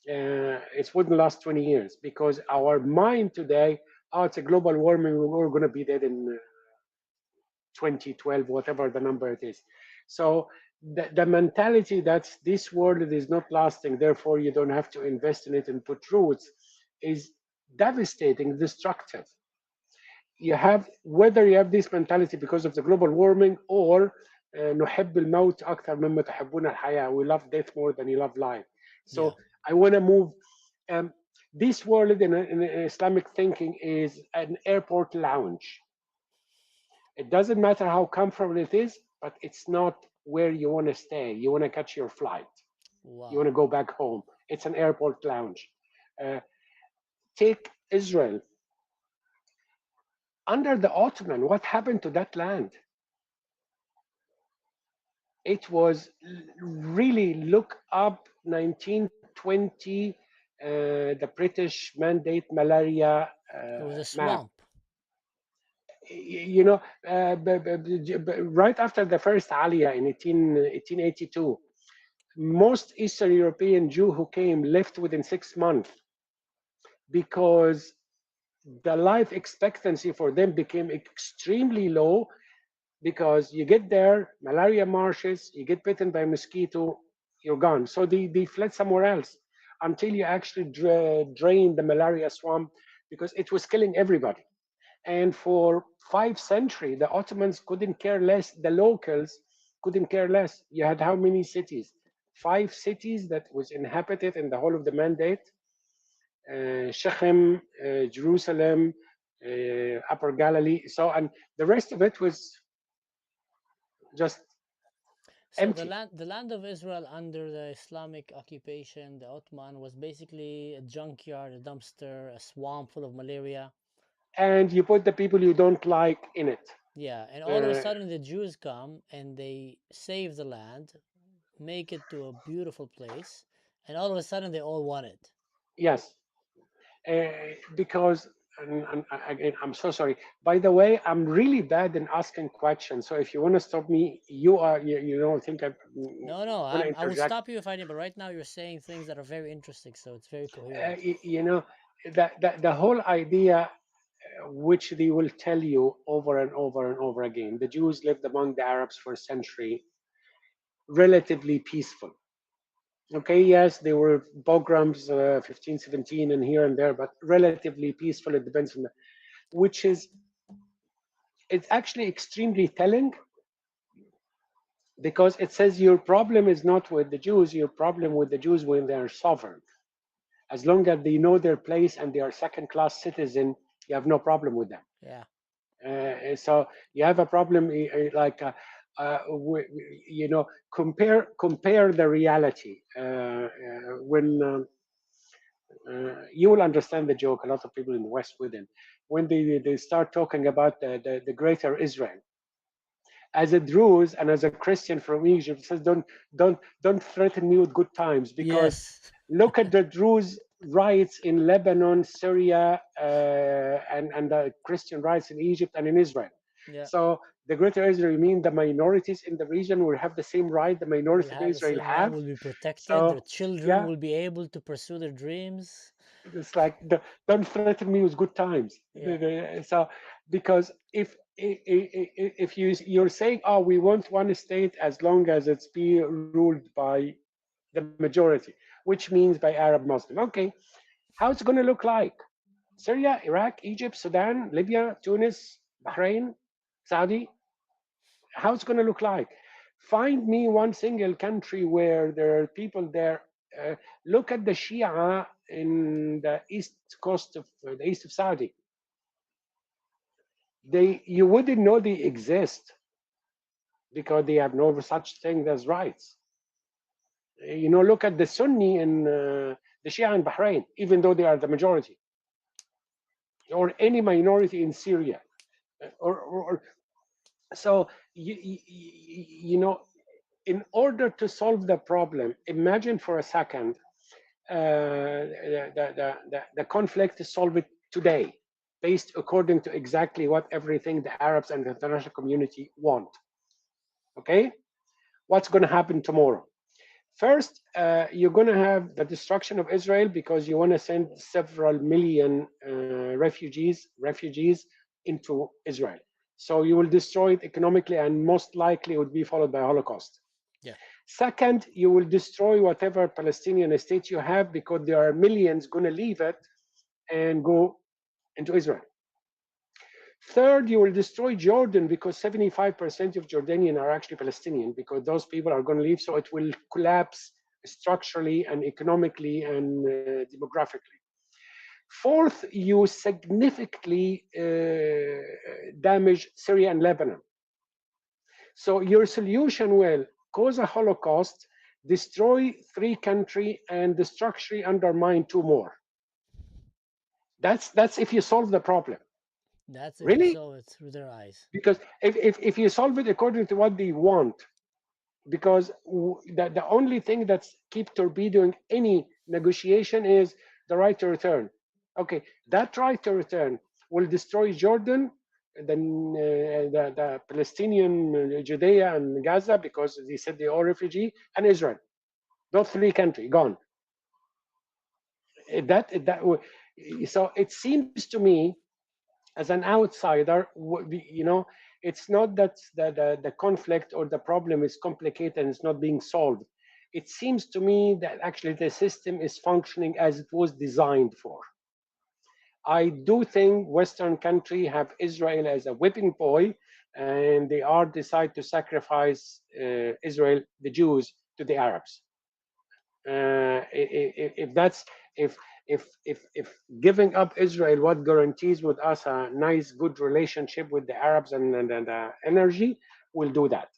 It wouldn't last 20 years, because our mind today, it's a global warming, we're going to be dead in 2012, whatever the number it is. So the mentality that this world is not lasting, therefore you don't have to invest in it and put roots, is devastating, destructive. You have, whether you have this mentality because of the global warming, or نحب الموت أكثر مما تحبون الحياة, we love death more than you love life. So I want to move. This world in Islamic thinking is an airport lounge. It doesn't matter how comfortable it is, but it's not where you want to stay. You want to catch your flight. Wow. You want to go back home. It's an airport lounge. Take Israel. Under the Ottoman, what happened to that land? It was really, look up 1920, the British mandate malaria. It was a swamp. Right after the first Aliyah in 1882, most Eastern European Jew who came left within 6 months, because the life expectancy for them became extremely low, because you get there, malaria marshes, you get bitten by a mosquito, you're gone. So they fled somewhere else until you actually drain the malaria swamp, because it was killing everybody. And for 5 centuries, the Ottomans couldn't care less. The locals couldn't care less. You had how many cities? 5 cities that was inhabited in the whole of the mandate. Shechem, Jerusalem, Upper Galilee. So, and the rest of it was just empty. The land of Israel under the Islamic occupation, the Ottoman, was basically a junkyard, a dumpster, a swamp full of malaria. And you put the people you don't like in it. Yeah, and all of a sudden the Jews come and they save the land, make it to a beautiful place, and all of a sudden they all want it. Yes, because and again, I'm so sorry. By the way, I'm really bad in asking questions. So if you want to stop me, you know think I No, want to I will interject. stop you if I need, but right now you're saying things that are very interesting, so it's very coherent. You know, the whole idea, which they will tell you over and over and over again, the Jews lived among the Arabs for a century, relatively peaceful. Okay, yes, there were pogroms, 15, 17, and here and there, but relatively peaceful. It depends on the, which is, it's actually extremely telling because it says your problem is not with the Jews, your problem with the Jews when they're sovereign. As long as they know their place and they are second-class citizen, you have no problem with them. Yeah. So you have a problem like you know, compare the reality when you will understand the joke. A lot of people in the West wouldn't. When they start talking about the greater Israel, as a Druze and as a Christian from Egypt, says don't threaten me with good times because look at the Druze rights in Lebanon, Syria, and the Christian rights in Egypt and in Israel. Yeah. So the greater Israel mean the minorities in the region will have the same right the minorities in Israel have. Will be protected. So, their children yeah. will be able to pursue their dreams. It's like don't threaten me with good times. So because if you're saying, oh, we want one state as long as it's be ruled by the majority, which means by Arab Muslim. Okay, how it's going to look like? Syria, Iraq, Egypt, Sudan, Libya, Tunis, Bahrain, Saudi. How it's going to look like? Find me one single country where there are people there. Look at the Shia in the east coast of the east of Saudi. You wouldn't know they exist because they have no such thing as rights. You know, look at the Sunni and the Shia in Bahrain, even though they are the majority, or any minority in Syria, or so you know. In order to solve the problem, imagine for a second the conflict is solved today, based according to exactly what everything the Arabs and the international community want. Okay, what's going to happen tomorrow? First, you're going to have the destruction of Israel because you want to send several million refugees into Israel. So you will destroy it economically, and most likely it would be followed by a Holocaust. Yeah. Second, you will destroy whatever Palestinian state you have because there are millions going to leave it and go into Israel. Third, you will destroy Jordan because 75% of Jordanians are actually Palestinian because those people are going to leave. So it will collapse structurally and economically and demographically. Fourth, you significantly damage Syria and Lebanon. So your solution will cause a Holocaust, destroy 3 countries, and structurally undermine 2 more. That's if you solve the problem. That's if really? you saw it through their eyes. Because if you solve it according to what they want, because the only thing that's keep torpedoing any negotiation is the right to return. Okay, that right to return will destroy Jordan, then the Palestinian, Judea and Gaza, because they said they're all refugee, and Israel. Those 3 countries gone. So it seems to me, as an outsider, you know, it's not that the conflict or the problem is complicated and it's not being solved. It seems to me that actually the system is functioning as it was designed for. I do think Western countries have Israel as a whipping boy, and they are decide to sacrifice Israel, the Jews, to the Arabs. If that's if giving up Israel what guarantees with us a nice good relationship with the Arabs and the energy, will do that.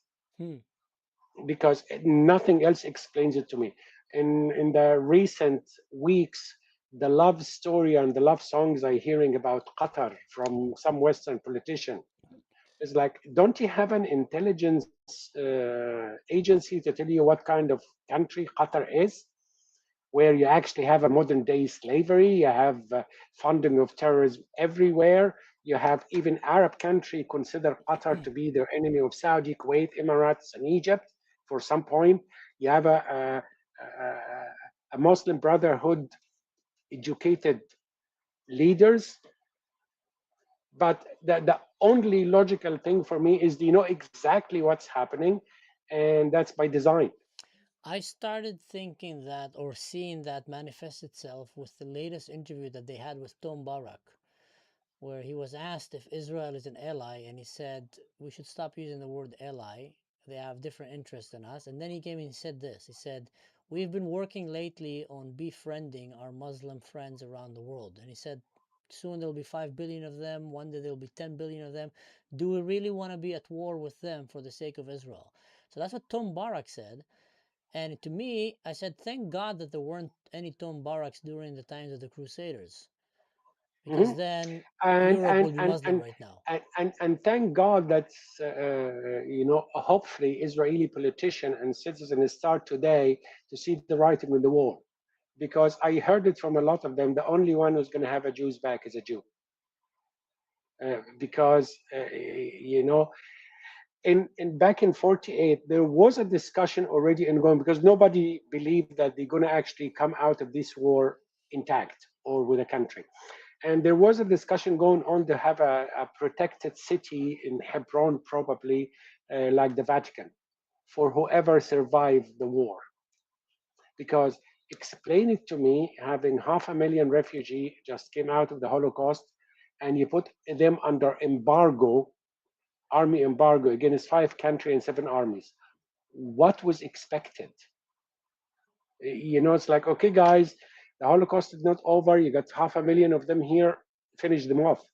Because nothing else explains it to me. In the recent weeks, the love story and the love songs I hearing about Qatar from some Western politician It's like, don't you have an intelligence agency to tell you what kind of country Qatar is, where you actually have a modern day slavery, you have funding of terrorism everywhere, you have even Arab country consider Qatar to be their enemy of Saudi, Kuwait, Emirates, and Egypt for some point. You have a Muslim Brotherhood educated leaders. But the only logical thing for me is you know exactly what's happening, and that's by design. I started thinking that or seeing that manifest itself with the latest interview that they had with Tom Barak, where he was asked if Israel is an ally, and he said we should stop using the word ally. They have different interests than us. And then he came and said this. He said, we've been working lately on befriending our Muslim friends around the world. And he said, soon there'll be 5 billion of them. One day there'll be 10 billion of them. Do we really want to be at war with them for the sake of Israel? So that's what Tom Barak said. And to me, I said, thank God that there weren't any Tom Baraks during the times of the Crusaders. Because then Europe will be Muslim right now. And thank God that you know, hopefully Israeli politicians and citizens start today to see the writing on the wall, because I heard it from a lot of them. The only one who's going to have a Jews back is a Jew, because you know, in back in 48 there was a discussion already ongoing, because nobody believed that they're going to actually come out of this war intact or with a country. And there was a discussion going on to have a protected city in Hebron, probably like the Vatican, for whoever survived the war. Because explain it to me, having 500,000 refugees just came out of the Holocaust, and you put them under embargo, army embargo against 5 countries and 7 armies. What was expected? You know, it's like, okay, guys, the Holocaust is not over. You got 500,000 of them here. Finish them off.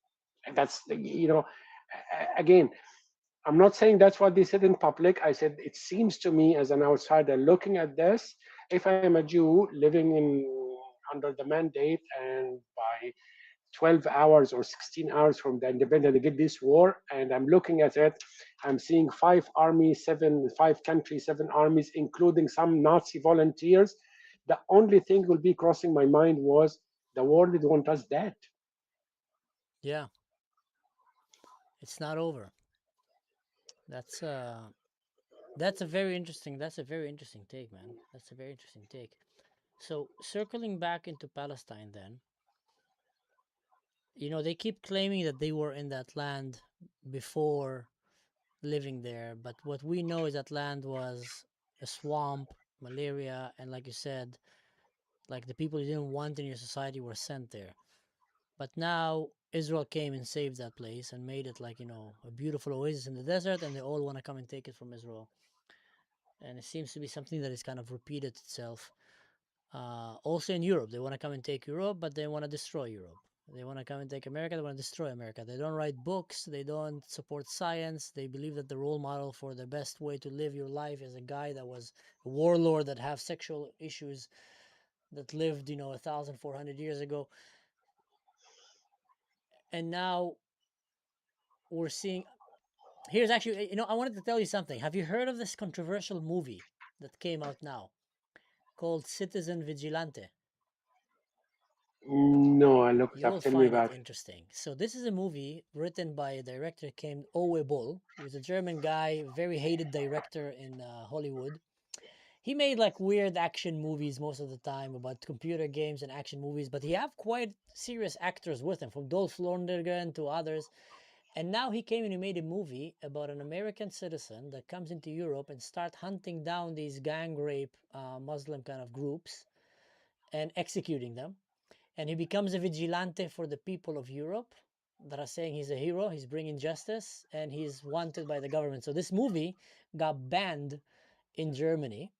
And that's, you know, again, I'm not saying that's what they said in public. I said it seems to me as an outsider looking at this, if I am a Jew living in under the mandate, and by 12 hours or 16 hours from the independence against this war, and I'm looking at it, I'm seeing 5 armies, 5 countries, 7 armies, including some Nazi volunteers. The only thing will be crossing my mind was the world want us dead. Yeah, it's not over. That's a very interesting. That's a very interesting take, man. That's a very interesting take. So circling back into Palestine, then, you know, they keep claiming that they were in that land before living there, but what we know is that land was a swamp, malaria, and like you said, like the people you didn't want in your society were sent there. But now Israel came and saved that place and made it like, you know, a beautiful oasis in the desert, and they all want to come and take it from Israel. And it seems to be something that is kind of repeated itself. Also in Europe, they want to come and take Europe, but they want to destroy Europe. They want to come and take America, they want to destroy America. They don't write books, they don't support science. They believe that the role model for the best way to live your life is a guy that was a warlord that have sexual issues that lived, you know, 1,400 years ago. And now we're seeing, here's actually, you know, I wanted to tell you something. Have you heard of this controversial movie that came out now called Citizen Vigilante? No, I looked You'll up. Tell me find it about it. interesting. So this is a movie written by a director named Owe Boll, who's a German guy, very hated director in Hollywood. He made like weird action movies most of the time about computer games and action movies, but he have quite serious actors with him, from Dolph Lundgren to others. And now he came and he made a movie about an American citizen that comes into Europe and start hunting down these gang rape Muslim kind of groups and executing them. And he becomes a vigilante for the people of Europe that are saying he's a hero, he's bringing justice, and he's wanted by the government. So this movie got banned in Germany,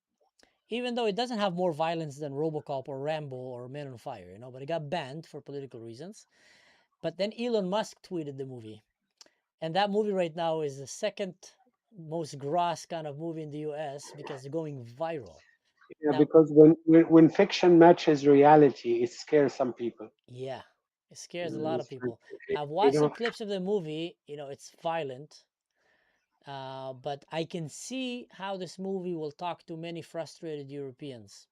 even though it doesn't have more violence than RoboCop or Rambo or Men on Fire, you know, but it got banned for political reasons. But then Elon Musk tweeted the movie. And that movie right now is the second most gross kind of movie in the US because it's going viral. Yeah, Now, because when fiction matches reality, it scares some people. yeah, it scares a lot of It's like, people. I've you watched some know, clips of the movie. You know, it's violent. But I can see how this movie will talk to many frustrated Europeans,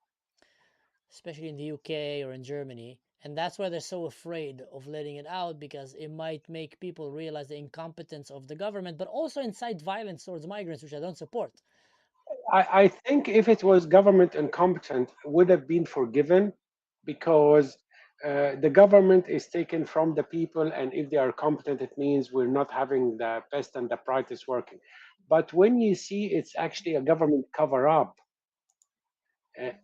especially in the UK or in Germany. And that's why they're so afraid of letting it out, because it might make people realize the incompetence of the government, but also incite violence towards migrants, which I don't support. I think if it was government incompetent, it would have been forgiven, because the government is taken from the people, and if they are competent, it means we're not having the best and the brightest working. But when you see it's actually a government cover up,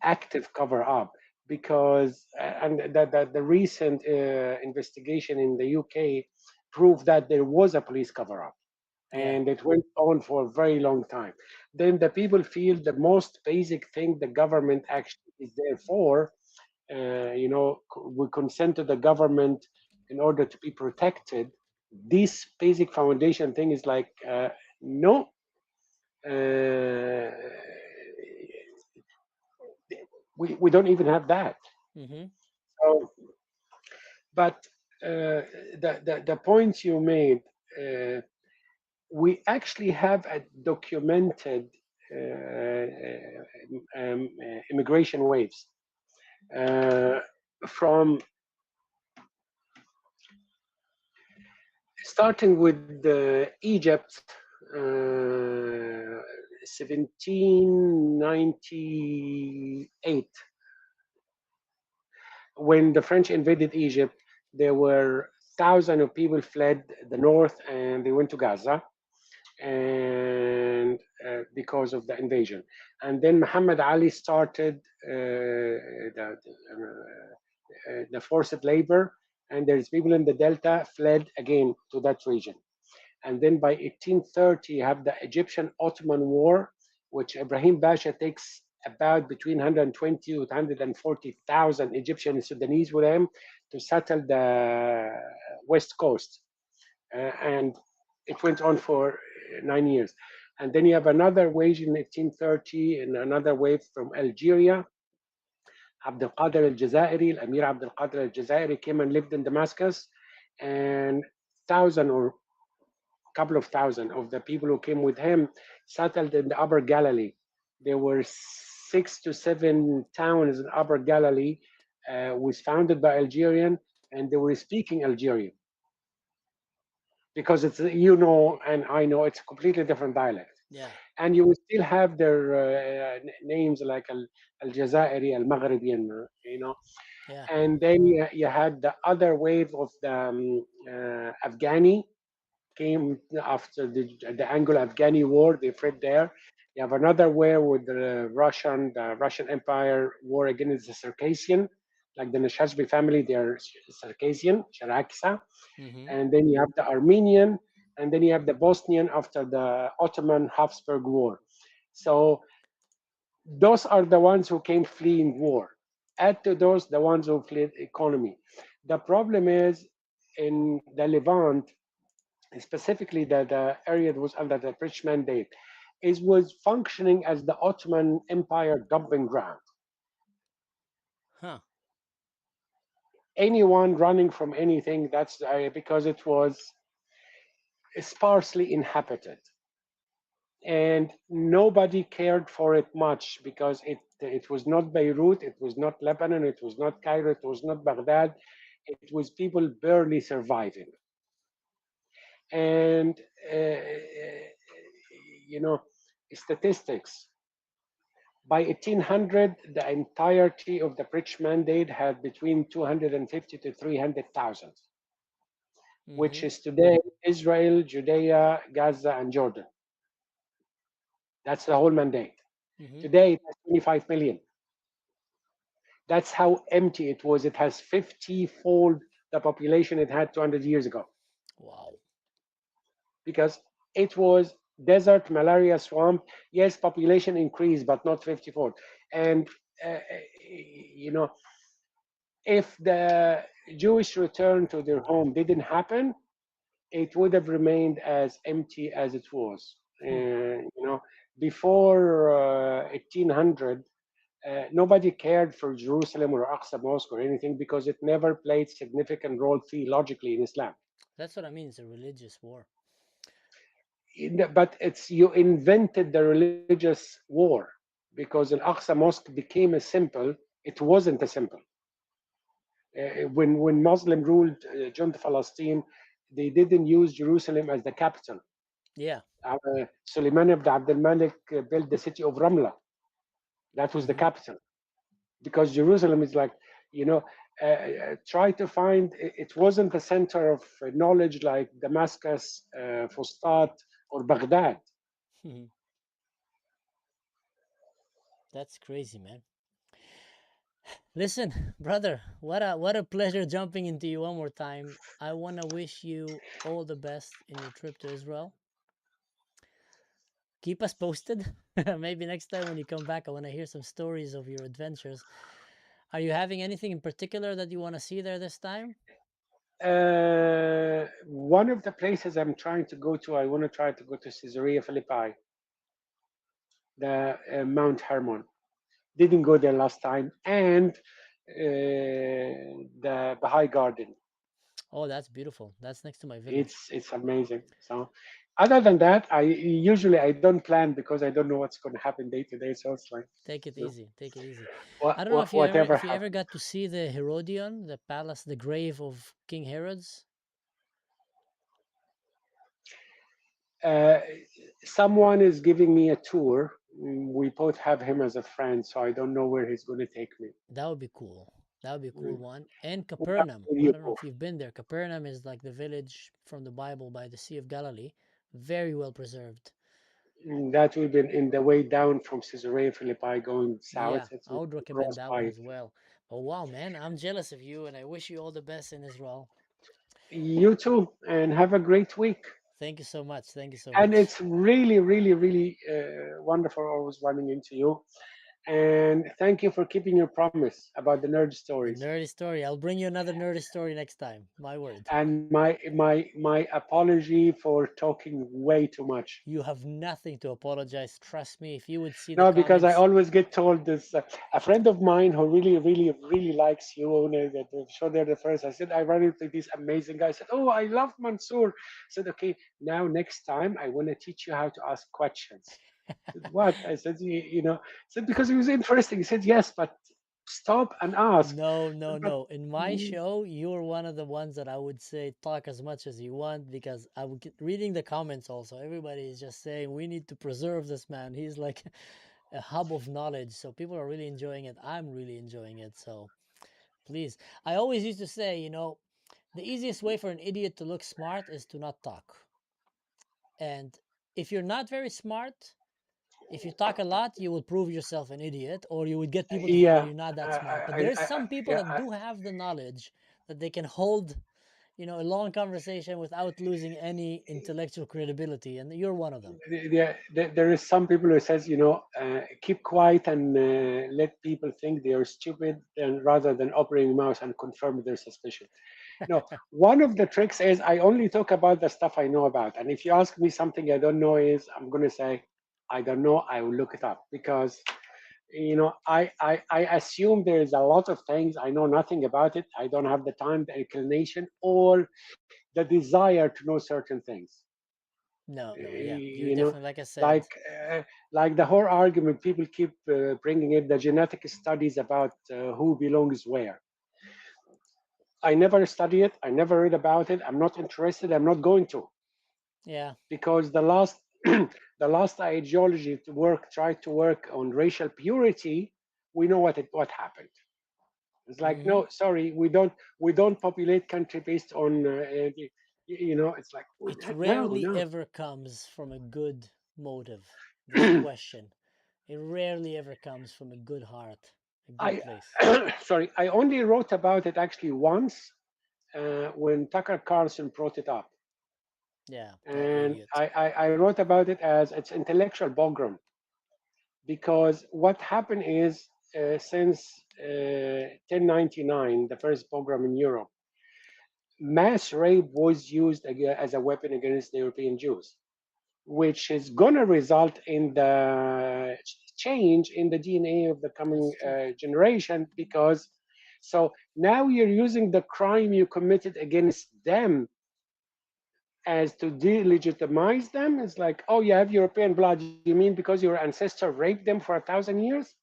active cover up, because and the recent investigation in the UK proved that there was a police cover up, and it went on for a very long time. Then the people feel the most basic thing the government actually is there for. We consent to the government in order to be protected. This basic foundation thing is like, no. We don't even have that. So, but the point you made, we actually have a documented immigration waves from starting with Egypt, 1798. When the French invaded Egypt, there were thousands of people fled the north and they went to Gaza, and because of the invasion. And then Muhammad Ali started the forced labor, and there's people in the Delta fled again to that region. And then by 1830, you have the Egyptian-Ottoman War, which Ibrahim Pasha takes about between 120 to 140,000 Egyptian and Sudanese with him to settle the West Coast. And it went on for 9 years. And then you have another wave in 1830 and another wave from Algeria. Abdul Qadir al-Jazairi, Amir Abdul Qadir al-Jazairi came and lived in Damascus, and thousand or couple of thousand of the people who came with him settled in the Upper Galilee. There were 6 to 7 towns in Upper Galilee, was founded by Algerian, and they were speaking Algerian, because it's, and I know it's a completely different dialect. Yeah. And you will still have their names like Al-Jazairi, Al-Maghribi, Yeah. And then you had the other wave of the Afghani came after the Anglo-Afghani war. They fled there. You have another war with the Russian Empire war against the Circassian, like the Nashashbi family. They are Circassian, Sharaksa. And then you have the Armenian, and then you have the Bosnian after the Ottoman Habsburg War. So those are the ones who came fleeing war. Add to those the ones who fled economy. The problem is in the Levant, specifically the area that was under the British mandate, was functioning as the Ottoman Empire dumping ground. Huh. Anyone running from anything, that's because it was sparsely inhabited. And nobody cared for it much, because it was not Beirut, it was not Lebanon, it was not Cairo, it was not Baghdad. It was people barely surviving. And statistics. By 1800, the entirety of the British mandate had between 250 to 300,000, which is today Israel, Judea, Gaza, and Jordan. That's the whole mandate. Today, it has 25 million. That's how empty it was. It has 50-fold the population it had 200 years ago. Wow. Because it was desert, malaria, swamp. Yes, population increased, but not 50-fold. And, if the Jewish return to their home didn't happen, it would have remained as empty as it was. Before 1800, nobody cared for Jerusalem or Aqsa Mosque or anything, because it never played significant role theologically in Islam. That's what I mean. It's a religious war. but it's you invented the religious war because Al-Aqsa Mosque became a symbol. It wasn't a symbol. When Muslim ruled Jund Palestine, they didn't use Jerusalem as the capital. Yeah. Suleiman ibn Abd al-Malik built the city of Ramla. That was the capital. Because Jerusalem is like, try to find, it wasn't the center of knowledge like Damascus, Fustat, or Baghdad. That's crazy, man. Listen, brother, what a pleasure jumping into you one more time. I want to wish you all the best in your trip to Israel. Keep us posted. Maybe next time when you come back, I want to hear some stories of your adventures. Are you having anything in particular that you want to see there this time? One of the places I'm trying to go to, I want to try to go to Caesarea Philippi, the Mount Hermon. Didn't go there last time, and the Baha'i Garden. Oh, that's beautiful. That's next to my village. It's amazing. So, other than that, I don't plan because I don't know what's going to happen day to day. So it's like take it easy. Take it easy. I don't know if you ever got to see the Herodion, the palace, the grave of King Herod's. Someone is giving me a tour. We both have him as a friend, so I don't know where he's going to take me. That would be cool. That would be a cool one. And Capernaum. I don't know if you've been there. Capernaum is like the village from the Bible by the Sea of Galilee. Very well preserved. That would be in the way down from Caesarea Philippi going south. Yeah, I would recommend that one as well. But wow, man, I'm jealous of you, and I wish you all the best in Israel. You too, and have a great week. Thank you so much. Thank you so and much. And it's really, really, really wonderful always running into you. And thank you for keeping your promise about the nerd stories. The nerdy story. I'll bring you another nerdy story next time. My word. And my apology for talking way too much. You have nothing to apologize. Trust me. If you would see no, the because comments... I always get told this. A friend of mine who really, really, really likes you, that show there the first. I said I run into this amazing guy. I said, oh, I love Mansoor. I said, okay, now next time I want to teach you how to ask questions. I said, what? I said, I said, because it was interesting. He said, yes, but stop and ask. No. In my show, you're one of the ones that I would say talk as much as you want, because I would get reading the comments also. Everybody is just saying we need to preserve this man. He's like a hub of knowledge. So people are really enjoying it. I'm really enjoying it. So please. I always used to say, the easiest way for an idiot to look smart is to not talk. And if you're not very smart, if you talk a lot, you will prove yourself an idiot, or you would get people to think that you're not that smart. But there's some people that do have the knowledge that they can hold, a long conversation without losing any intellectual credibility, and you're one of them. There is some people who says, keep quiet and let people think they are stupid, and rather than opening mouth and confirm their suspicion. No, one of the tricks is I only talk about the stuff I know about, and if you ask me something I don't know, I'm going to say, I don't know. I will look it up, because, I assume there is a lot of things I know nothing about it. I don't have the time, the inclination, or the desire to know certain things. No, yeah, you're definitely, like I said, like the whole argument people keep bringing in the genetic studies about who belongs where. I never study it. I never read about it. I'm not interested. I'm not going to. Yeah. Because the last ideology tried to work on racial purity, we know what happened. It's like, no, sorry, we don't populate country based on it's like it rarely ever comes from a good motive. This question, it rarely ever comes from a good heart, a good place. Sorry, I only wrote about it actually once when Tucker Carlson brought it up. Yeah, and I wrote about it as it's intellectual pogrom, because what happened is since 1099, the first pogrom in Europe, mass rape was used as a weapon against the European Jews, which is going to result in the change in the DNA of the coming generation, because so now you're using the crime you committed against them as to delegitimize them. It's like, oh, you have European blood. You mean because your ancestor raped them for 1,000 years?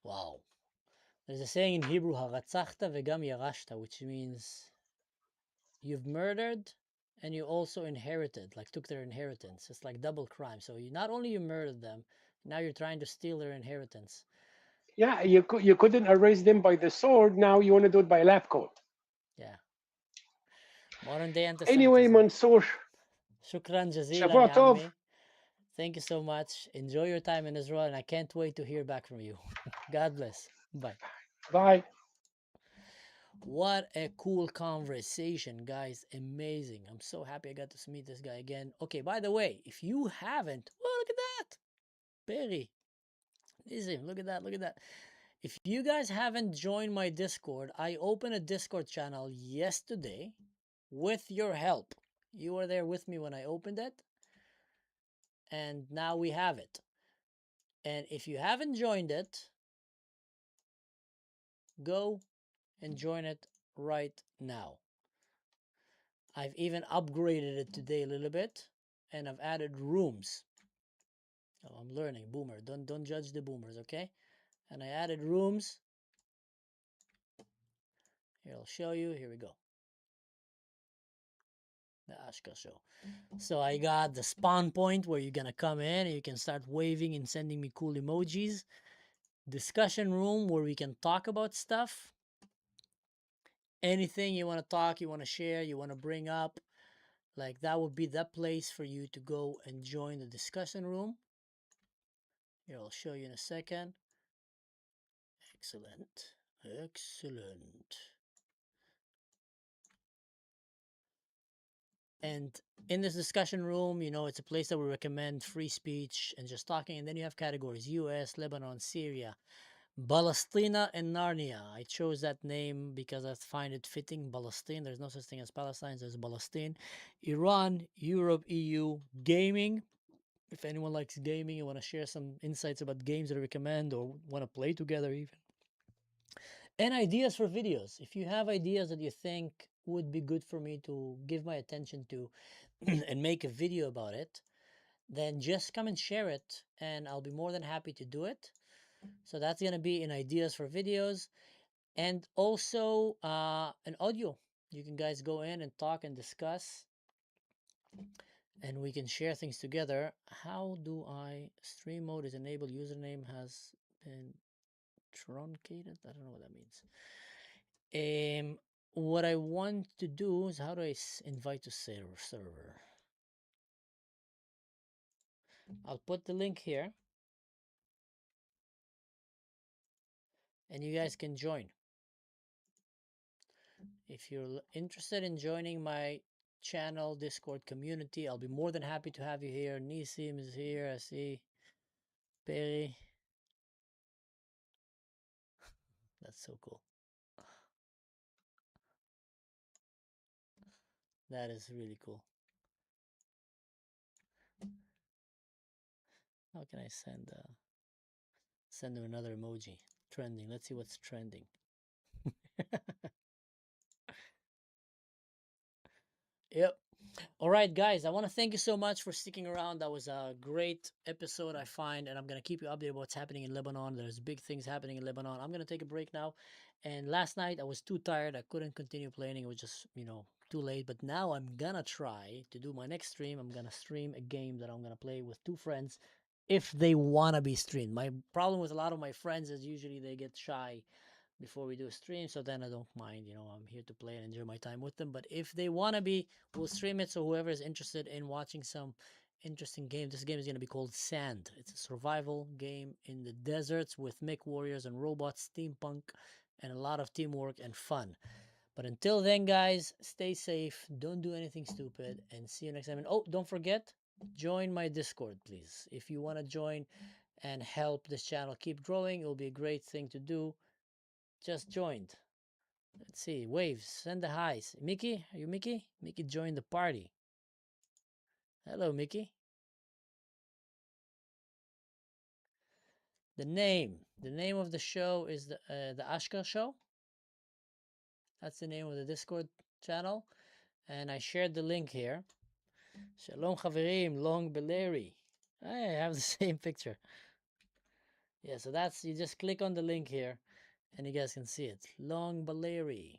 Wow. There's a saying in Hebrew, "Haratzachta vegam yarashta," which means you've murdered and you also inherited, like took their inheritance. It's like double crime. So you not only you murdered them, now you're trying to steal their inheritance. Yeah, you couldn't erase them by the sword. Now you want to do it by lab coat. Yeah. Modern day Anyway, anti-Semitism. Mansour. Shukran jazilan, Shavua ya tov. ammi. Thank you so much. Enjoy your time in Israel, and I can't wait to hear back from you. God bless. Bye. Bye. What a cool conversation, guys. Amazing. I'm so happy I got to meet this guy again. Okay, by the way, if you haven't, oh, look at that. Perry. Listen, look at that. Look at that. If you guys haven't joined my Discord, I opened a Discord channel yesterday with your help. You were there with me when I opened it. And now we have it. And if you haven't joined it, go and join it right now. I've even upgraded it today a little bit, and I've added rooms. Oh, I'm learning, boomer. Don't judge the boomers, okay? And I added rooms. Here, I'll show you. Here we go. The Ashka show. So I got the spawn point where you're gonna come in and you can start waving and sending me cool emojis. Discussion room where we can talk about stuff. Anything you want to talk, you want to share, you want to bring up, like that would be the place for you to go and join the discussion room. Here, I'll show you in a second. Excellent. Excellent. And in this discussion room, you know, it's a place that we recommend free speech and just talking. And then you have categories: US, Lebanon, Syria, Palestina, and Narnia. I chose that name because I find it fitting. Palestine. There's no such thing as Palestine. There's Palestine. Iran, Europe, EU, gaming. If anyone likes gaming and want to share some insights about games that I recommend or want to play together even. And ideas for videos. If you have ideas that you think would be good for me to give my attention to and make a video about it, then just come and share it and I'll be more than happy to do it. So that's going to be in ideas for videos and also an audio. You can guys go in and talk and discuss and we can share things together. How do I stream mode is enabled? Username has been truncated. I don't know what that means. What I want to do is how do I invite to server? I'll put the link here and you guys can join. If you're interested in joining my channel Discord community, I'll be more than happy to have you here. Nisim is here. I see Perry. That's so cool. That is really cool. How can I send them another emoji? Trending. Let's see what's trending. Yep. All right, guys, I want to thank you so much for sticking around. That was a great episode, I find, and I'm going to keep you updated about what's happening in Lebanon. There's big things happening in Lebanon. I'm going to take a break now. And last night, I was too tired. I couldn't continue playing. It was just, too late. But now I'm going to try to do my next stream. I'm going to stream a game that I'm going to play with two friends if they want to be streamed. My problem with a lot of my friends is usually they get shy before we do a stream, so then I don't mind, I'm here to play and enjoy my time with them. But if they want to be, we'll stream it. So whoever is interested in watching some interesting game, this game is going to be called Sand. It's a survival game in the deserts with mech warriors and robots, steampunk, and a lot of teamwork and fun. But until then, guys, stay safe, don't do anything stupid, and see you next time. And oh, don't forget, join my Discord, please. If you want to join and help this channel keep growing, it will be a great thing to do. Just joined. Let's see. Waves. Send the highs. Mickey? Are you Mickey? Mickey joined the party. Hello, Mickey. The name of the show is the Ashka Show. That's the name of the Discord channel. And I shared the link here. Shalom Chaverim, Long Beleri. I have the same picture. Yeah, so that's, you just click on the link here and you guys can see it. Long Beleri.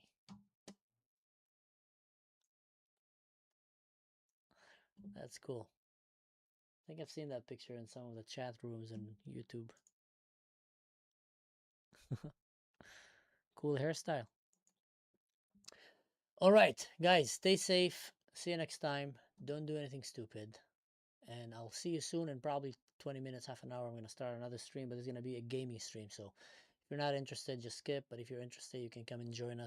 That's cool. I think I've seen that picture in some of the chat rooms and YouTube. Cool hairstyle. All right, guys, stay safe. See you next time. Don't do anything stupid. And I'll see you soon in probably 20 minutes, half an hour. I'm going to start another stream, but it's going to be a gaming stream. So if you're not interested, just skip. But if you're interested, you can come and join us.